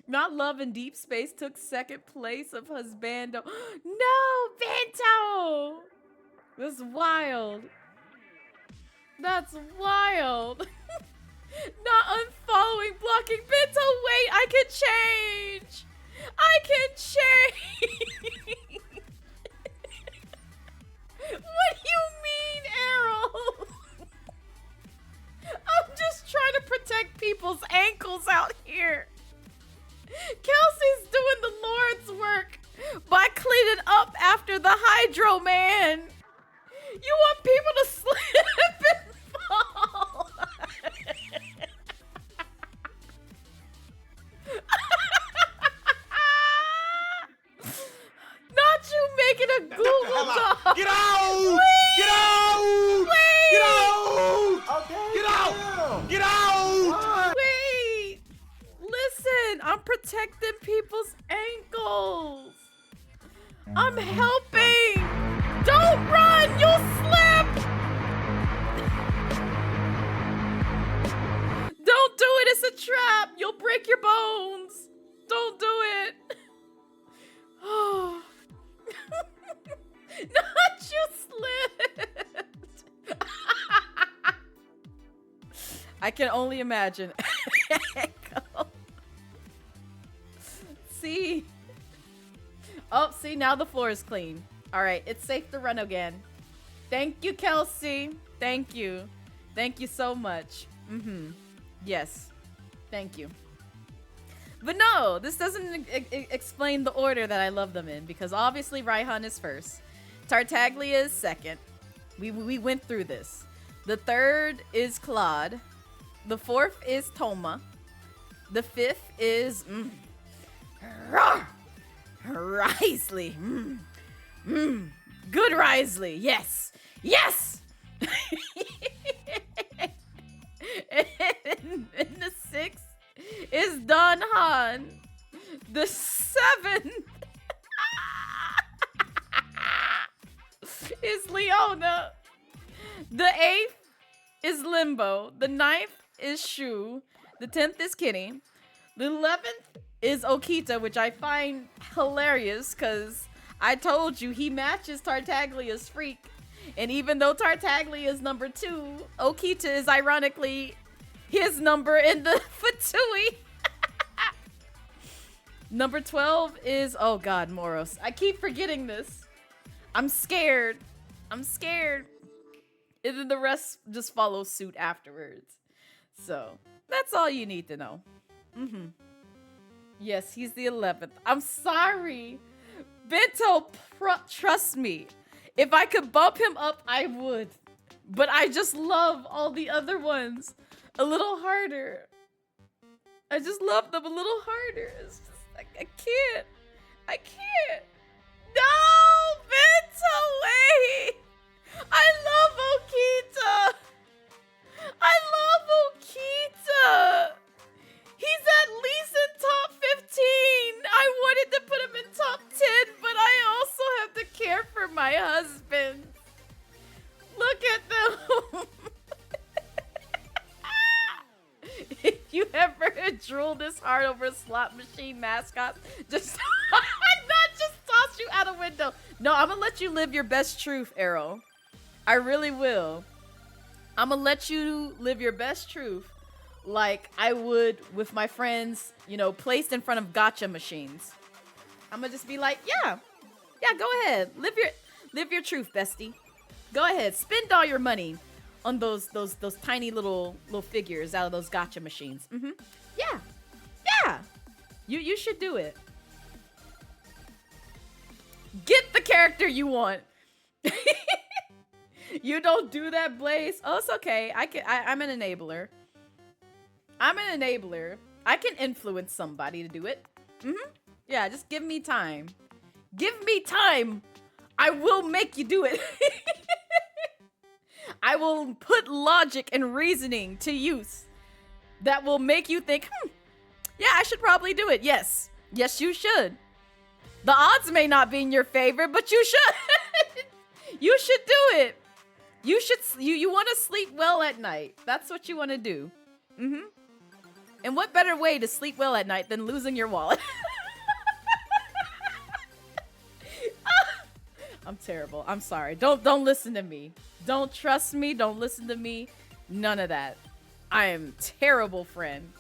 Not Love in Deep Space took second place of Husbando. No, Bento! That's wild. That's wild. Not unfollowing, blocking. Bento, wait, I can change. I can change. What do you mean, Errol? I'm just trying to protect people's ankles out here. Kelsey's doing the Lord's work by cleaning up after the Hydro Man. You want people to slip and fall. Not you making a Google Doc. Get out! Wait! Get out! Wait! Get out! Okay. Get out! Get out! Wait! Listen, I'm protecting people's ankles. I'm helping. Don't run, you'll slip. Don't do it, it's a trap. You'll break your bones. Don't do it. Oh. Not you slipped. I can only imagine. See? Oh, see, now the floor is clean. All right, it's safe to run again. Thank you, Kelsey. Thank you. Thank you so much. Yes. Thank you. But no, this doesn't explain the order that I love them in, because obviously Raihan is first. Tartaglia is second. We went through this. The third is Claude. The fourth is Toma. The fifth is Risley. Good Risley. Yes. Yes. And the sixth is Don Han. The seventh is Leona. The eighth is Limbo. The ninth is Shu. The 10th is Kenny. The 11th is Okita, which I find hilarious because I told you he matches Tartaglia's freak. And even though Tartaglia is number 2, Okita is ironically his number in the Fatui. Number 12 is, oh God, Moros. I keep forgetting this. I'm scared. I'm scared. And then the rest just follow suit afterwards. So that's all you need to know. Yes, he's the 11th. I'm sorry. Bento, trust me. If I could bump him up, I would. But I just love all the other ones a little harder. I just love them a little harder. It's just like, I can't. I can't. No, Bento, wait. I love Okita. I love Okita. He's at least in top 15. I wanted to put him in top 10, but I also have to care for my husband. Look at them. If you ever drool this hard over a slot machine mascot, just not just toss you out a window. No, I'm gonna let you live your best truth, Arrow. I really will. I'm gonna let you live your best truth like I would with my friends, you know, placed in front of gotcha machines. I'm gonna just be like, yeah, go ahead, live your truth, bestie. Go ahead, spend all your money on those tiny little figures out of those gotcha machines. Yeah. You should do it. Get the character you want. You don't do that, Blaze. Oh, it's okay. I'm an enabler. I can influence somebody to do it. Yeah, just give me time. Give me time. I will make you do it. I will put logic and reasoning to use that will make you think, yeah, I should probably do it. Yes, you should. The odds may not be in your favor, but you should. You should do it. You want to sleep well at night. That's what you want to do. And what better way to sleep well at night than losing your wallet? I'm terrible. I'm sorry. Don't listen to me. Don't trust me. Don't listen to me. None of that. I am a terrible friend.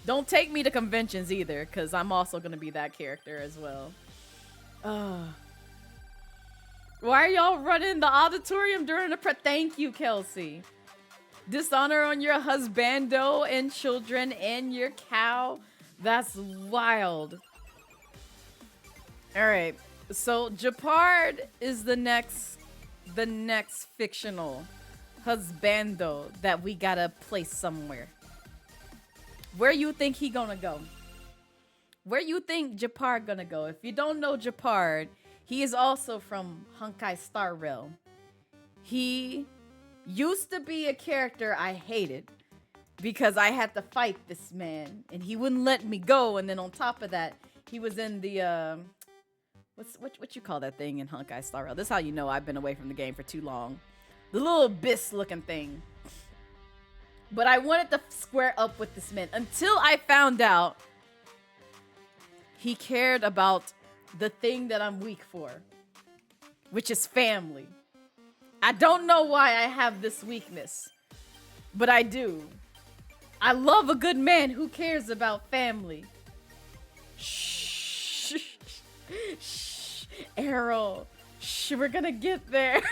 Don't take me to conventions either, because I'm also going to be that character as well. Why are y'all running the auditorium during the Thank you, Kelsey. Dishonor on your husbando and children and your cow. That's wild. All right. So Japard is the next fictional husbando that we gotta place somewhere. Where you think he gonna go? Where you think Japard gonna go? If you don't know Japard, he is also from Honkai Star Realm. He used to be a character I hated because I had to fight this man and he wouldn't let me go. And then on top of that, he was in the what you call that thing in Honkai Star Realm? This is how you know I've been away from the game for too long. The little abyss looking thing. But I wanted to square up with this man until I found out he cared about the thing that I'm weak for, which is family. I don't know why I have this weakness, but I do. I love a good man who cares about family. Shh. Shh. Errol. Shh, we're gonna get there.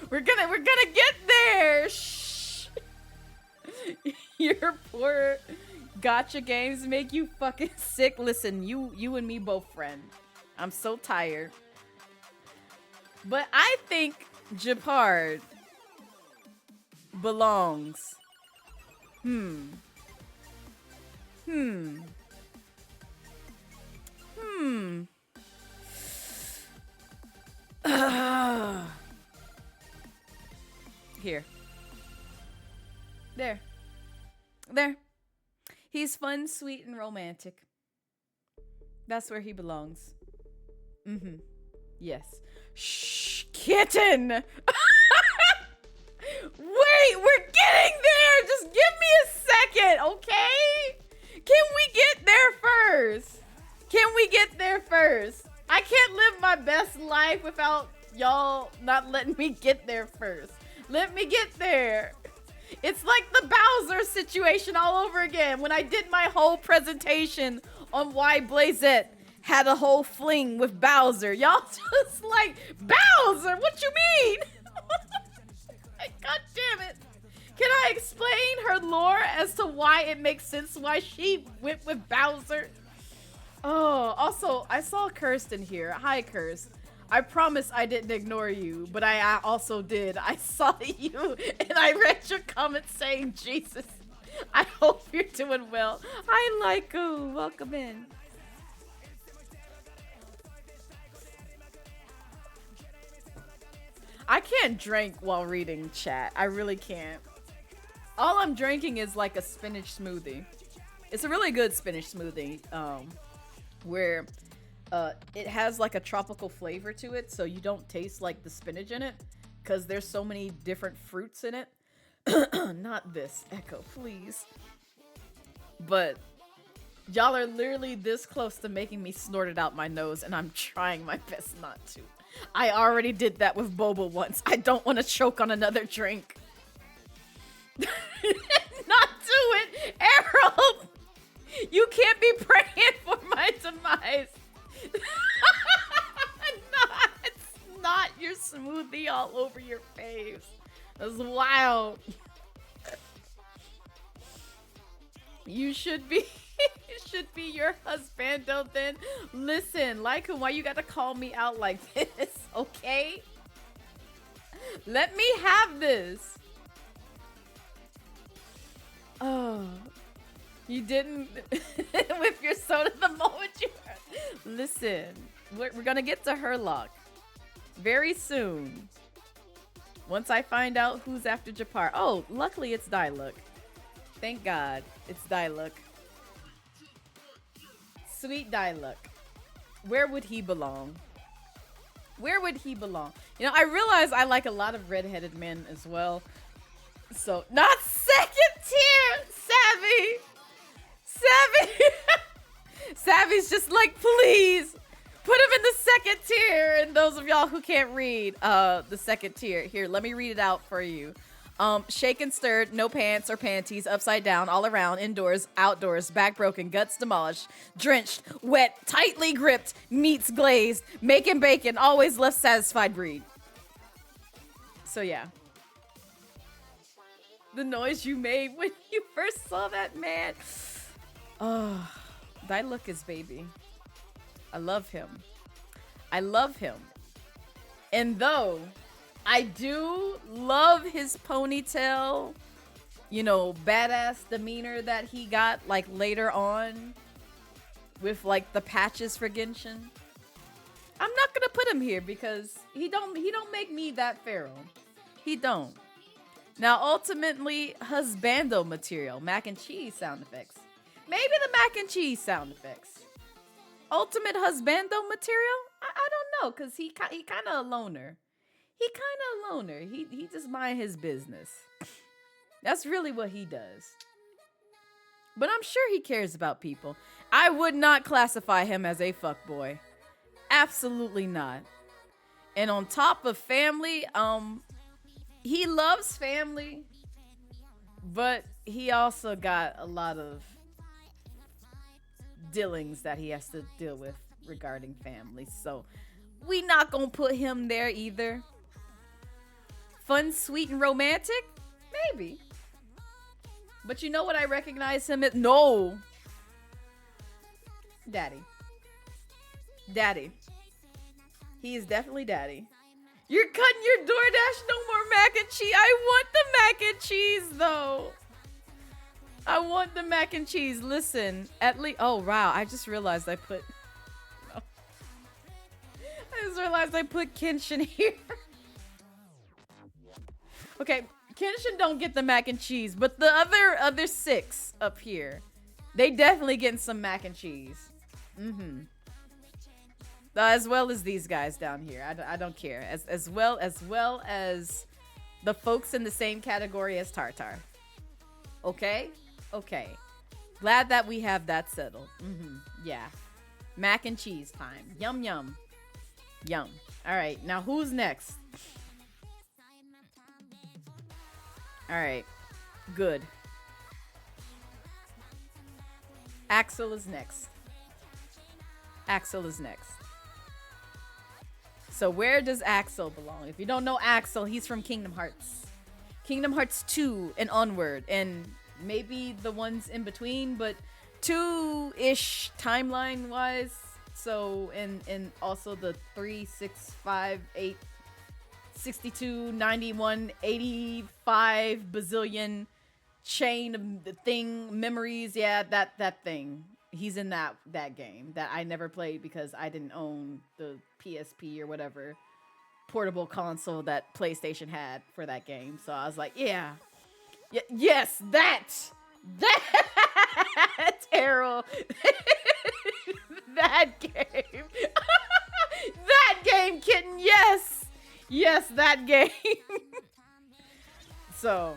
We're gonna get there. Shh. Your poor gotcha games make you fucking sick. Listen, you and me both, friend. I'm so tired. But I think Japard belongs. Here. There. He's fun, sweet, and romantic. That's where he belongs. Yes. Shh, kitten! Wait, we're getting there! Just give me a second, okay? Can we get there first? I can't live my best life without y'all not letting me get there first. Let me get there. It's like the Bowser situation all over again when I did my whole presentation on why Blazette had a whole fling with Bowser. Y'all just like, Bowser, what you mean? God damn it. Can I explain her lore as to why it makes sense why she went with Bowser? Oh, also, I saw Kirsten here. Hi, Kirst. I promise I didn't ignore you, but I also did. I saw you, and I read your comment saying, Jesus, I hope you're doing well. Hi, Lyko. Welcome in. I can't drink while reading chat. I really can't. All I'm drinking is like a spinach smoothie. It's a really good spinach smoothie, where it has like a tropical flavor to it, so you don't taste like the spinach in it, because there's so many different fruits in it. Not this, Echo, please. But y'all are literally this close to making me snort it out my nose, and I'm trying my best not to. I already did that with boba once. I don't want to choke on another drink. world. You can't be praying for my demise. It's not your smoothie all over your face. That's wild. You should be your husbando then. Listen, Lycan, why you gotta call me out like this, okay? Let me have this. Oh, you didn't whip your soda the moment you heard. Listen, we're gonna get to Herlock very soon. Once I find out who's after Japar. Oh, luckily it's Diluc. Thank God it's Diluc. Sweet Diluc. Where would he belong? Where would he belong? You know, I realize I like a lot of redheaded men as well. So, not second tier! Savvy! Savvy's just like, please! Put him in the second tier! And those of y'all who can't read the second tier. Here, let me read it out for you. Shaken, stirred, no pants or panties, upside down, all around, indoors, outdoors, back broken, guts demolished, drenched, wet, tightly gripped, meats glazed, making bacon, always left satisfied breed. So yeah. The noise you made when you first saw that man. Oh, Diluc is baby. I love him. I love him. And though I do love his ponytail, you know, badass demeanor that he got like later on with like the patches for Genshin. I'm not gonna put him here because he don't make me that feral. He don't. Now ultimately, husbando material, mac and cheese sound effects. Maybe the mac and cheese sound effects. Ultimate husbando material? I don't know, cause he kind of a loner. He kind of a loner. He just mind his business. That's really what he does. But I'm sure he cares about people. I would not classify him as a fuckboy. Absolutely not. And on top of family, he loves family, but he also got a lot of dealings that he has to deal with regarding family. So we not gonna put him there either. Fun, sweet, and romantic? Maybe. But you know what I recognize him as? No. Daddy. Daddy. He is definitely daddy. You're cutting your DoorDash, no more mac and cheese. I want the mac and cheese, though. I want the mac and cheese. Listen, at least... Oh, wow. I just realized I put... No. I just realized I put Kenshin here. Okay, Kenshin don't get the mac and cheese, but the other 6 up here, they definitely getting some mac and cheese. Mm-hmm. As well as these guys down here. I don't care. As well as the folks in the same category as Tartar. Okay? Okay. Glad that we have that settled. Mm-hmm. Yeah. Mac and cheese time. Yum, yum. Yum. All right. Now, who's next? All right. Good. Axel is next. Axel is next. So where does Axel belong? If you don't know Axel, he's from Kingdom Hearts. Kingdom Hearts 2 and onward. And maybe the ones in between, but 2-ish timeline-wise. So, and also the 3, 6, 5, 8, 62, 91, 85 bazillion chain of the thing, memories. Yeah, that thing. He's in that game that I never played because I didn't own the PSP or whatever portable console that PlayStation had for that game. So I was like, yes, that Errol, that game, that game, kitten. Yes, that game. So.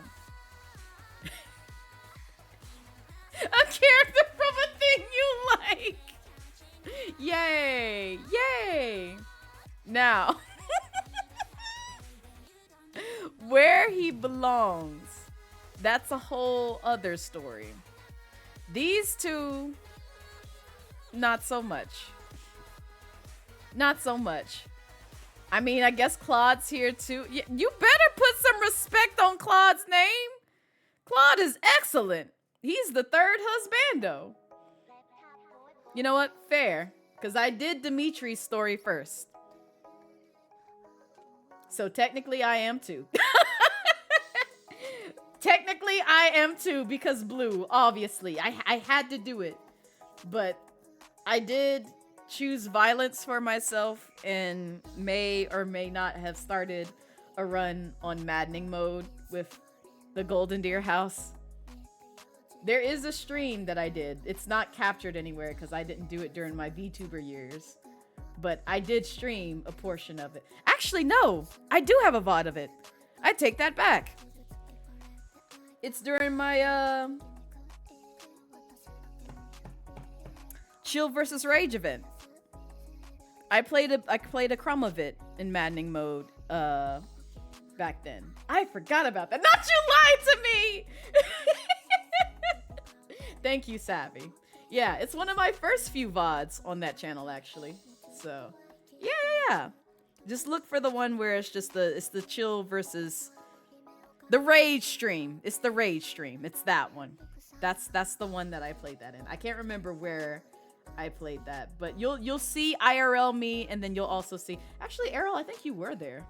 A character from a thing you like. Yay. Now, where he belongs, that's a whole other story. These two, not so much. Not so much. I mean, I guess Claude's here too. You better put some respect on Claude's name. Claude is excellent. He's the third husbando. You know what? Fair. Because I did Dimitri's story first. So technically I am too. Technically I am too because blue, obviously. I had to do it. But I did choose violence for myself and may or may not have started a run on maddening mode with the Golden Deer House. There is a stream that I did. It's not captured anywhere because I didn't do it during my VTuber years. But I did stream a portion of it. Actually, no. I do have a VOD of it. I take that back. It's during my Chill versus Rage event. I played a crumb of it in maddening mode back then. I forgot about that. Not you lied to me! Thank you, Savvy. Yeah, it's one of my first few VODs on that channel, actually. So, yeah. Just look for the one where it's just it's the chill versus the rage stream. It's the rage stream. It's that one. That's the one that I played that in. I can't remember where I played that, but you'll see IRL me, and then you'll also see. Actually, Errol, I think you were there.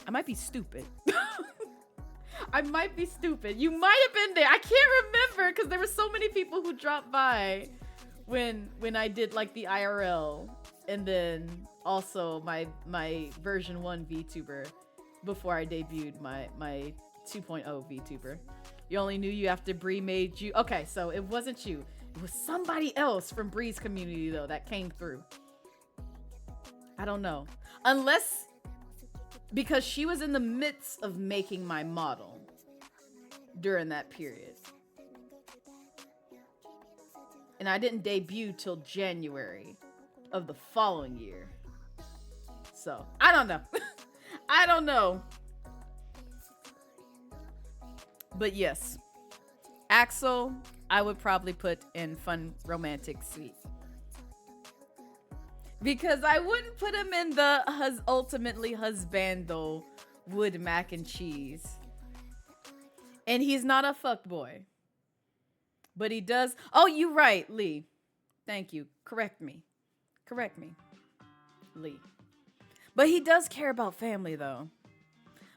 I might be stupid. I might be stupid. You might have been there. I can't remember because there were so many people who dropped by when I did like the IRL, and then also my version 1 VTuber before I debuted my 2.0 VTuber. You only knew you after Bree made you. Okay, so it wasn't you. It was somebody else from Bree's community though that came through. I don't know. Unless because she was in the midst of making my model during that period. And I didn't debut till January of the following year. So, I don't know. I don't know. But yes, Axel, I would probably put in fun, romantic, sweet. Because I wouldn't put him in the ultimately husbando wood mac and cheese. And he's not a fuckboy. But he does. Oh, you right, Lee. Thank you. Correct me, Lee. But he does care about family, though.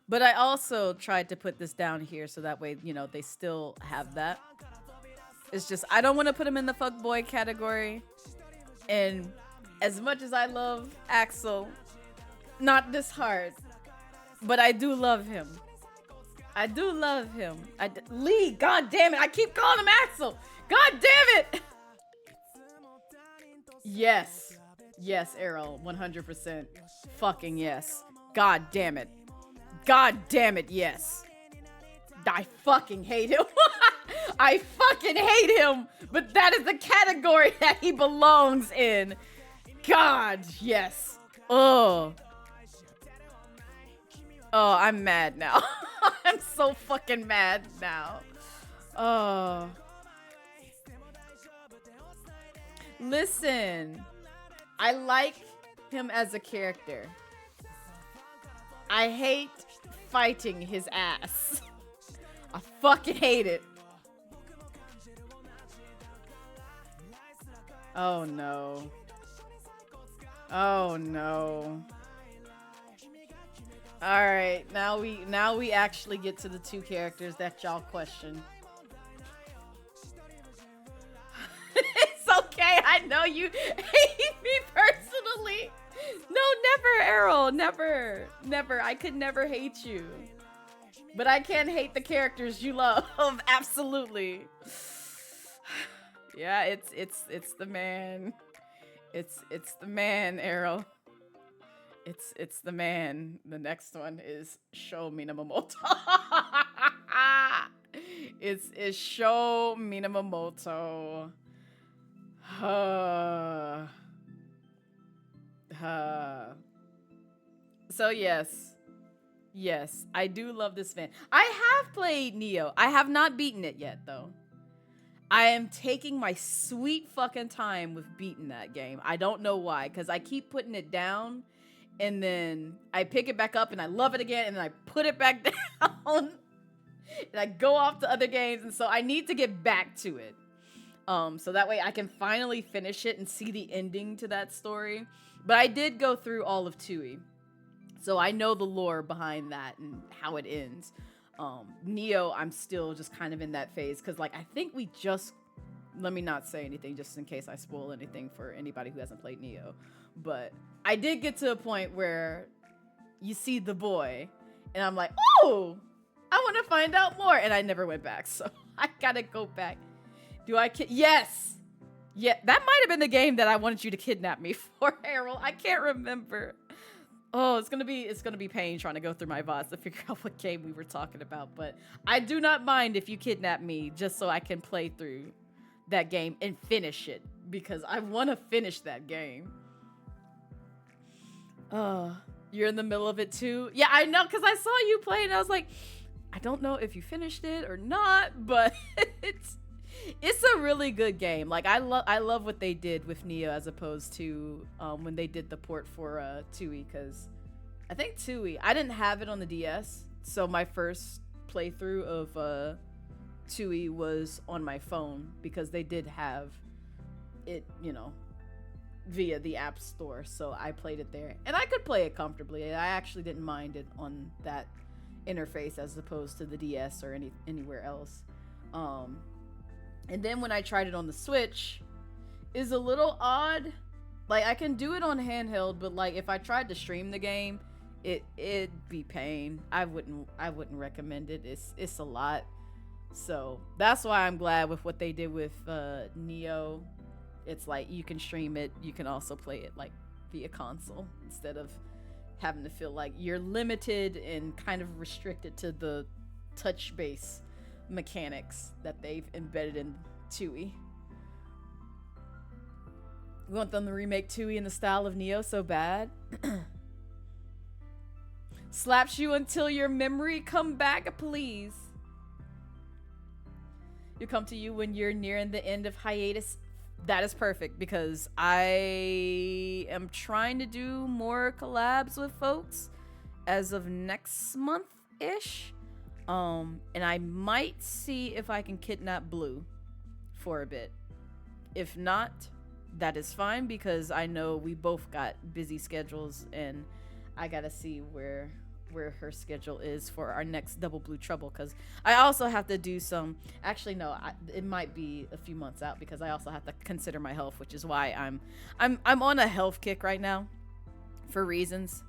But I also tried to put this down here so that way, you know, they still have that. It's just, I don't want to put him in the fuckboy category. And as much as I love Axel, not this hard, but I do love him. I do love him. Lee, god damn it. I keep calling him Axel. God damn it. Yes. Yes, Errol. 100%. Fucking yes. God damn it. God damn it, yes. I fucking hate him. I fucking hate him. But that is the category that he belongs in. God, yes. Oh. Oh, I'm mad now. I'm so fucking mad now. Oh. Listen. I like him as a character. I hate fighting his ass. I fucking hate it. Oh no. Oh no. All right, now we actually get to the two characters that y'all question. It's okay. I know you hate me personally. No, never, Errol. Never. Never. I could never hate you. But I can hate the characters you love. Absolutely. Yeah, it's the man. It's the man, Errol. It's the man. The next one is Sho Minamoto. It's Sho Minamoto. So yes, Yes, I do love this fan. I have played Neo. I have not beaten it yet, though. I am taking my sweet fucking time with beating that game. I don't know why, because I keep putting it down, and then I pick it back up, and I love it again, and then I put it back down, and I go off to other games, and so I need to get back to it. So that way I can finally finish it and see the ending to that story. But I did go through all of Tui. So I know the lore behind that and how it ends. Neo, I'm still just kind of in that phase because, like, I think we just, let me not say anything just in case I spoil anything for anybody who hasn't played Neo. But I did get to a point where you see the boy and I'm like, oh, I want to find out more. And I never went back. So I gotta go back. Do I yes. Yeah, that might have been the game that I wanted you to kidnap me for, Harold. I can't remember. Oh, it's gonna be pain trying to go through my VODs to figure out what game we were talking about. But I do not mind if you kidnap me just so I can play through that game and finish it because I want to finish that game. You're in the middle of it too? Yeah, I know, because I saw you play and I was like, I don't know if you finished it or not, but it's a really good game. Like, I love what they did with Neo as opposed to when they did the port for Tui, because I think Tui, I didn't have it on the DS, so my first playthrough of Tui was on my phone because they did have it, you know, via the App Store, so I played it there. And I could play it comfortably. I actually didn't mind it on that interface as opposed to the DS or anywhere else. And then when I tried it on the Switch, is a little odd. Like, I can do it on handheld, but like if I tried to stream the game, it'd be pain. I wouldn't recommend it. It's a lot. So that's why I'm glad with what they did with Neo. It's like you can stream it, you can also play it like via console instead of having to feel like you're limited and kind of restricted to the touch base mechanics that they've embedded in Tui. We want them to remake Tui in the style of Neo so bad. Slaps you until your memory come back, please. You come to you when you're nearing the end of hiatus. That is perfect because I am trying to do more collabs with folks as of next month-ish. And I might see if I can kidnap Blue for a bit. If not, that is fine because I know we both got busy schedules and I gotta see where her schedule is for our next Double Blue Trouble, because I also have to do some, actually no, it might be a few months out because I also have to consider my health, which is why I'm on a health kick right now for reasons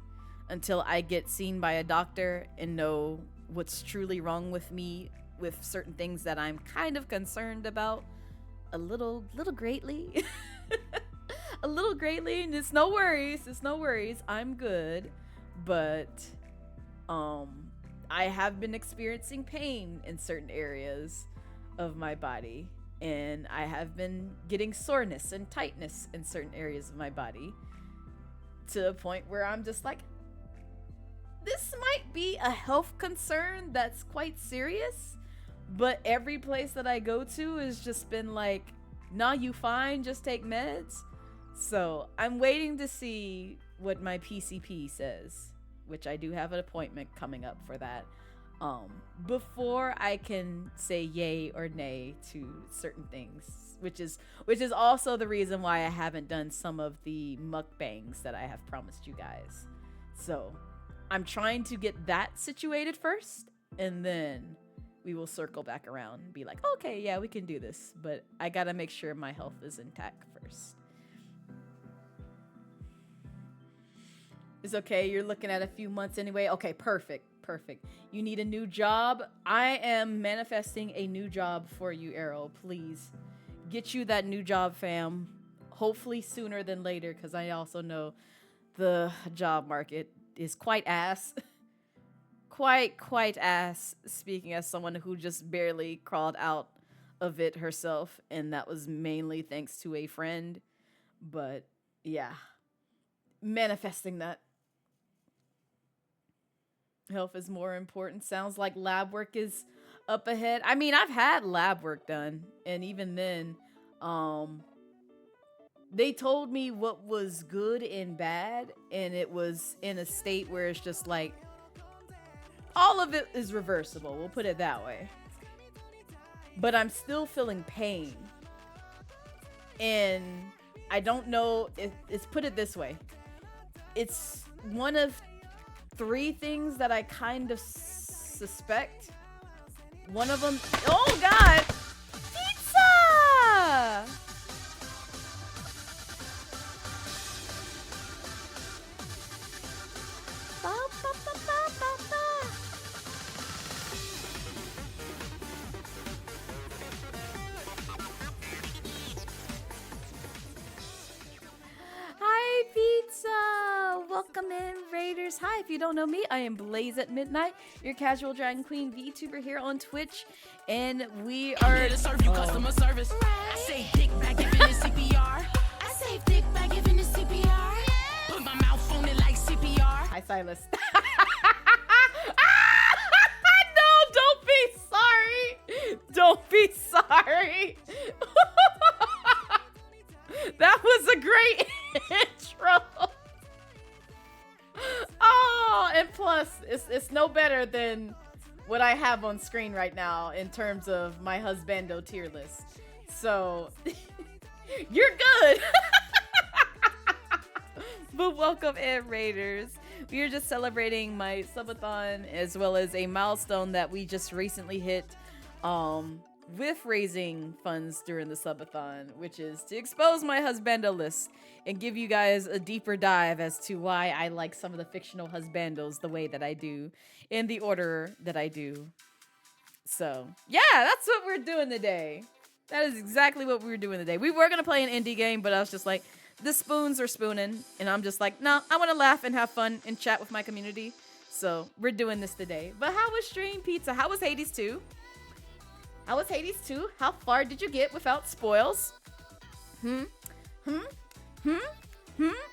until I get seen by a doctor and know what's truly wrong with me with certain things that I'm kind of concerned about a little greatly. A little greatly, and it's no worries, I'm good, but I have been experiencing pain in certain areas of my body, and I have been getting soreness and tightness in certain areas of my body to a point where I'm just like, this might be a health concern that's quite serious, but every place that I go to has just been like, nah, you fine, just take meds. So I'm waiting to see what my PCP says, which I do have an appointment coming up for that, before I can say yay or nay to certain things, which is also the reason why I haven't done some of the mukbangs that I have promised you guys. So I'm trying to get that situated first, and then we will circle back around and be like, okay, yeah, we can do this, but I gotta make sure my health is intact first. It's okay, you're looking at a few months anyway. Okay, perfect. You need a new job? I am manifesting a new job for you, Arrow. Please get you that new job, fam. Hopefully sooner than later, because I also know the job market is quite ass. quite ass, speaking as someone who just barely crawled out of it herself, and that was mainly thanks to a friend. But yeah, manifesting that. Health is more important. Sounds like lab work is up ahead. I mean, I've had lab work done, and even then, they told me what was good and bad, and it was in a state where it's just like all of it is reversible. We'll put it that way. But I'm still feeling pain. And I don't know if it's, put it this way. It's one of 3 things that I kind of suspect. One of them, oh God, pizza! Ba, ba, ba, ba, ba, ba. Hi, pizza! Welcome in, Raiders. Hi, if you don't know me, I am Blazette Midnight, your casual Dragon Queen VTuber here on Twitch, and we are here to serve you customer service. I say dick by giving it CPR. I say dick by giving it CPR. Put my mouth on it like CPR. Hi, Silas. No, don't be sorry. Don't be sorry. That was a great intro. Oh, and plus, it's no better than what I have on screen right now in terms of my Husbando tier list. So, you're good. But welcome in, Raiders. We are just celebrating my subathon as well as a milestone that we just recently hit with raising funds during the subathon, which is to expose my Husbando list and give you guys a deeper dive as to why I like some of the fictional Husbandos the way that I do, in the order that I do. So, yeah, that's what we're doing today. That is exactly what we were doing today. We were going to play an indie game, but I was just like, the spoons are spooning, and I'm just like, no, I want to laugh and have fun and chat with my community. So, we're doing this today. But how was Stream Pizza? How was Hades 2? How was Hades 2? How far did you get without spoils?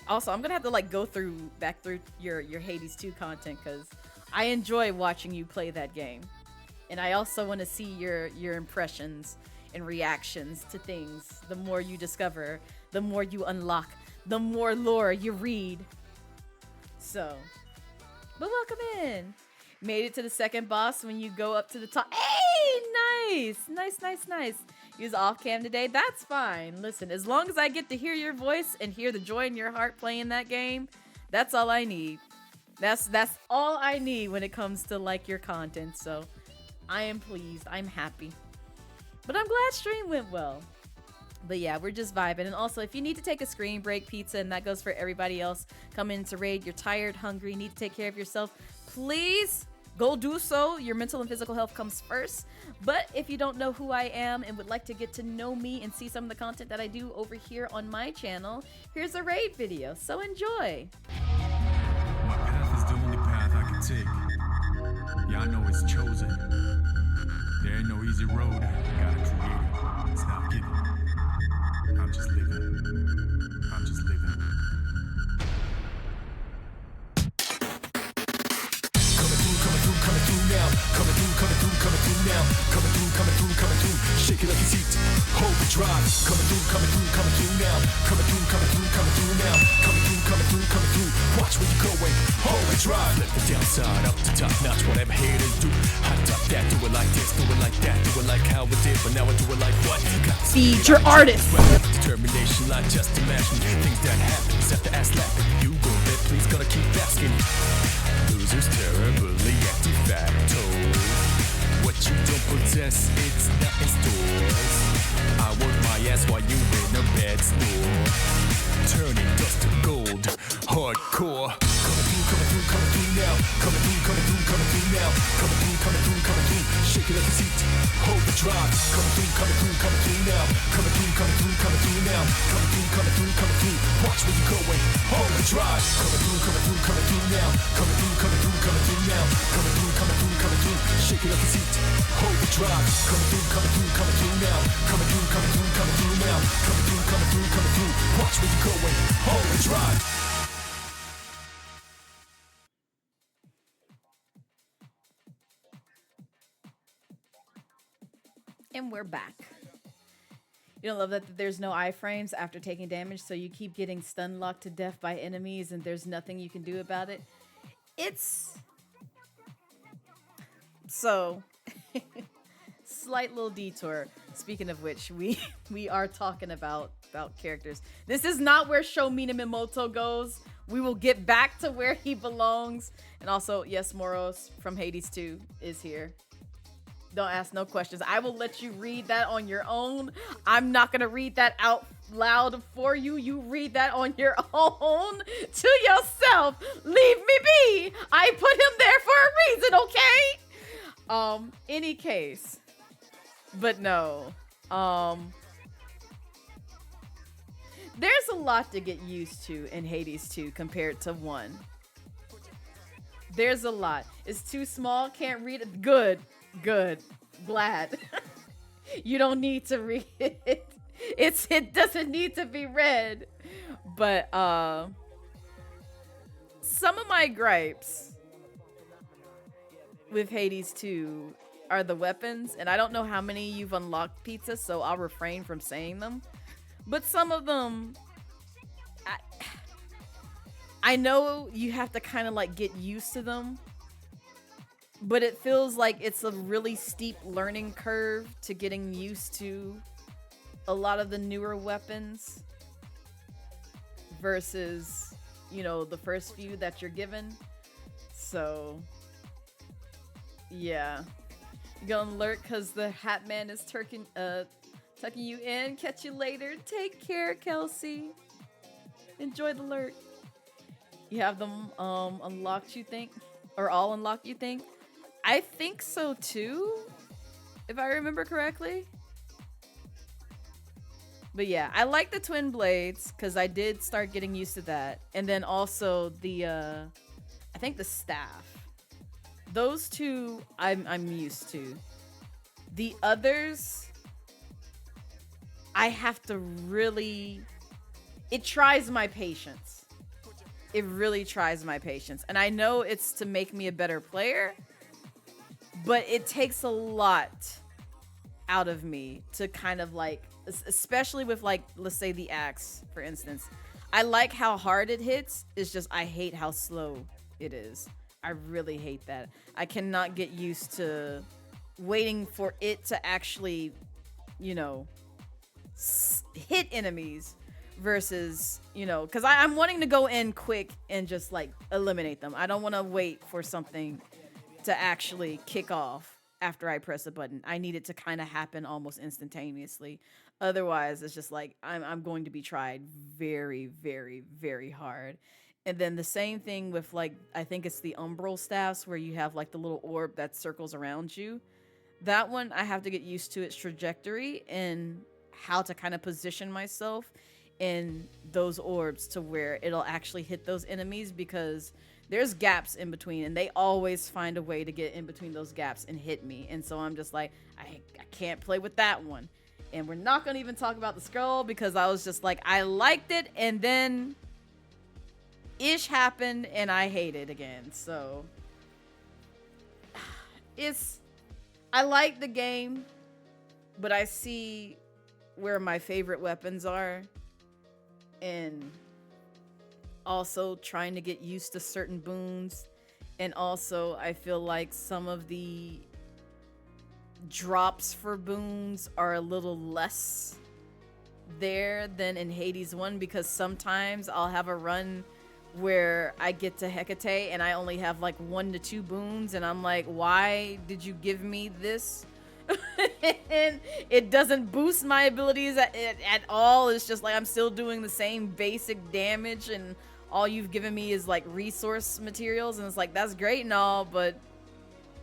Also, I'm gonna have to like go back through your Hades 2 content because I enjoy watching you play that game, and I also want to see your impressions and reactions to things. The more you discover, the more you unlock, the more lore you read. So, but welcome in. Made it to the second boss when you go up to the top. Hey, nice. You was off cam today. That's fine. Listen, as long as I get to hear your voice and hear the joy in your heart playing that game, that's all I need. That's all I need when it comes to like your content. So I am pleased. I'm happy. But I'm glad stream went well. But yeah, we're just vibing. And also, if you need to take a screen break, pizza, and that goes for everybody else coming in to raid, you're tired, hungry, need to take care of yourself, please go do so. Your mental and physical health comes first. But if you don't know who I am and would like to get to know me and see some of the content that I do over here on my channel, here's a raid video. So enjoy. My path is the only path I can take. Yeah, I know it's chosen. There ain't no easy road. Gotta create it. It's not given. I'm just living. I'm just living. Coming through now. Coming through now. Coming through. Shake it like it's heat. Hold the drive. Coming through now. Coming through now. Coming through. Watch where you're going. Hold the drive. Let the downside up to top notch. Whatever haters do. I top that. Do it like this. Do it like that. Do it like how we did. But now I do it like what? Feed your artist. Determination, like just imagine things that happen. Set the ass slapping. You go bet, please gotta keep asking. Losers terribly active facto. What you don't possess, it's not in stores. I work my ass while you in a bed store. Turning dust to gold, hardcore. Coming through now. Coming through now. Coming through. Shake it like it's heat. Hold the drive. Coming through now. Coming through now. Coming through. Watch where you're going. Hold the drive. Coming through now. Coming through now. Coming through. Shake it like it's heat. Hold the drive. Coming through now. Coming through now. Coming through. Watch where you're going. Hold the drive. And we're back. You don't love that there's no iframes after taking damage, so you keep getting stun locked to death by enemies and there's nothing you can do about it? It's... So, slight little detour. Speaking of which, we are talking about characters. This is not where Sho Minamoto goes. We will get back to where he belongs. And also, yes, Moros from Hades 2 is here. Don't ask no questions. I will let you read that on your own. I'm not going to read that out loud for you. You read that on your own to yourself. Leave me be. I put him there for a reason, okay? Any case. But no. There's a lot to get used to in Hades 2 compared to 1. There's a lot. It's too small, can't read it. Good. Glad. You don't need to read it. It doesn't need to be read. But some of my gripes with Hades 2 are the weapons, and I don't know how many you've unlocked, Pizza, so I'll refrain from saying them. But some of them, I know you have to kind of like get used to them, but it feels like it's a really steep learning curve to getting used to a lot of the newer weapons versus, you know, the first few that you're given. So, yeah. You're gonna lurk because the Hat Man is tucking you in. Catch you later. Take care, Kelsey. Enjoy the lurk. You have them unlocked, you think? Or all unlocked, you think? I think so too, if I remember correctly. But yeah, I like the twin blades because I did start getting used to that. And then also the I think the staff. Those two I'm used to. The others, I have to really, it tries my patience. It really tries my patience. And I know it's to make me a better player, but it takes a lot out of me to kind of like, especially with like, let's say the axe, for instance. I like how hard it hits. It's just, I hate how slow it is. I really hate that. I cannot get used to waiting for it to actually, you know, hit enemies versus, you know, because I'm wanting to go in quick and just like eliminate them. I don't want to wait for something to actually kick off after I press a button. I need it to kind of happen almost instantaneously. Otherwise, it's just like I'm going to be tried very, very, very hard. And then the same thing with like, I think it's the umbral staffs where you have like the little orb that circles around you. That one, I have to get used to its trajectory and how to kind of position myself in those orbs to where it'll actually hit those enemies, because there's gaps in between and they always find a way to get in between those gaps and hit me. And so I'm just like, I can't play with that one. And we're not going to even talk about the scroll because I was just like, I liked it and then ish happened and I hate it again. So I like the game, but I see where my favorite weapons are, and also trying to get used to certain boons. And also I feel like some of the drops for boons are a little less there than in Hades 1, because sometimes I'll have a run where I get to Hecate and I only have like 1 to 2 boons, and I'm like, why did you give me this? And it doesn't boost my abilities at all. It's just like I'm still doing the same basic damage, and all you've given me is like resource materials, and it's like, that's great and all, but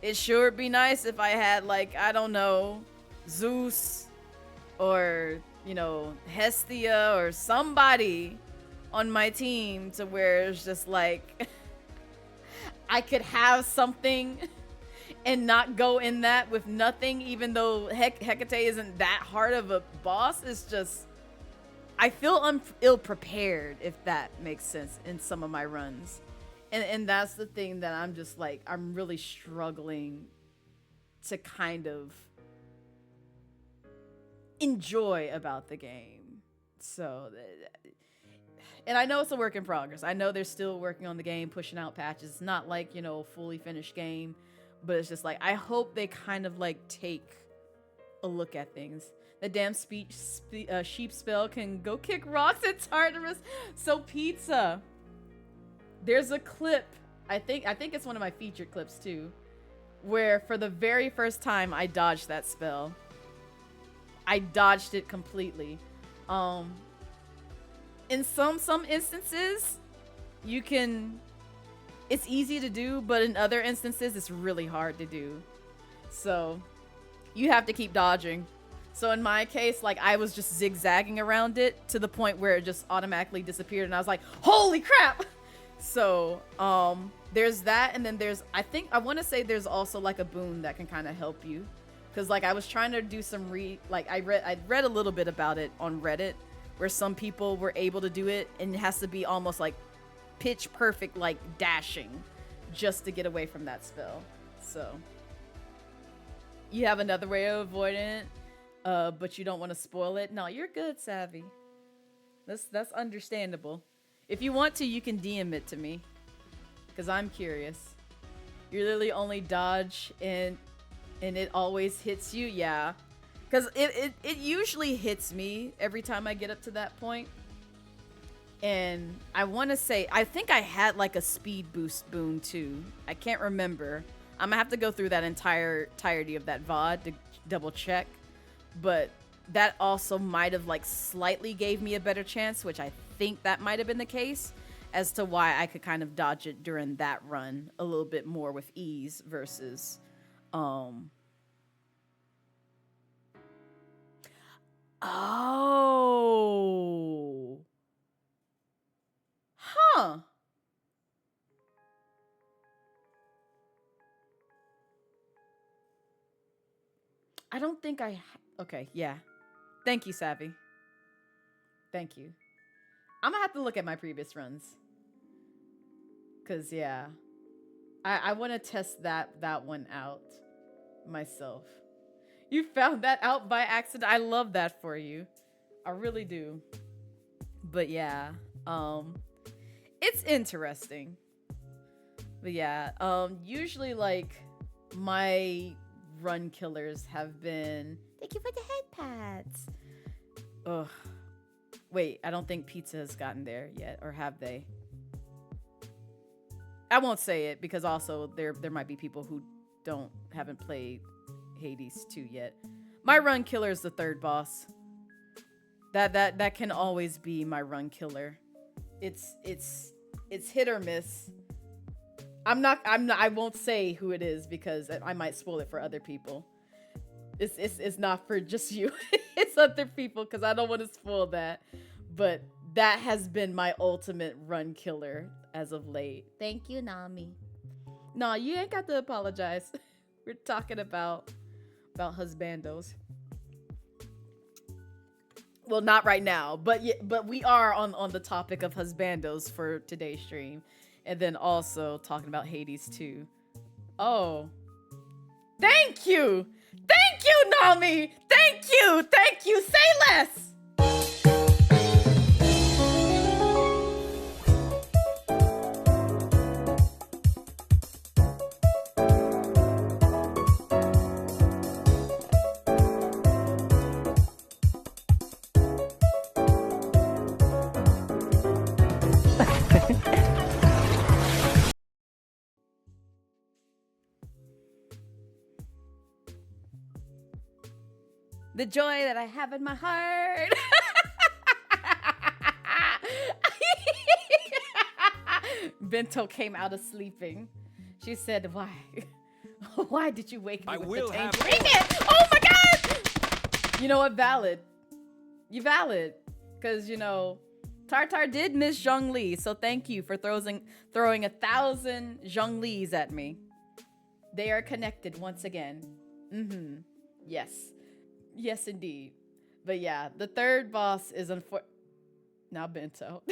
it sure would be nice if I had like, I don't know, Zeus or, you know, Hestia or somebody on my team to where it's just like I could have something and not go in that with nothing, even though Hecate isn't that hard of a boss. It's just, I feel ill-prepared, if that makes sense, in some of my runs. And that's the thing that I'm just like, I'm really struggling to kind of enjoy about the game. So, and I know it's a work in progress. I know they're still working on the game, pushing out patches. It's not like, you know, a fully finished game, but it's just like, I hope they kind of like take a look at things. The damn sheep spell can go kick rocks at Tartarus. So pizza. There's a clip. I think it's one of my featured clips too, where for the very first time I dodged that spell. I dodged it completely. In some instances, you can. It's easy to do, but in other instances, it's really hard to do. So you have to keep dodging. So in my case, like I was just zigzagging around it to the point where it just automatically disappeared, and I was like, "Holy crap!" So there's that, and then there's I want to say there's also like a boon that can kind of help you, because like I was trying to do some I read a little bit about it on Reddit, where some people were able to do it, and it has to be almost like pitch perfect, like dashing, just to get away from that spell. So you have another way of avoiding it, but you don't want to spoil it. No, you're good, Savvy. That's understandable. If you want to, you can DM it to me, because I'm curious. You literally only dodge and it always hits you. Yeah, because it usually hits me every time I get up to that point. And I want to say, I think I had like a speed boost boon too. I can't remember. I'm gonna have to go through that entirety of that VOD to double check. But that also might have like slightly gave me a better chance, which I think that might have been the case, as to why I could kind of dodge it during that run a little bit more with ease versus Oh. Huh. I don't think okay, yeah. Thank you, Savvy. Thank you. I'm gonna have to look at my previous runs. Cause yeah. I wanna test that one out myself. You found that out by accident. I love that for you. I really do. But yeah, it's interesting. But yeah, usually like my run killers have been, thank you for the head pads. Ugh. Wait, I don't think pizza has gotten there yet, or have they? I won't say it because also there might be people who haven't played Hades 2 yet. My run killer is the third boss. That can always be my run killer. It's hit or miss. I won't say who it is because I might spoil it for other people. It's not for just you. It's other people, because I don't want to spoil that. But that has been my ultimate run killer as of late. Thank you, Nami. No, you ain't got to apologize. We're talking about husbandos. Well, not right now, but we are on the topic of husbandos for today's stream, and then also talking about Hades 2. Oh, thank you, Nami. Thank you. Say less. The joy that I have in my heart. Bento came out of sleeping. She said, "Why? Why did you wake me with the tangerine?" Oh my god! You know what? Valid. You valid. Because, you know, Tartar did miss Zhongli, so thank you for throwing 1,000 Zhonglis at me. They are connected once again. Yes. Yes, indeed. But yeah, the third boss is now Bento.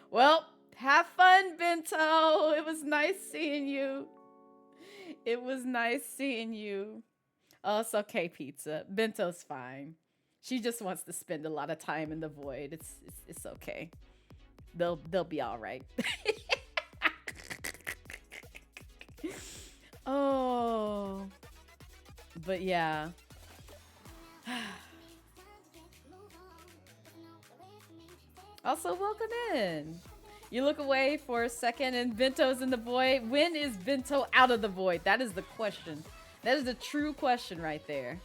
Well, have fun, Bento. It was nice seeing you. Oh, it's okay, pizza. Bento's fine. She just wants to spend a lot of time in the void. It's okay. They'll be all right. Oh, but yeah. Also, welcome in. You look away for a second and Bento's in the void. When is Bento out of the void? That is the question. That is the true question right there.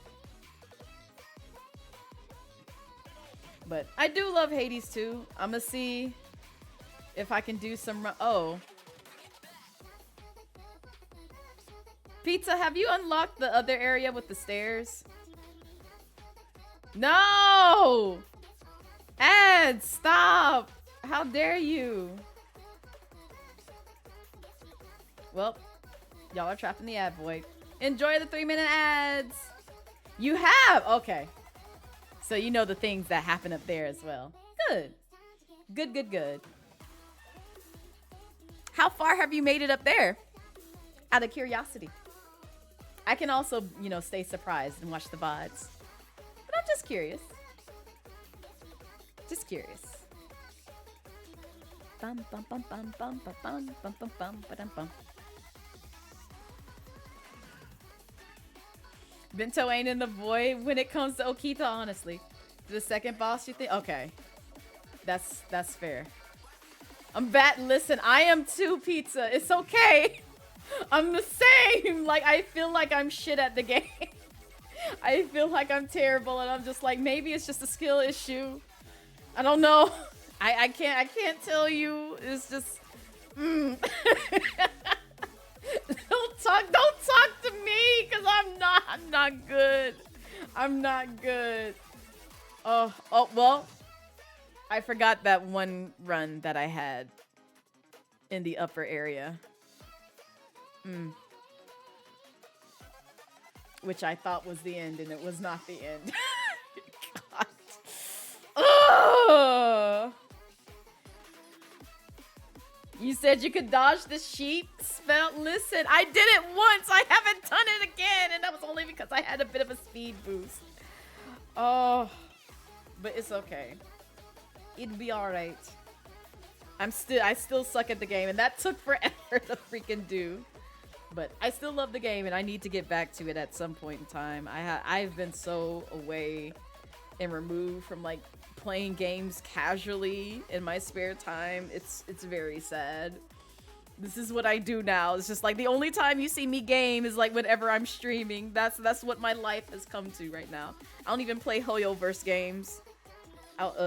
But I do love Hades too. I'm gonna see if I can do some oh. Pizza, have you unlocked the other area with the stairs? No! Ed, stop! How dare you? Well, y'all are trapped in the ad void. Enjoy the 3-minute ads! You have? Okay. So you know the things that happen up there as well. Good. Good, good, good. How far have you made it up there? Out of curiosity. I can also, you know, stay surprised and watch the VODs. But I'm just curious. Just curious. Bum bum bum bum bum bum bum bum bum bum bum bum. Bento ain't in the void when it comes to Okita, honestly. The second boss, you think? Okay. That's fair. I'm bad. Listen, I am too, Pizza. It's okay. I'm the same. Like, I feel like I'm shit at the game. I feel like I'm terrible, and I'm just like, maybe it's just a skill issue. I don't know. I can't tell you. It's just don't talk to me, cause I'm not good. I'm not good. Oh well. I forgot that one run that I had in the upper area. Which I thought was the end, and it was not the end. God. Ugh. You said you could dodge the sheep spell. Listen, I did it once. I haven't done it again, and that was only because I had a bit of a speed boost. Oh, but it's okay. It'd be all right. I still suck at the game, and that took forever to freaking do. But I still love the game, and I need to get back to it at some point in time. I've been so away and removed from like playing games casually in my spare time. It's very sad. This is what I do now. It's just like the only time you see me game is like whenever I'm streaming. That's what my life has come to right now. I don't even play Hoyoverse games out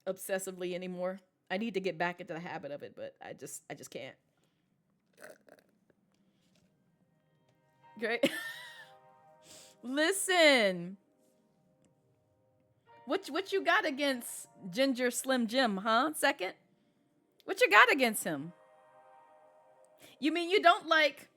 obsessively anymore. I need to get back into the habit of it, but I just can't. Great. Listen. What you got against Ginger Slim Jim, huh? Second? What you got against him? You mean you don't like...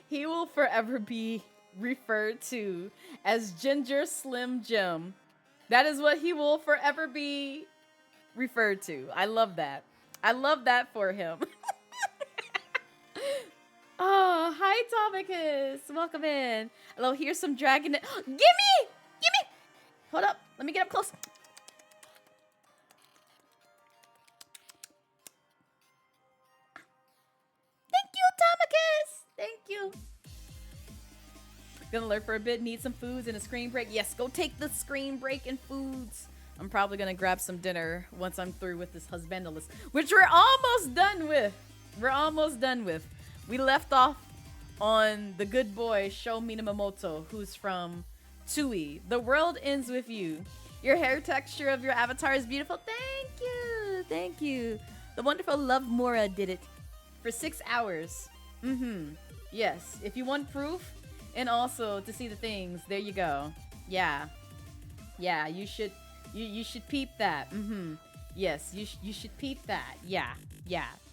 He will forever be referred to as Ginger Slim Jim. That is what he will forever be referred to. I love that. I love that for him. Oh, hi, Tomicus. Welcome in. Hello, here's some dragon. Gimme! Hold up. Let me get up close. Thank you, Tomicus. Thank you. Gonna lurk for a bit, need some foods and a screen break. Yes, go take the screen break and foods. I'm probably gonna grab some dinner once I'm through with this Husbando list, which we're almost done with. We left off on the good boy Sho Minamoto, who's from Tui. The world ends with you. Your hair texture of your avatar is beautiful. Thank you. The wonderful Lovmura did it for 6 hours. Yes, if you want proof and also to see the things, there you go. Yeah, you should You should peep that. Yes, you should peep that. Yeah.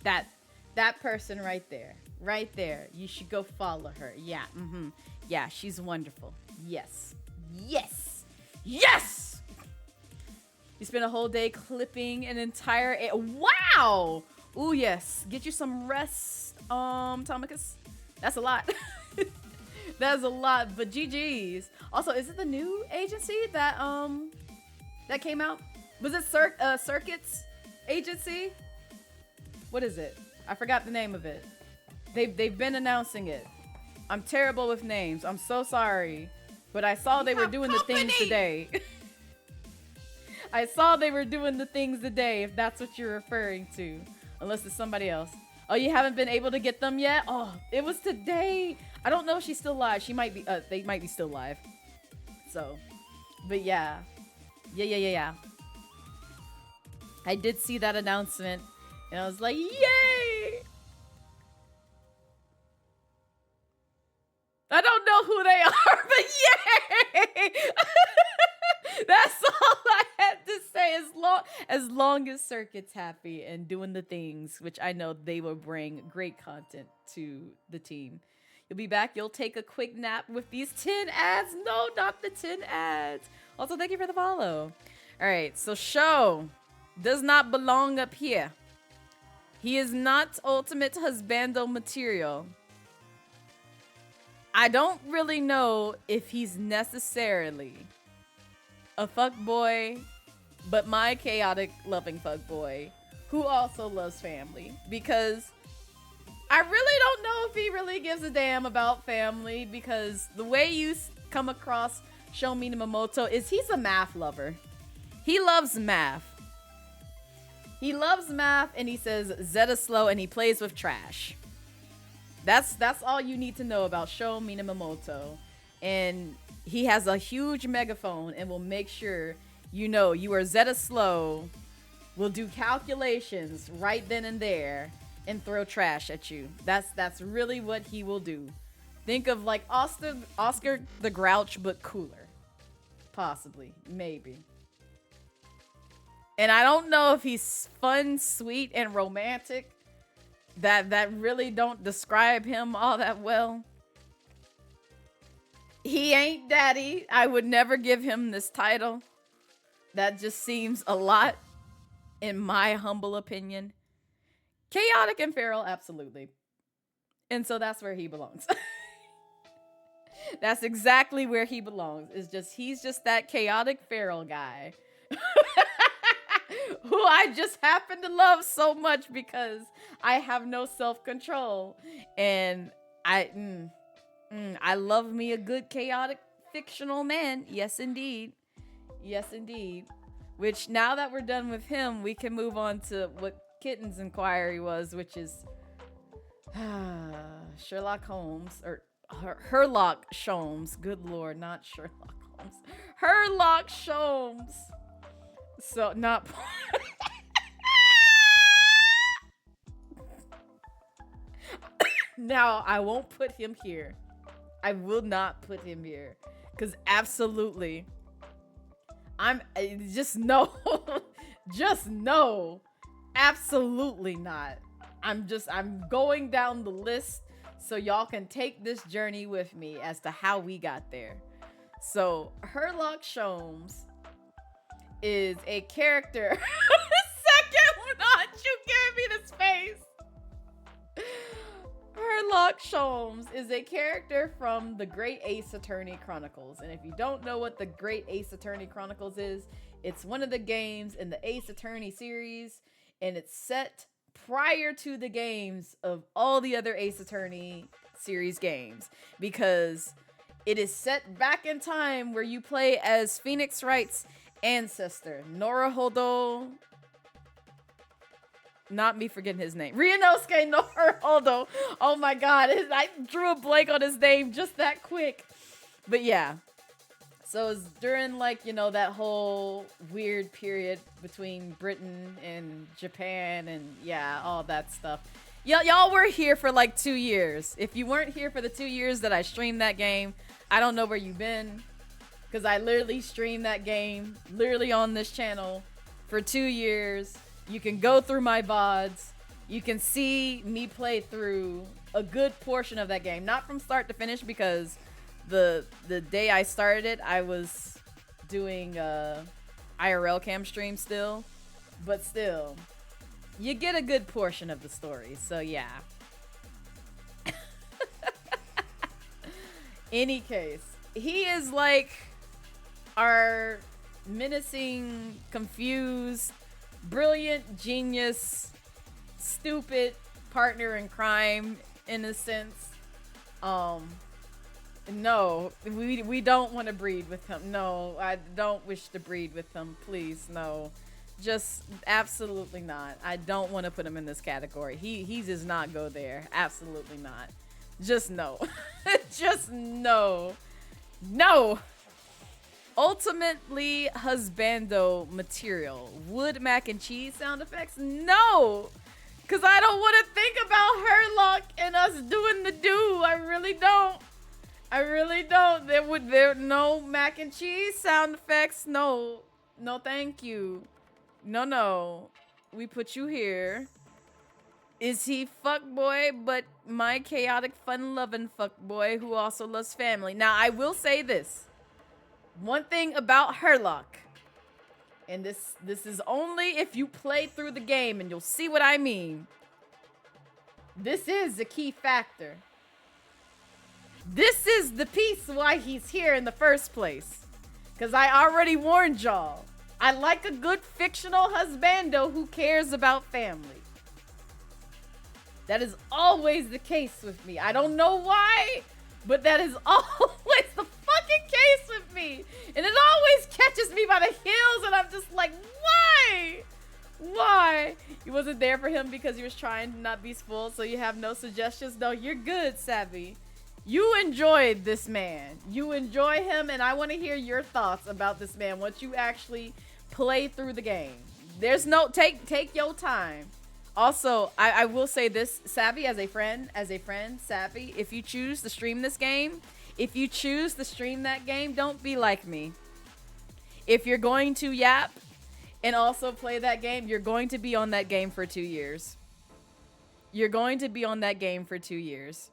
That person right there. Right there. You should go follow her. Yeah. Yeah, she's wonderful. Yes. You spend a whole day clipping an entire wow. Ooh, yes. Get you some rest, Tomicus. That's a lot. That's a lot, but GG's. Also, is it the new agency that that came out? Was it Circuits Agency? What is it? I forgot the name of it. They've been announcing it. I'm terrible with names. I'm so sorry. But I saw they were doing the things today. I saw they were doing the things today, if that's what you're referring to. Unless it's somebody else. Oh, you haven't been able to get them yet? Oh, it was today. I don't know if she's still live. She might be, they might be still live. So, but yeah. Yeah. I did see that announcement. And I was like, yay! I don't know who they are, but yay! That's all I had to say. As long as Circuit's happy and doing the things, which I know they will bring great content to the team. You'll be back. You'll take a quick nap with these 10 ads. No, not the 10 ads. Also, thank you for the follow. All right, so Sho does not belong up here. He is not ultimate husbando material. I don't really know if he's necessarily a fuckboy, but my chaotic loving fuckboy who also loves family, because I really don't know if he really gives a damn about family, because the way you come across Sho Minamoto is he's a math lover. He loves math. He loves math, and he says Zeta slow, and he plays with trash. That's all you need to know about Sho Minamoto. And he has a huge megaphone and will make sure you know you are Zeta slow, will do calculations right then and there, and throw trash at you. That's really what he will do. Think of like Oscar the Grouch, but cooler. Possibly. Maybe. And I don't know if he's fun, sweet, and romantic. That really don't describe him all that well. He ain't daddy. I would never give him this title. That just seems a lot, in my humble opinion. Chaotic and feral, absolutely. And so that's where he belongs. That's exactly where he belongs. He's just that chaotic feral guy. Who I just happen to love so much because I have no self-control. And I love me a good chaotic fictional man. Yes, indeed. Yes, indeed. Which, now that we're done with him, we can move on to what Kitten's inquiry was, which is Sherlock Holmes, or Herlock Sholmes. Good lord, not Sherlock Holmes. Herlock Sholmes. So, not... Now, I won't put him here. I will not put him here. Because absolutely... Just no. Just no. Absolutely not. I'm going down the list so y'all can take this journey with me as to how we got there. So, Herlock Sholmes is a character. Second, not you giving me the space. Herlock Sholmes is a character from the Great Ace Attorney Chronicles. And if you don't know what the Great Ace Attorney Chronicles is, it's one of the games in the Ace Attorney series, and it's set prior to the games of all the other Ace Attorney series games, because it is set back in time where you play as Phoenix Wright's ancestor, Norohodo. Not me forgetting his name. Ryunosuke Norohodo. Oh my god, I drew a blank on his name just that quick. But yeah. So it's during, like, you know, that whole weird period between Britain and Japan and, yeah, all that stuff. Y'all were here for like 2 years. If you weren't here for the 2 years that I streamed that game, I don't know where you've been. Because I literally streamed that game, literally on this channel, for 2 years. You can go through my VODs. You can see me play through a good portion of that game. Not from start to finish, because the day I started it, I was doing IRL cam stream still. But still, you get a good portion of the story. So yeah. Any case, he is like our menacing, confused, brilliant, genius, stupid partner in crime, in a sense. No, we don't want to breed with him. No, I don't wish to breed with him. Please, no. Just absolutely not. I don't want to put him in this category. He does not go there. Absolutely not. Just no. Just no. No. Ultimately husbando material. Wood, mac, and cheese sound effects? No. Because I don't want to think about Herlock and us doing the do. I really don't. I really don't. There no mac and cheese sound effects. No. No, thank you. No. We put you here. Is he fuckboy, but my chaotic, fun-loving fuckboy who also loves family? Now, I will say this. One thing about Herlock, and this is only if you play through the game, and you'll see what I mean. This is a key factor. This is the piece why he's here in the first place. Because I already warned y'all. I like a good fictional husbando who cares about family. That is always the case with me. I don't know why, but that is always the fucking case with me. And it always catches me by the heels, and I'm just like, why? Why? You wasn't there for him because he was trying to not be spoiled, so you have no suggestions? No, you're good, Savvy. You enjoyed this man. You enjoy him, and I want to hear your thoughts about this man once you actually play through the game. There's no, take your time. Also, I will say this, Savvy, as a friend, Savvy, if you choose to stream this game, if you choose to stream that game, don't be like me. If you're going to yap and also play that game, you're going to be on that game for 2 years. You're going to be on that game for 2 years.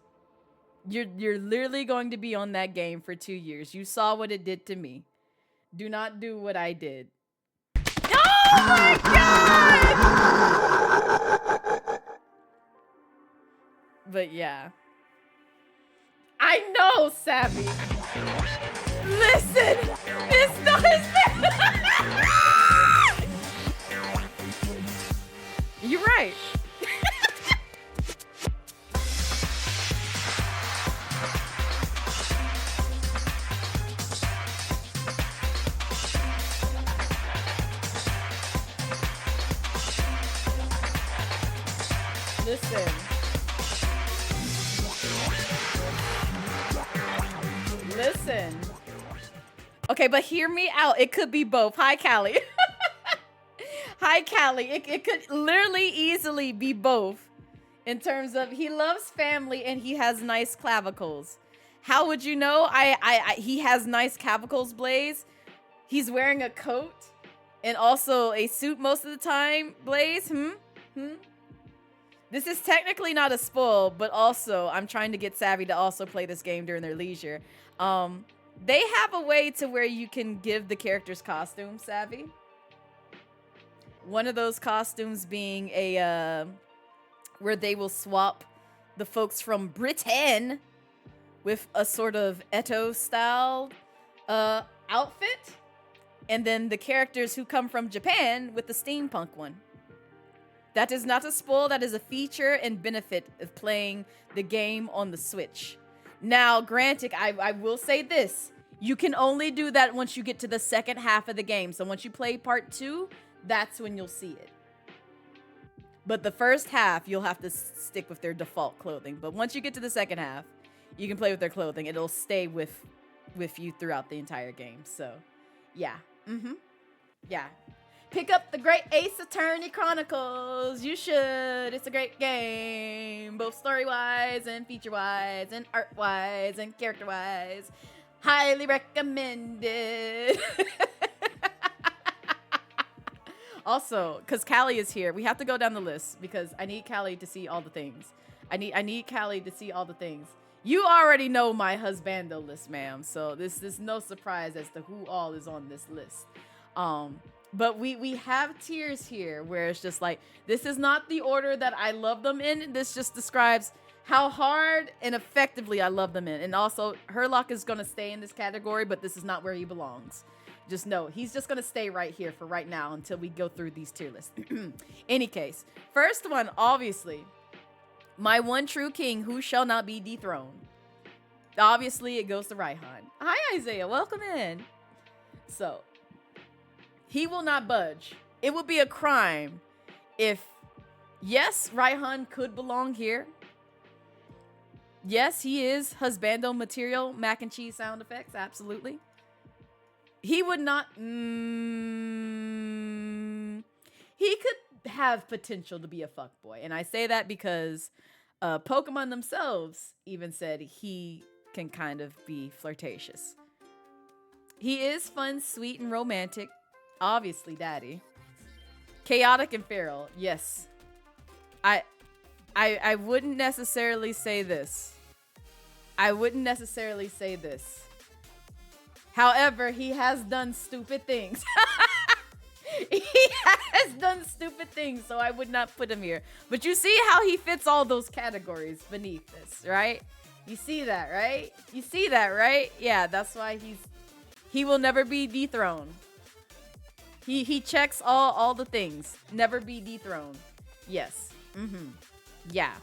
You're literally going to be on that game for 2 years. You saw what it did to me. Do not do what I did. Oh my God! But yeah. I know, Savvy. Listen! It's not his You're right. Listen. Okay, but hear me out. It could be both. Hi, Callie. Hi, Callie. It could literally easily be both. In terms of he loves family and he has nice clavicles. How would you know? He has nice clavicles, Blaze. He's wearing a coat and also a suit most of the time, Blaze. This is technically not a spoil, but also I'm trying to get Savvy to also play this game during their leisure. They have a way to where you can give the characters costumes, Savvy. One of those costumes being a where they will swap the folks from Britain with a sort of Eto style outfit, and then the characters who come from Japan with the steampunk one. That is not a spoil, that is a feature and benefit of playing the game on the Switch. Now, granted, I will say this. You can only do that once you get to the second half of the game. So once you play part 2, that's when you'll see it. But the first half, you'll have to stick with their default clothing. But once you get to the second half, you can play with their clothing. It'll stay with you throughout the entire game. So, yeah. Yeah. Pick up the Great Ace Attorney Chronicles. You should. It's a great game. Both story-wise and feature-wise and art-wise and character-wise. Highly recommended. Also, because Callie is here, we have to go down the list because I need Callie to see all the things. I need Callie to see all the things. You already know my husbando list, ma'am. So this is no surprise as to who all is on this list. But we have tiers here where it's just like, this is not the order that I love them in. This just describes how hard and effectively I love them in. And also, Herlock is going to stay in this category, but this is not where he belongs. Just know, he's just going to stay right here for right now until we go through these tier lists. Any case, first one, obviously, my one true king who shall not be dethroned. Obviously, it goes to Raihan. Hi, Isaiah. Welcome in. So, he will not budge. It would be a crime if, yes, Raihan could belong here. Yes, he is husbando material, mac and cheese sound effects, absolutely. He would not... he could have potential to be a fuckboy. And I say that because Pokemon themselves even said he can kind of be flirtatious. He is fun, sweet, and romantic. Obviously, daddy. Chaotic and feral. Yes. I wouldn't necessarily say this. However, he has done stupid things. He has done stupid things, so I would not put him here. But you see how he fits all those categories beneath this, right? You see that, right? You see that, right? Yeah, that's why he will never be dethroned. He checks all the things. Never be dethroned. Yes. Yeah.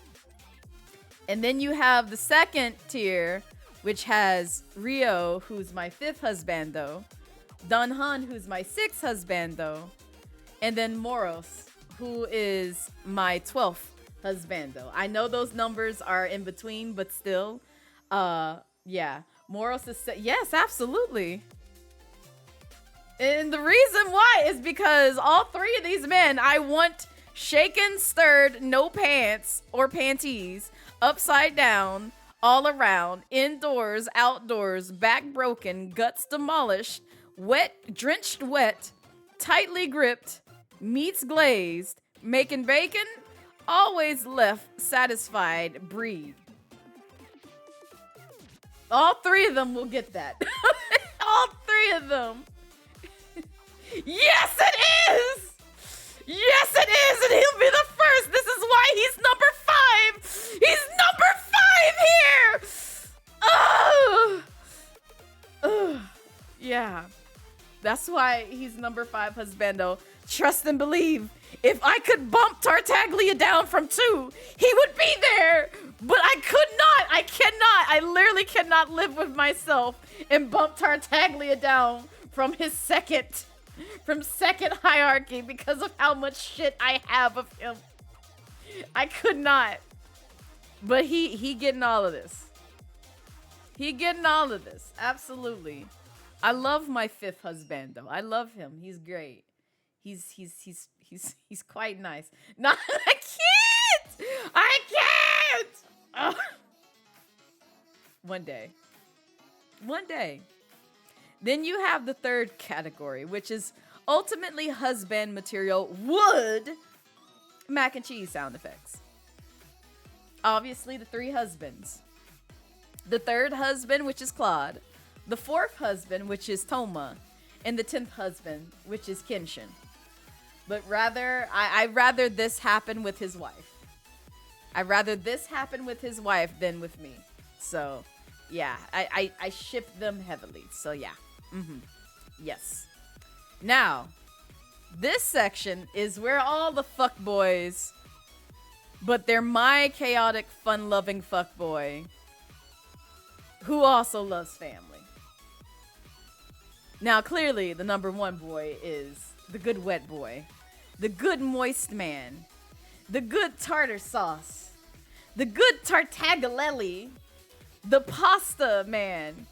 And then you have the second tier, which has Rio, who's my 5th husbando, Dunhan, who's my 6th husbando, and then Moros, who is my 12th husbando. I know those numbers are in between, but still, yeah. Moros is, yes, absolutely. And the reason why is because all 3 of these men, I want shaken, stirred, no pants or panties, upside down, all around, indoors, outdoors, back broken, guts demolished, wet, drenched wet, tightly gripped, meats glazed, making bacon, always left satisfied, breathe. All 3 of them will get that. All 3 of them. Yes, it is! Yes, it is, and he'll be the first. This is why he's number 5. He's number 5 here. Yeah. That's why he's number 5 husbando. Trust and believe. If I could bump Tartaglia down from 2, he would be there. But I could not. I cannot. I literally cannot live with myself and bump Tartaglia down from his second hierarchy because of how much shit I have of him. I could not. But he getting all of this. He getting all of this. Absolutely. I love my 5th husbando. I love him. He's great. He's quite nice. No, I can't. I can't. Oh. One day. Then you have the 3rd category, which is ultimately husband material wood mac and cheese sound effects. Obviously, the 3 husbands. The 3rd husband, which is Claude. The 4th husband, which is Toma. And the 10th husband, which is Kenshin. But I'd rather this happen with his wife. I'd rather this happen with his wife than with me. So, yeah, I ship them heavily. So, yeah. Yes. Now, this section is where all the fuckboys, but they're my chaotic, fun-loving fuckboy who also loves family. Now, clearly, the number 1 boy is the good wet boy, the good moist man, the good tartar sauce, the good tartagalelli, the pasta man.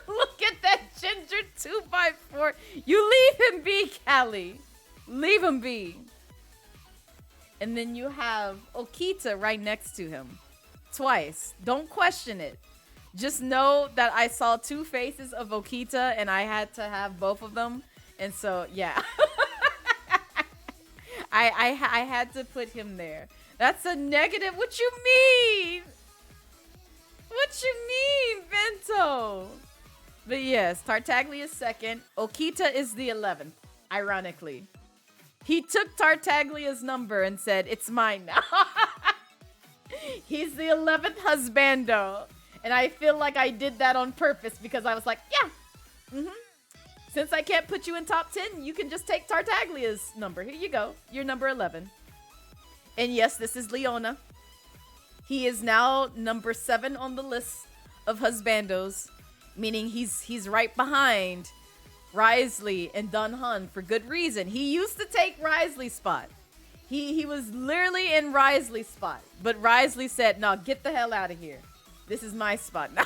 Look at that ginger 2x4. You leave him be, Callie. Leave him be. And then you have Okita right next to him. Twice. Don't question it. Just know that I saw two faces of Okita and I had to have both of them. And so, yeah. I had to put him there. That's a negative. What you mean? What you mean, Bento? But yes, Tartaglia is second. Okita is the 11th, ironically. He took Tartaglia's number and said, it's mine now. He's the 11th husbando. And I feel like I did that on purpose because I was like, yeah. Since I can't put you in top 10, you can just take Tartaglia's number. Here you go. You're number 11. And yes, this is Leona. He is now number 7 on the list of husbandos, meaning he's right behind Risley and Dunhun for good reason. He used to take Risley's spot. He was literally in Risley's spot, but Risley said, "No, get the hell out of here. This is my spot now."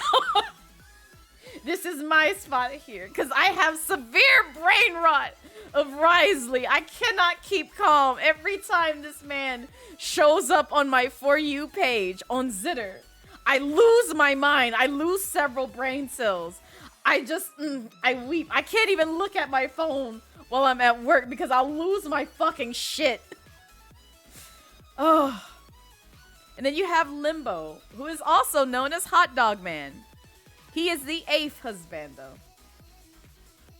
This is my spot here because I have severe brain rot of Risley. I cannot keep calm every time this man shows up on my For You page on Zitter. I lose my mind. I lose several brain cells. I just, I weep. I can't even look at my phone while I'm at work because I'll lose my fucking shit. Oh. And then you have Limbo, who is also known as Hot Dog Man. He is the 8th husbando.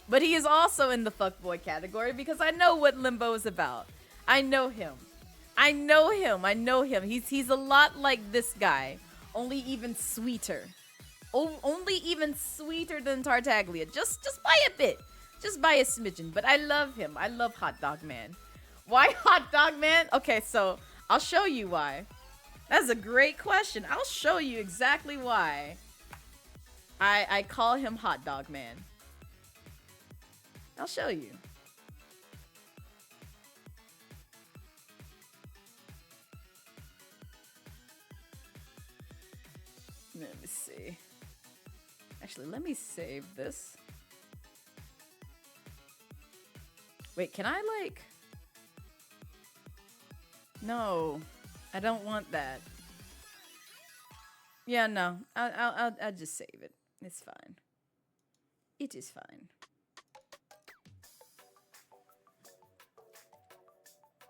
But he is also in the fuckboy category because I know what Limbo is about. I know him. I know him. He's a lot like this guy, only even sweeter. Only even sweeter than Tartaglia. Just by a bit. Just by a smidgen. But I love him. I love Hot Dog Man. Why Hot Dog Man? Okay, so I'll show you why. That's a great question. I'll show you exactly why I call him Hot Dog Man. I'll show you. Let me see. Actually, let me save this. Wait, can I like... No, I don't want that. Yeah, no, I'll just save it. It's fine. It is fine.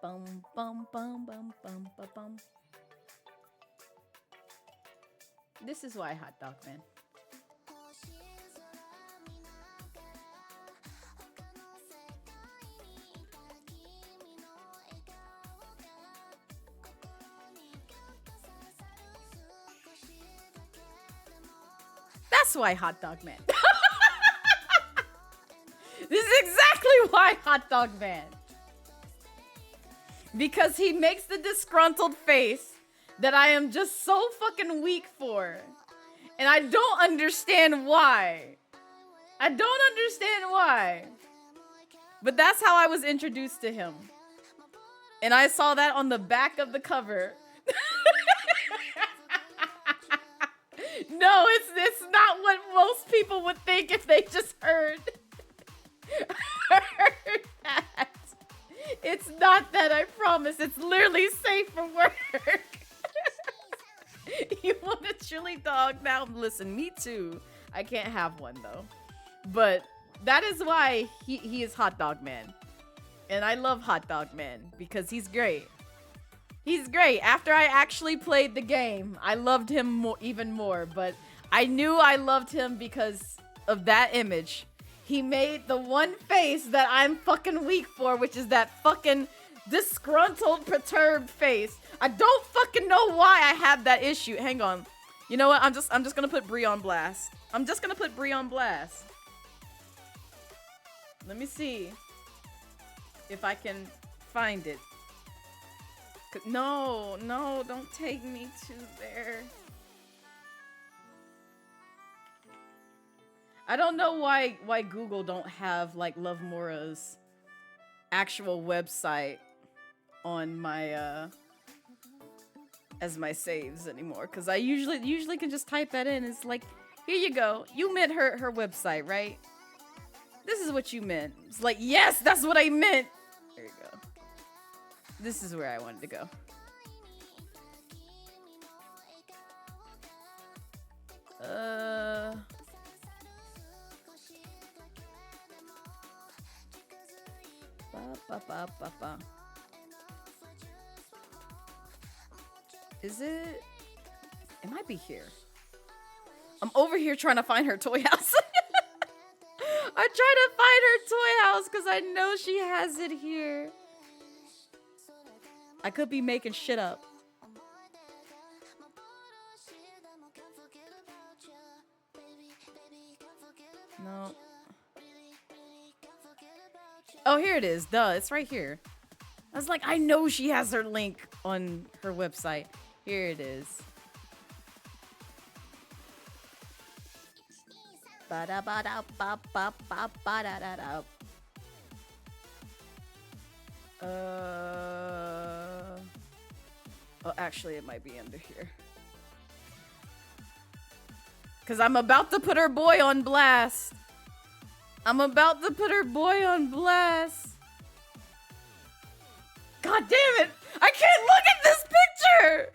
Bum bum bum bum bum bum bum. This is why Hot Dog Man. That's why Hot Dog Man. This is exactly why Hot Dog Man. Because he makes the disgruntled face that I am just so fucking weak for. And I don't understand why. I don't understand why. But that's how I was introduced to him. And I saw that on the back of the cover. No, it's not what most people would think if they just heard that. It's not that, I promise. It's literally safe for work. You want a chili dog? Now listen, me too. I can't have one though. But that is why he is Hot Dog Man. And I love Hot Dog Man because he's great. He's great. After I actually played the game, I loved him even more. But I knew I loved him because of that image. He made the one face that I'm fucking weak for, which is that fucking disgruntled, perturbed face. I don't fucking know why I have that issue. Hang on. You know what? I'm just gonna put Bree on blast. I'm just gonna put Bree on blast. Let me see if I can find it. No, don't take me to there. I don't know why Google don't have like Lovmura's actual website on my as my saves anymore, because I usually can just type that in. It's like, here you go. You meant her website, right? This is what you meant. It's like, yes, that's what I meant. There you go. This is where I wanted to go. Is it? It might be here. I'm over here trying to find her toy house. I'm trying to find her toy house because I know she has it here. I could be making shit up. No. Oh, here it is. Duh, it's right here. I was like, I know she has her link on her website. Here it is. Ba-da-ba-da-ba-ba-ba-ba-da-da-da. Oh, actually, it might be under here. Because I'm about to put her boy on blast. I'm about to put her boy on blast. God damn it! I can't look at this picture!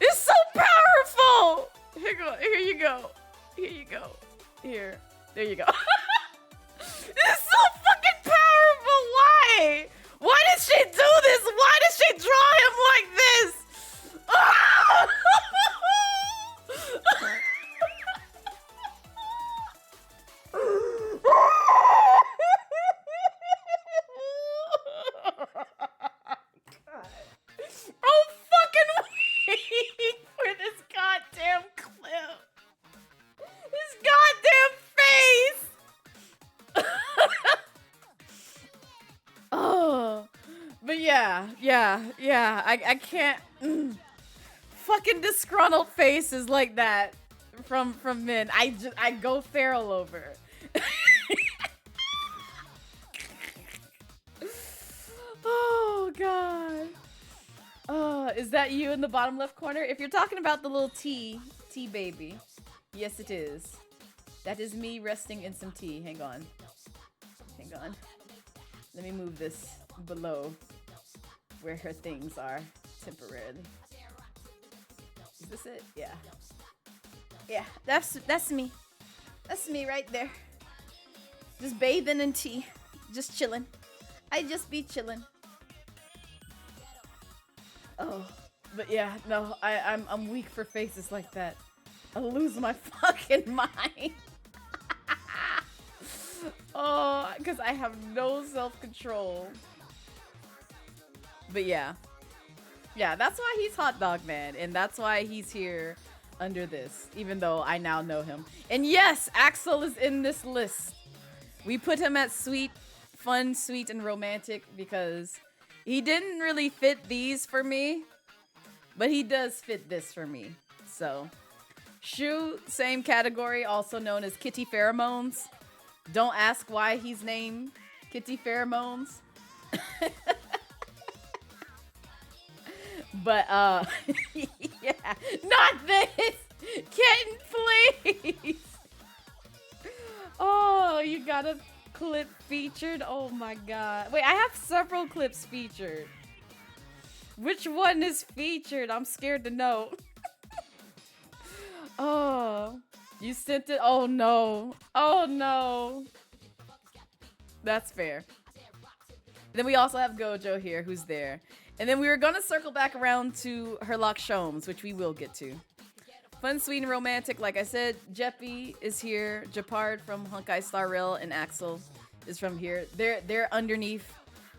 It's so powerful! Here you go. Here you go. Here. There you go. It's so fucking powerful! Why? Why did she do this? Why did she draw him like this? Ah! I'm fucking waiting for this goddamn clip. His goddamn face. Oh, but yeah. I can't. Fucking disgruntled faces like that from men. I go feral over. Oh god. Is that you in the bottom left corner? If you're talking about the little tea baby, yes it is. That is me resting in some tea. Hang on. Let me move this below where her things are temporarily. Is this it? Yeah, that's me. That's me right there. Just bathing in tea. Just chilling. I just be chilling. Oh, but yeah, no, I'm weak for faces like that. I'll lose my fucking mind. Oh, because I have no self-control. But yeah, that's why he's Hot Dog Man, and that's why he's here under this, even though I now know him. And yes, Axel is in this list. We put him at sweet, fun, sweet, and romantic because he didn't really fit these for me, but he does fit this for me. So, Shu, same category, also known as Kitty Pheromones. Don't ask why he's named Kitty Pheromones. But, yeah, not this! Kitten, please! Oh, you got a clip featured? Oh my god. Wait, I have several clips featured. Which one is featured? I'm scared to know. Oh, you sent it? Oh no. Oh no. That's fair. Then we also have Gojo here, who's there. And then we were gonna circle back around to Herlock Sholmes, which we will get to. Fun, sweet, and romantic. Like I said, Jeppy is here. Japard from Honkai Star Rail and Axel is from here. They're underneath.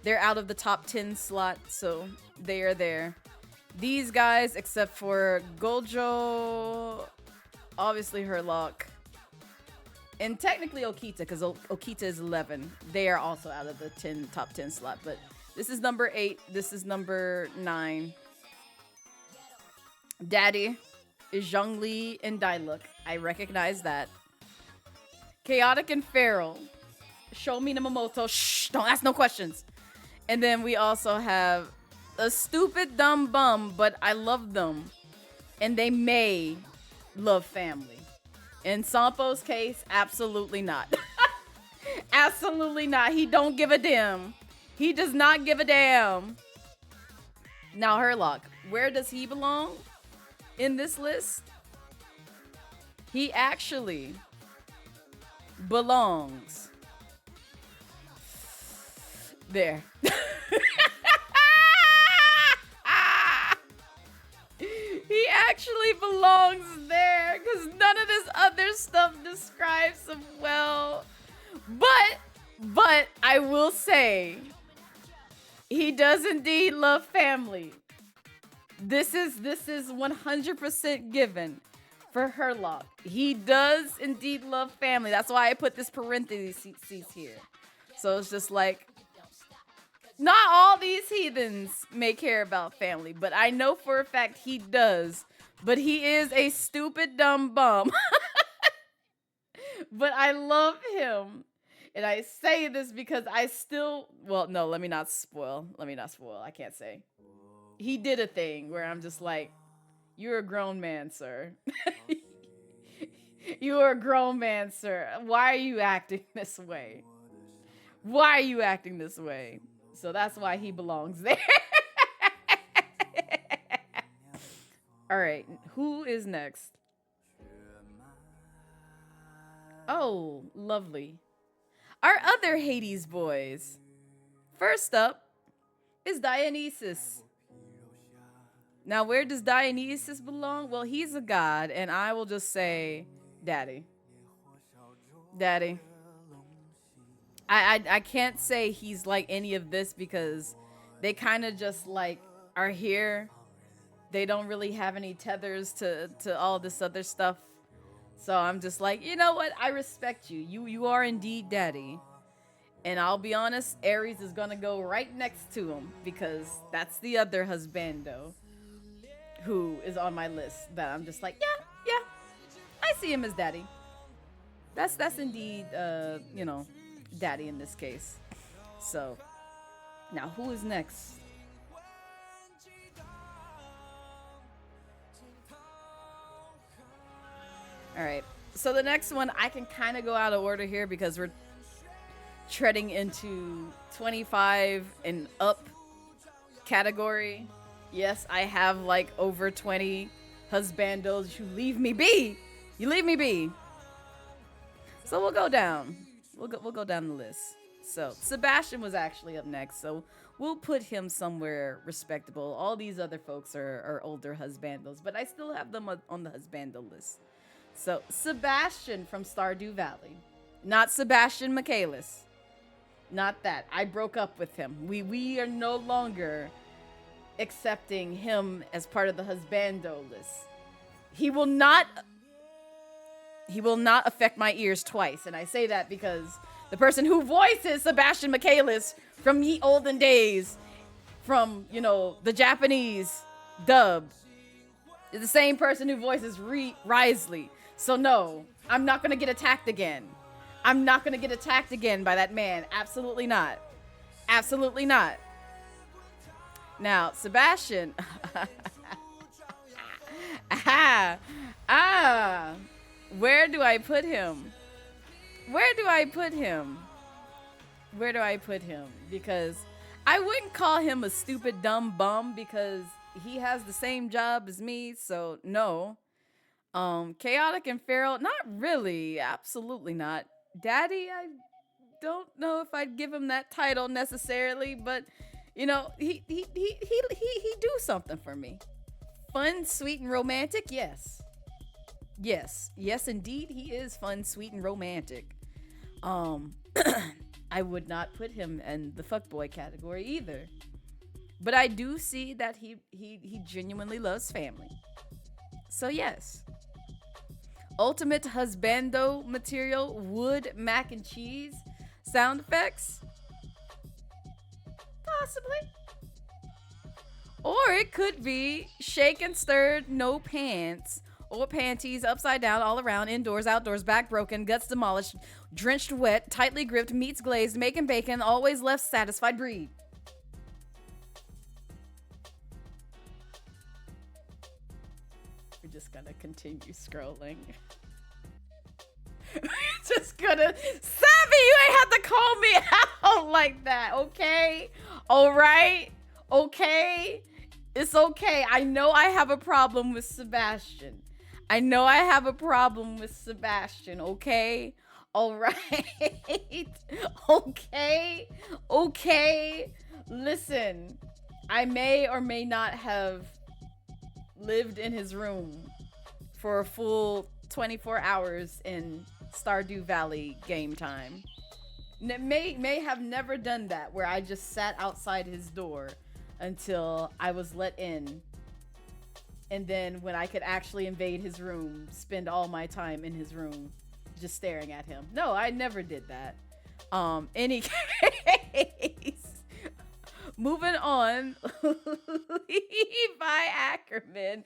They're out of the top 10 slot, so they are there. These guys, except for Gojo, obviously Herlock, and technically Okita, because Okita is 11. They are also out of the top 10 slot, but this is number 8. This is number 9. Daddy is Zhongli and Dailuk. I recognize that. Chaotic and Feral. Shomi Namamoto. Shh, don't ask no questions. And then we also have a stupid dumb bum, but I love them. And they may love family. In Sampo's case, absolutely not. Absolutely not. He don't give a damn. He does not give a damn. Now, Herlock, where does he belong in this list? He actually belongs there. He actually belongs there because none of this other stuff describes him well. But I will say he does indeed love family. This is 100% given for Herlock. He does indeed love family. That's why I put this parentheses here. So it's just like, not all these heathens may care about family, but I know for a fact he does. But he is a stupid dumb bum. But I love him. And I say this because I still, well, no, let me not spoil. I can't say. He did a thing where I'm just like, you're a grown man, sir. You're a grown man, sir. Why are you acting this way? Why are you acting this way? So that's why he belongs there. All right, who is next? Oh, lovely. Our other Hades boys. First up is Dionysus. Now, where does Dionysus belong? Well, he's a god, and I will just say, Daddy. Daddy. I can't say he's like any of this because they kind of just like are here. They don't really have any tethers to all this other stuff. So I'm just like, you know what? I respect you. You are indeed daddy. And I'll be honest, Ares is going to go right next to him because that's the other husbando who is on my list that I'm just like, yeah, I see him as daddy. That's indeed, daddy in this case. So, now who is next? All right. So the next one, I can kind of go out of order here because we're treading into 25 and up category. Yes, I have like over 20 husbandos. You leave me be. You leave me be. So we'll go down. We'll go down the list. So Sebastian was actually up next. So we'll put him somewhere respectable. All these other folks are older husbandos, but I still have them on the husbando list. So Sebastian from Stardew Valley, not Sebastian Michaelis, not that. I broke up with him. We are no longer accepting him as part of the husbando list. He will not affect my ears twice, and I say that because the person who voices Sebastian Michaelis from ye olden days, from the Japanese dub, is the same person who voices Risley. So no, I'm not gonna get attacked again. I'm not gonna get attacked again by that man. Absolutely not. Absolutely not. Now, Sebastian. Where do I put him? Because I wouldn't call him a stupid dumb bum because he has the same job as me, so no. Chaotic and feral, not really. Absolutely not. Daddy, I don't know if I'd give him that title necessarily, but he do something for me. Fun, sweet, and romantic, yes. Yes, indeed, he is fun, sweet, and romantic. I would not put him in the fuckboy category either. But I do see that he genuinely loves family. So yes. Ultimate husbando material, wood, mac and cheese, sound effects? Possibly. Or it could be shake and stirred, no pants, or panties, upside down, all around, indoors, outdoors, back broken, guts demolished, drenched wet, tightly gripped, meats glazed, making bacon, always left satisfied, breed. We're just gonna continue scrolling. We're just gonna... Savvy, you ain't have to call me out like that, okay? Alright? Okay? It's okay. I know I have a problem with Sebastian. I know I have a problem with Sebastian, okay? All right. Okay. Okay. Listen, I may or may not have lived in his room for a full 24 hours in Stardew Valley game time. May have never done that, where I just sat outside his door until I was let in. And then when I could actually invade his room, spend all my time in his room just staring at him. No, I never did that. Any case, moving on. Levi Ackerman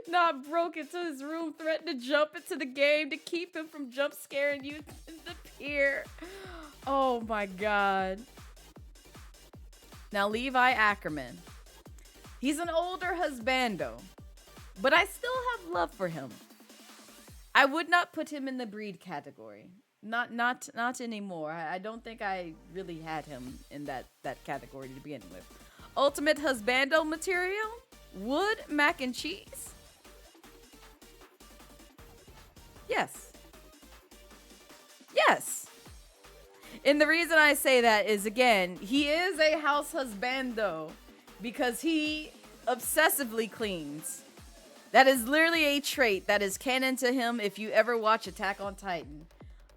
not broke into his room, threatened to jump into the game to keep him from jump scaring you in the pier. Oh my god. Now Levi Ackerman, he's an older husbando, but I still have love for him. I would not put him in the breed category. Not anymore. I don't think I really had him in that category to begin with. Ultimate husbando material? Wood, mac and cheese? Yes. Yes. And the reason I say that is, again, he is a house husbando because he obsessively cleans. That is literally a trait that is canon to him if you ever watch Attack on Titan,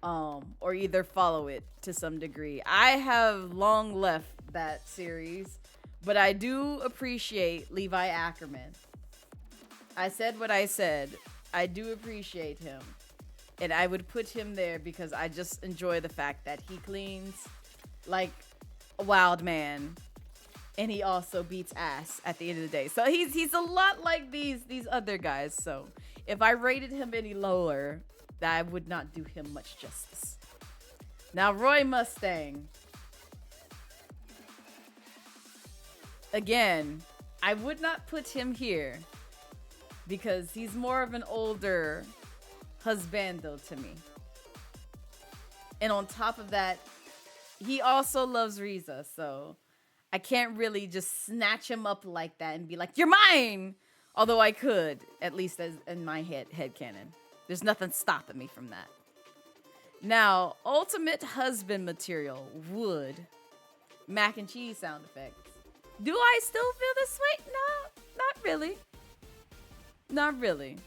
or either follow it to some degree. I have long left that series, but I do appreciate Levi Ackerman. I said what I said. I do appreciate him. And I would put him there because I just enjoy the fact that he cleans like a wild man. And he also beats ass at the end of the day. So he's a lot like these other guys. So if I rated him any lower, I would not do him much justice. Now Roy Mustang. Again, I would not put him here because he's more of an older husbando to me. And on top of that, he also loves Riza, so I can't really just snatch him up like that and be like, you're mine! Although I could, at least as in my headcanon. There's nothing stopping me from that. Now, ultimate husband material, wood, mac and cheese sound effects. Do I still feel this way? No, not really. Not really.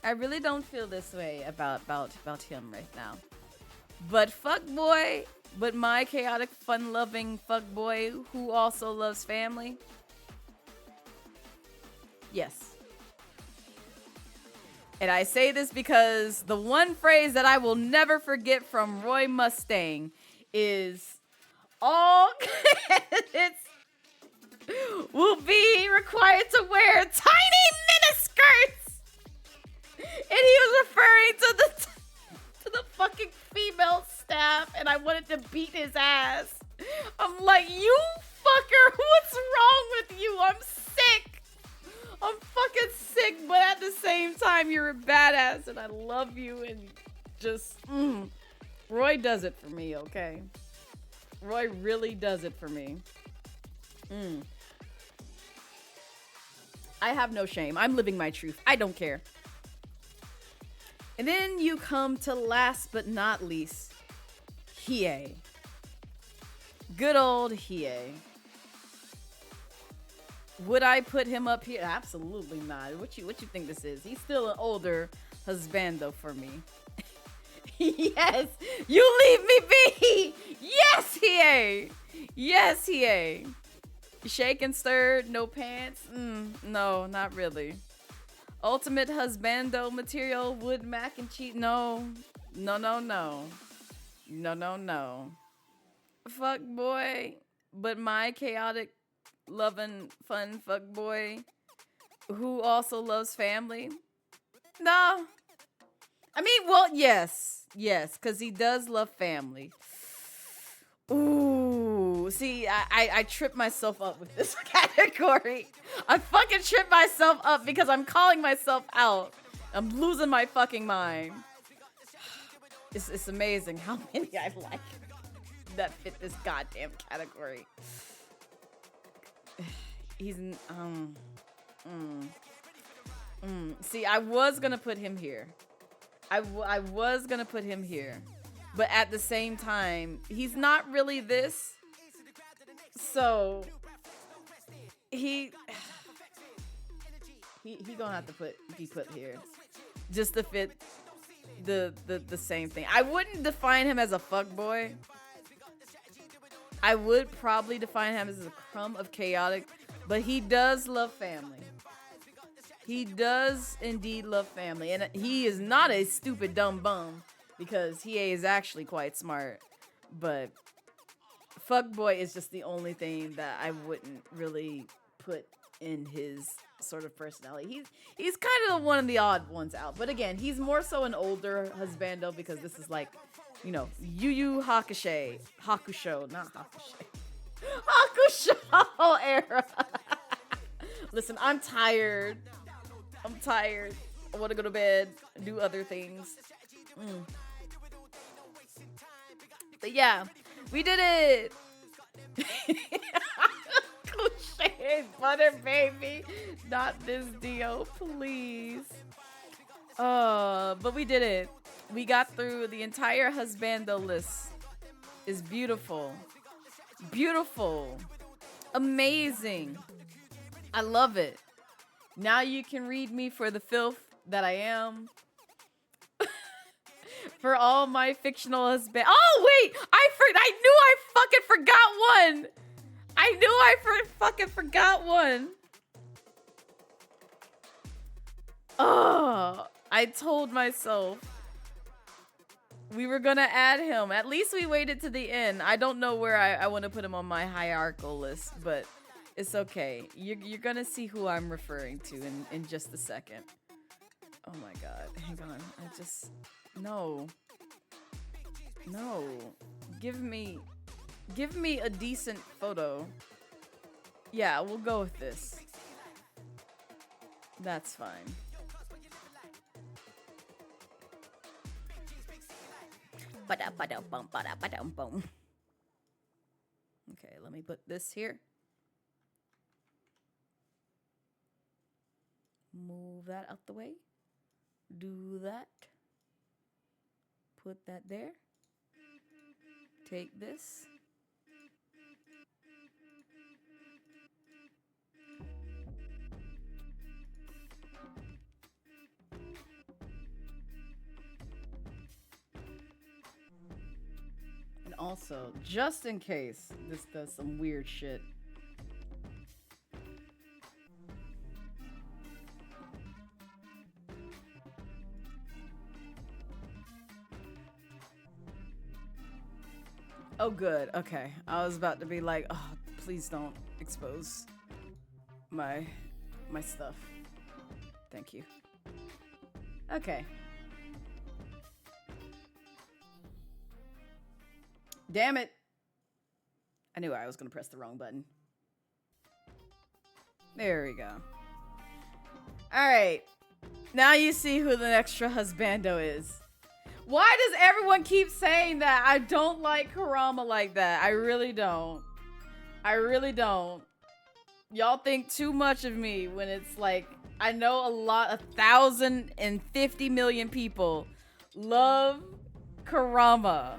I really don't feel this way about him right now. But fuckboy, but my chaotic, fun-loving fuckboy who also loves family. Yes. And I say this because the one phrase that I will never forget from Roy Mustang is all candidates will be required to wear tiny miniskirts. And he was referring to the fucking female staff, and I wanted to beat his ass. I'm like, you fucker, what's wrong with you? I'm sick. I'm fucking sick, but at the same time, you're a badass, and I love you, and just, Roy does it for me, okay? Roy really does it for me. I have no shame. I'm living my truth. I don't care. And then you come to last but not least, Hiei. Good old Hiei. Would I put him up here? Absolutely not. What you think this is? He's still an older husbando for me. Yes, you leave me be. Yes, Hiei. Yes, Hiei. Shake and stirred, no pants. No, not really. Ultimate husbando material, wood, mac and cheese. No. Fuck boy, but my chaotic, loving, fun fuck boy who also loves family. No. I mean, well, yes, because he does love family. Ooh, see, I tripped myself up with this category. I fucking tripped myself up because I'm calling myself out. I'm losing my fucking mind. It's amazing how many I like that fit this goddamn category. He's See, I was gonna put him here. I was gonna put him here. But at the same time, he's not really this. So he gonna have to be put here. Just to fit the same thing. I wouldn't define him as a fuckboy. I would probably define him as a crumb of chaotic, but he does love family. He does indeed love family, and he is not a stupid dumb bum because he is actually quite smart. But fuckboy is just the only thing that I wouldn't really put in his sort of personality. He's kind of one of the odd ones out, but again, he's more so an older husbando because this is like, you know, Yu Yu Hakusho, not Hakusho era. Listen, I'm tired. I want to go to bed, do other things. But yeah, we did it. Cliche butter baby, not this Dio, please. But we did it. We got through the entire husbando list. Is beautiful, amazing. I love it. Now you can read me for the filth that I am. For all my fictional husband. Oh wait, I knew I fucking forgot one. Fucking forgot one. Oh, I told myself we were gonna add him. At least we waited to the end. I don't know where I want to put him on my hierarchical list, but it's okay. You're gonna see who I'm referring to in just a second. Oh my god, hang on. No. Give me a decent photo. Yeah, we'll go with this. That's fine. Okay, let me put this here. Move that out the way. Do that. Put that there. Take this. And also, just in case this does some weird shit, oh, good. Okay. I was about to be like, oh, please don't expose my stuff. Thank you. Okay. Damn it. I knew I was going to press the wrong button. There we go. All right. Now you see who the extra husbando is. Why does everyone keep saying that? I don't like Kurama like that. I really don't. Y'all think too much of me when it's like, I know 1,050 million people love Kurama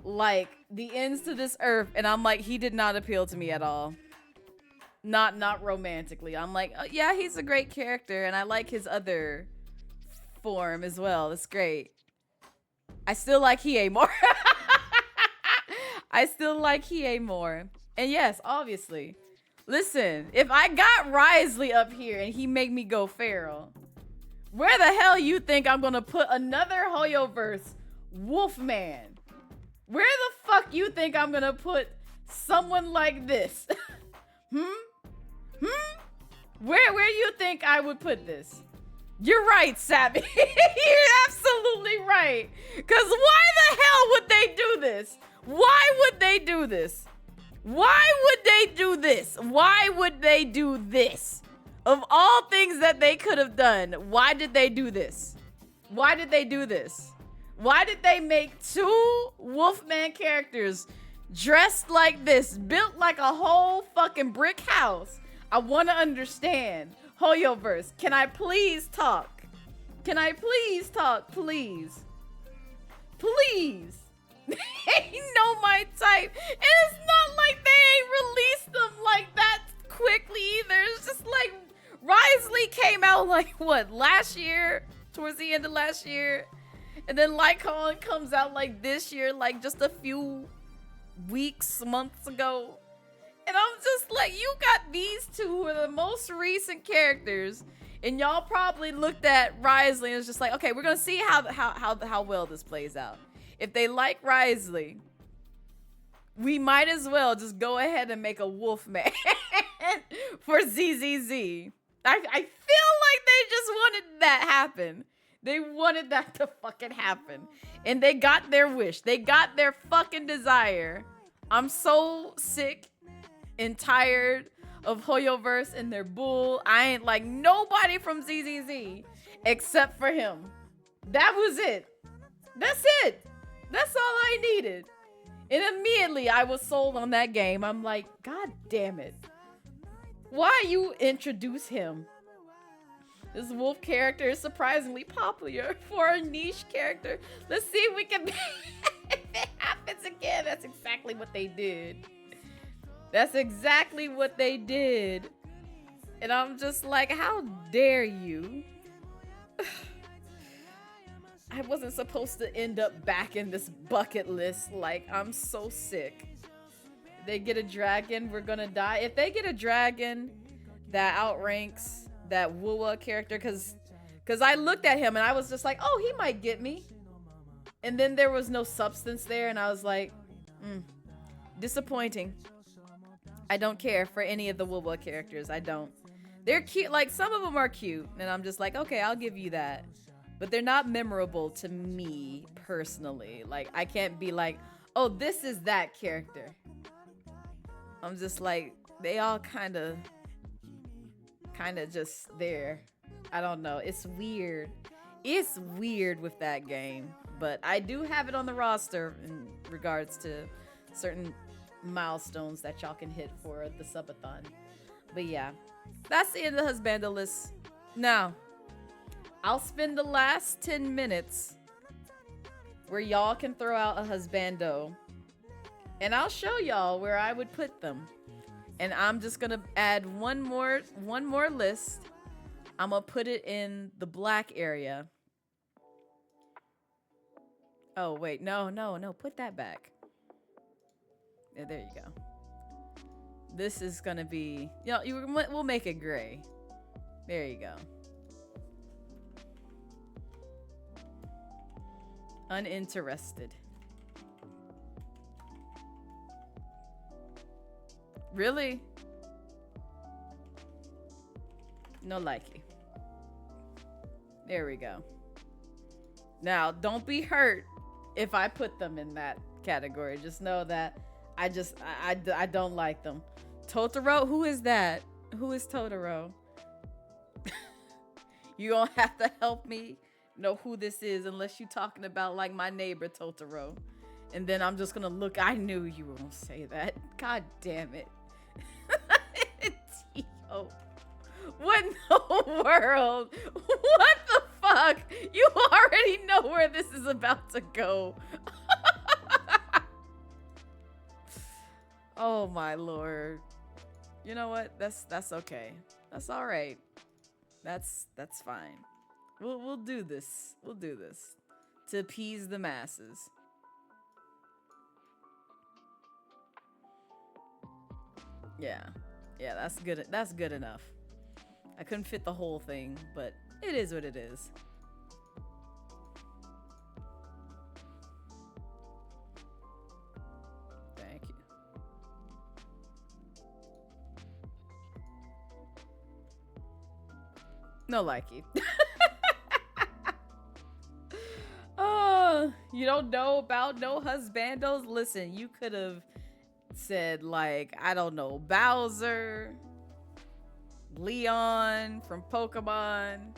like the ends to this earth, and I'm like, he did not appeal to me at all. Not romantically. I'm like, oh, yeah, he's a great character, and I like his other form as well. It's great. I still like Hiei more. And yes, obviously. Listen, if I got Risley up here and he make me go feral, where the hell you think I'm gonna put another Hoyoverse Wolfman? Where the fuck you think I'm gonna put someone like this? Where you think I would put this? You're right, Sabby. You're absolutely right. Because why the hell would they do this? Why would they do this? Of all things that they could have done, why did they do this? Why did they make two Wolfman characters dressed like this, built like a whole fucking brick house? I want to understand. Hoyoverse, can I please talk? Can I please talk, please? Please. Ain't no my type. And it's not like they ain't released them like that quickly either. It's just like Risley came out like what, last year? Towards the end of last year. And then Lycon comes out like this year, like just a few weeks, months ago. And I'm just like, you got these two who are the most recent characters. And y'all probably looked at Risley and was just like, okay, we're gonna see how well this plays out. If they like Risley, we might as well just go ahead and make a Wolfman for ZZZ. I feel like they just wanted that happen. They wanted that to fucking happen. And they got their wish. They got their fucking desire. I'm so sick and tired of Hoyoverse and their bull. I ain't like nobody from ZZZ except for him. That was it. That's it. That's all I needed. And immediately I was sold on that game. I'm like, God damn it. Why you introduce him? This wolf character is surprisingly popular for a niche character. Let's see if we can if it happens again. That's exactly what they did. That's exactly what they did. And I'm just like, how dare you? I wasn't supposed to end up back in this bucket list. Like, I'm so sick. If they get a dragon, we're gonna die. If they get a dragon that outranks that Wuwa character, because I looked at him and I was just like, oh, he might get me. And then there was no substance there, and I was like, disappointing. I don't care for any of the Wuwa characters. I don't. They're cute. Like, some of them are cute, and I'm just like, okay, I'll give you that. But they're not memorable to me personally. Like, I can't be like, oh, this is that character. I'm just like, they all kind of just there. I don't know. It's weird. It's weird with that game. But I do have it on the roster in regards to certain milestones that y'all can hit for the subathon. But yeah, that's the end of the Husbando list. Now, I'll spend the last 10 minutes where y'all can throw out a Husbando, and I'll show y'all where I would put them. And I'm just gonna add one more list. I'm gonna put it in the black area. Oh wait, no, put that back. Yeah, there you go. This is gonna be, we'll make it gray. There you go. Uninterested. Really? No likey. There we go. Now, don't be hurt if I put them in that category. Just know that I don't like them. Totoro? Who is that? Who is Totoro? You don't have to help me know who this is unless you're talking about like my neighbor Totoro. And then I'm just gonna look. I knew you were gonna say that. God damn it. T.O. What in the world? What the fuck? You already know where this is about to go. Oh my lord. You know what? That's okay. That's all right. That's fine. We'll do this. We'll do this to appease the masses. Yeah, that's good. That's good enough. I couldn't fit the whole thing, but it is what it is. Thank you. No likey. Oh, you don't know about no Husbandos? Listen, you could have said like, I don't know, Bowser, Leon from Pokemon,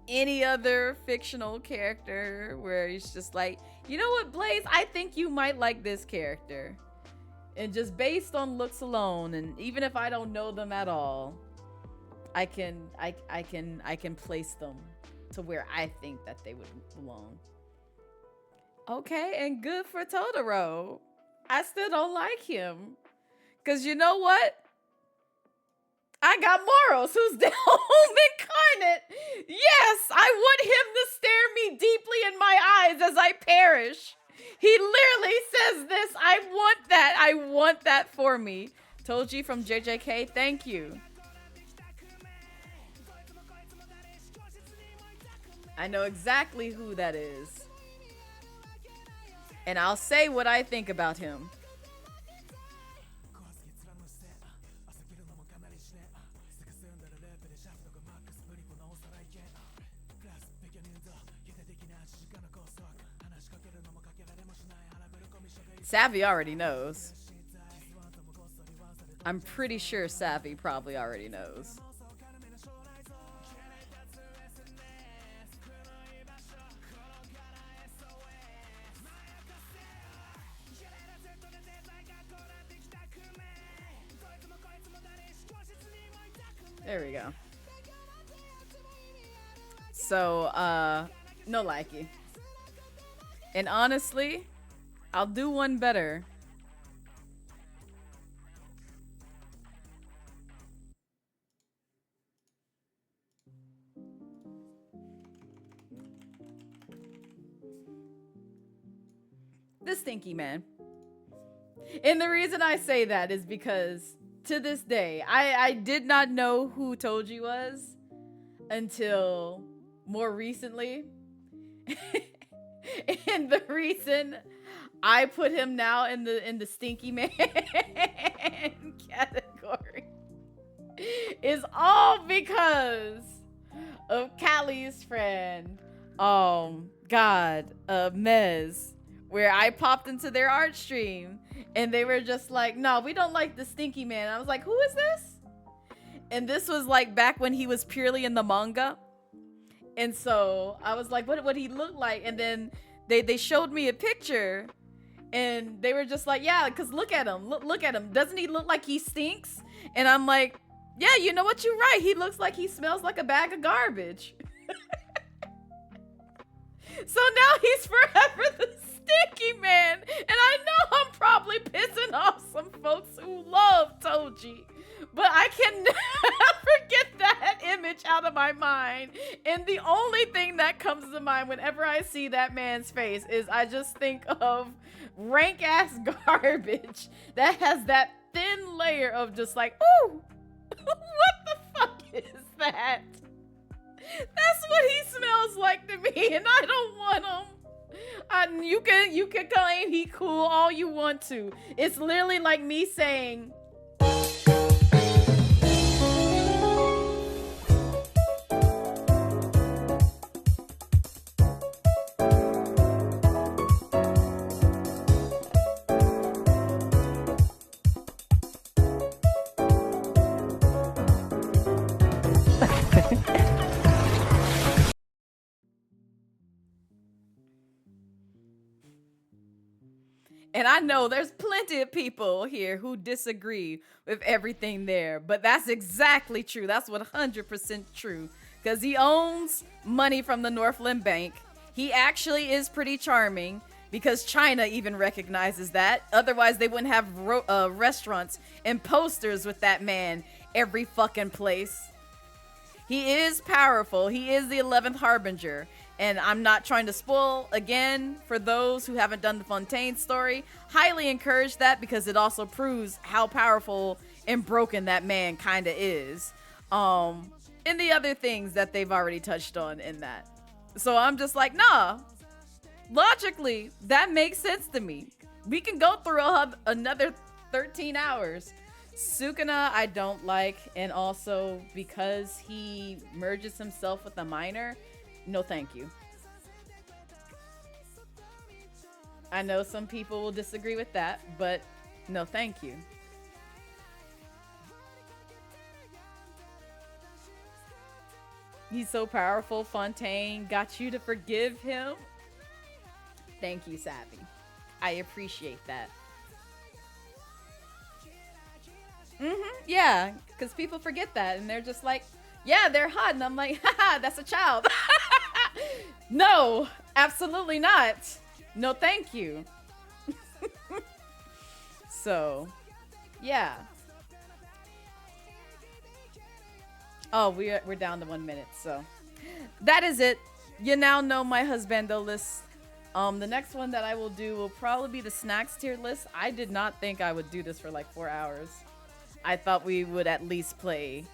any other fictional character where he's just like, you know what, Blaze, I think you might like this character. And just based on looks alone, and even if I don't know them at all, I can place them to where I think that they would belong. Okay, and good for Totoro. I still don't like him. Cause you know what? I got morals. Who's the home incarnate? Yes, I want him to stare me deeply in my eyes as I perish. He literally says this. I want that. I want that for me. Toji from JJK, thank you. I know exactly who that is. And I'll say what I think about him. Savvy already knows. I'm pretty sure Savvy probably already knows. There we go. So, no likey. And honestly, I'll do one better. The Stinky Man. And the reason I say that is because to this day, I did not know who Toji was until more recently. And the reason I put him now in the Stinky Man category is all because of Callie's friend, Mez, where I popped into their art stream and they were just like, no, we don't like the Stinky Man. I was like, who is this? And this was like back when he was purely in the manga. And so I was like, what he look like? And then they showed me a picture and they were just like, yeah, because look at him. Look at him. Doesn't he look like he stinks? And I'm like, yeah, you know what? You're right. He looks like he smells like a bag of garbage. So now he's forever the Stinky Man. And I know I'm probably pissing off some folks who love Toji. But I can never get that image out of my mind. And the only thing that comes to mind whenever I see that man's face is I just think of rank ass garbage that has that thin layer of just like, ooh, what the fuck is that? That's what he smells like to me, and I don't want him. You can claim he cool all you want to. It's literally like me saying, and I know there's plenty of people here who disagree with everything there, but that's exactly true. That's 100% true. Because he owns money from the Northland Bank. He actually is pretty charming because China even recognizes that. Otherwise, they wouldn't have restaurants and posters with that man every fucking place. He is powerful. He is the 11th Harbinger. And I'm not trying to spoil again for those who haven't done the Fontaine story. Highly encourage that because it also proves how powerful and broken that man kind of is. And the other things that they've already touched on in that. So I'm just like, nah. Logically, that makes sense to me. We can go through another 13 hours. Sukuna, I don't like. And also because he merges himself with a minor. No, thank you. I know some people will disagree with that, but no, thank you. He's so powerful. Fontaine got you to forgive him. Thank you, Savvy. I appreciate that. Yeah, because people forget that and they're just like, yeah, they're hot. And I'm like, haha, that's a child. No, absolutely not. No, thank you. So, yeah. Oh, we're down to 1 minute, so that is it. You now know my husbando list. The next one that I will do will probably be the snacks tier list. I did not think I would do this for like 4 hours. I thought we would at least play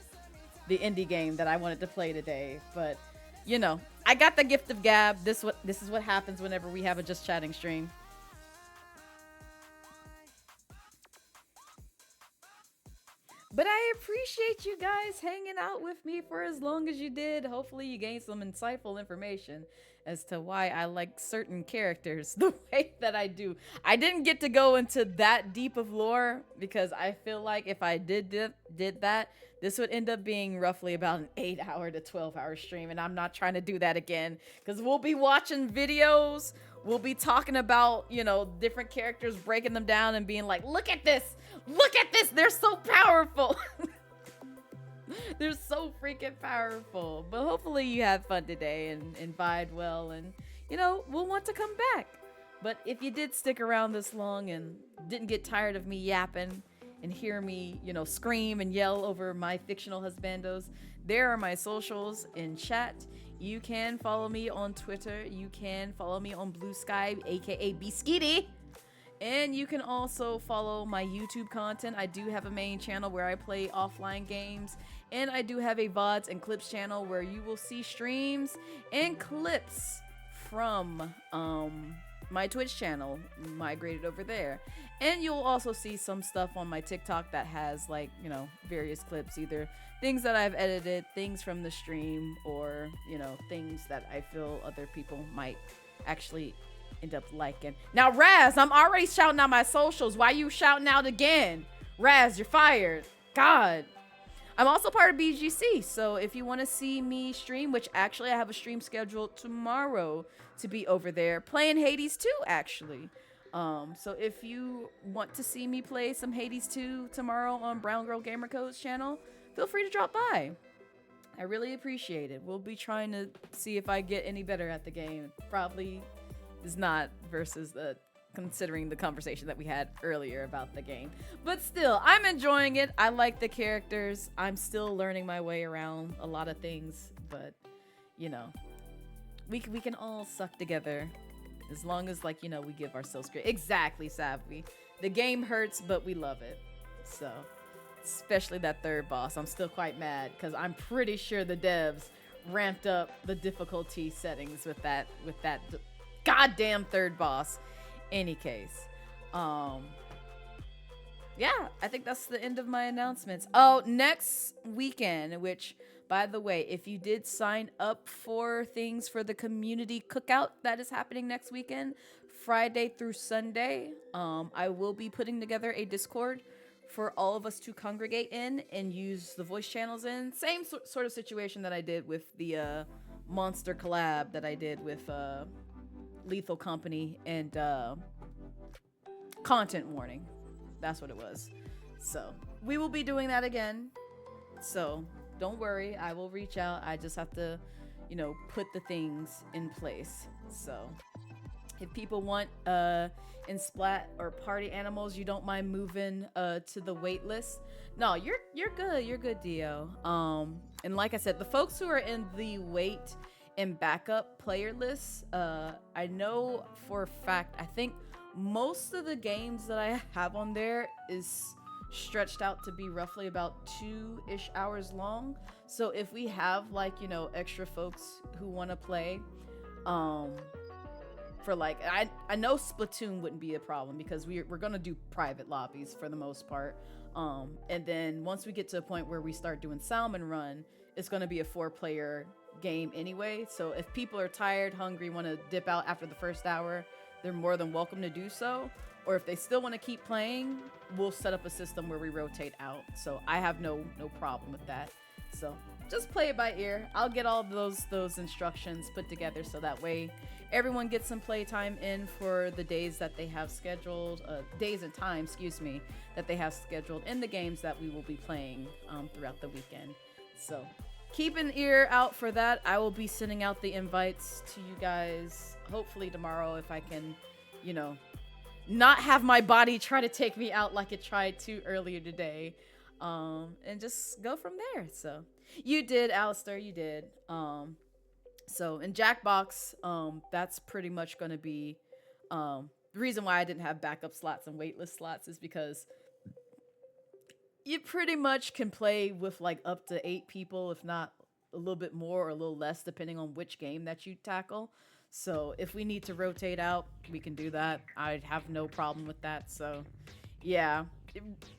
the indie game that I wanted to play today, but you know, I got the gift of gab. This is what happens whenever we have a just chatting stream. But I appreciate you guys hanging out with me for as long as you did. Hopefully you gained some insightful information as to why I like certain characters the way that I do. I didn't get to go into that deep of lore because I feel like if I did that, this would end up being roughly about an 8-hour to 12-hour stream, and I'm not trying to do that again because we'll be watching videos. We'll be talking about, you know, different characters, breaking them down and being like, look at this. Look at this. They're so powerful. They're so freaking powerful. But hopefully you had fun today and vibed well. And, you know, we'll want to come back. But if you did stick around this long and didn't get tired of me yapping and hear me, you know, scream and yell over my fictional husbandos, there are my socials in chat. You can follow me on Twitter. You can follow me on Blue Sky, aka Beeskitty. And you can also follow my YouTube content. I do have a main channel where I play offline games. And I do have a VODs and clips channel where you will see streams and clips from my Twitch channel migrated over there. And you'll also see some stuff on my TikTok that has, like, you know, various clips, either things that I've edited, things from the stream, or, you know, things that I feel other people might actually end up liking. Now, Raz, I'm already shouting out my socials. Why you shouting out again? Raz, you're fired. God. I'm also part of BGC, so if you want to see me stream, which actually I have a stream scheduled tomorrow to be over there, playing Hades 2, actually. So if you want to see me play some Hades 2 tomorrow on Brown Girl Gamer Code's channel, feel free to drop by. I really appreciate it. We'll be trying to see if I get any better at the game. Probably is not, versus considering the conversation that we had earlier about the game. But still, I'm enjoying it. I like the characters. I'm still learning my way around a lot of things, but you know, we can all suck together as long as, like, you know, we give ourselves great. Exactly, Savvy. The game hurts, but we love it. So, especially that third boss. I'm still quite mad because I'm pretty sure the devs ramped up the difficulty settings with that goddamn third boss. Any case, yeah, I think that's the end of my announcements. Oh, next weekend, which, by the way, if you did sign up for things for the community cookout that is happening next weekend, Friday through Sunday, I will be putting together a Discord for all of us to congregate in and use the voice channels in. Same sort of situation that I did with the monster collab that I did with Lethal Company and Content Warning. That's what it was. So we will be doing that again. So don't worry, I will reach out. I just have to, you know, put the things in place. So if people want in Splat or party animals, you don't mind moving to the wait list. No, you're good. You're good, Dio. And like I said, the folks who are in the wait and backup player lists, I know for a fact, I think most of the games that I have on there is stretched out to be roughly about 2-ish hours long. So if we have, like, you know, extra folks who want to play, for like, I know Splatoon wouldn't be a problem because we're gonna do private lobbies for the most part. And then once we get to a point where we start doing Salmon Run, it's gonna be a 4-player game anyway. So if people are tired, hungry, want to dip out after the first hour, they're more than welcome to do so. Or if they still want to keep playing, we'll set up a system where we rotate out. So I have no problem with that. So just play it by ear. I'll get all those instructions put together so that way everyone gets some playtime in for the days that they have scheduled, days and time, that they have scheduled in the games that we will be playing throughout the weekend. So keep an ear out for that. I will be sending out the invites to you guys hopefully tomorrow if I can, you know, not have my body try to take me out like it tried to earlier today. And just go from there. So you did, Alistair, you did. So in Jackbox, that's pretty much going to be the reason why I didn't have backup slots and waitlist slots is because you pretty much can play with like up to 8 people, if not a little bit more or a little less, depending on which game that you tackle. So if we need to rotate out, we can do that. I'd have no problem with that. So yeah.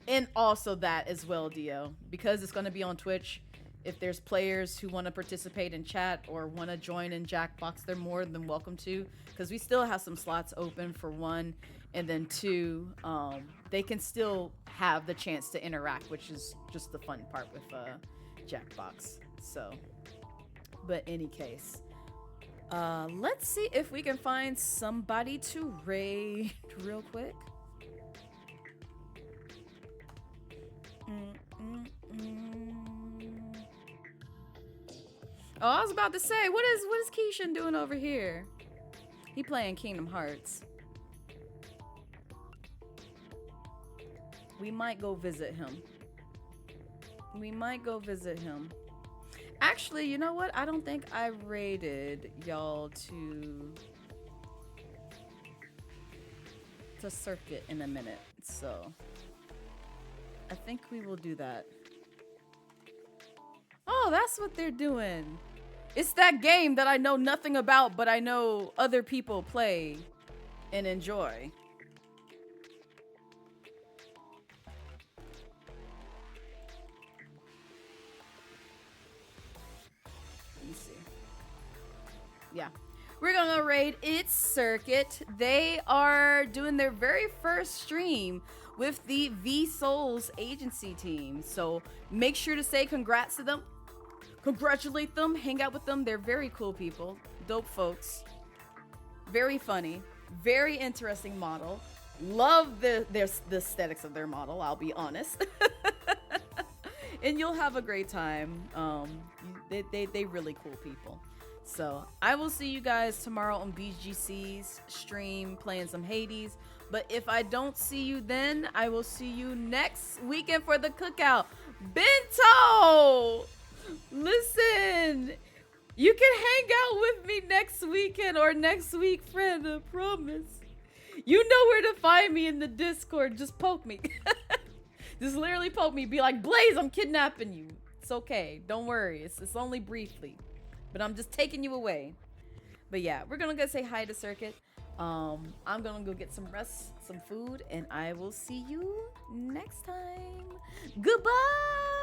And also that as well, Dio, because it's going to be on Twitch. If there's players who want to participate in chat or want to join in Jackbox, they're more than welcome to, because we still have some slots open for 1, and then 2, they can still have the chance to interact, which is just the fun part with Jackbox. So, but any case, let's see if we can find somebody to raid real quick. Oh, I was about to say, what is Keishan doing over here? He playing Kingdom Hearts. We might go visit him. Actually, you know what? I don't think I raided y'all to circuit in a minute. So I think we will do that. Oh, that's what they're doing. It's that game that I know nothing about, but I know other people play and enjoy. Let me see. Yeah. We're gonna raid It's Circuit. They are doing their very first stream with the V Souls agency team. So make sure to say congrats to them. Congratulate them, hang out with them. They're very cool people, dope folks, very funny, very interesting model. Love the aesthetics of their model, I'll be honest. And you'll have a great time. They really cool people. So I will see you guys tomorrow on BGC's stream playing some Hades. But if I don't see you then, I will see you next weekend for the cookout. Bento! Listen, you can hang out with me next weekend or next week, friend, I promise. You know where to find me in the Discord. Just poke me. Just literally poke me. Be like, Blaze, I'm kidnapping you. It's okay. Don't worry. It's only briefly. But I'm just taking you away. But yeah, we're going to go say hi to Circuit. I'm going to go get some rest, some food, and I will see you next time. Goodbye!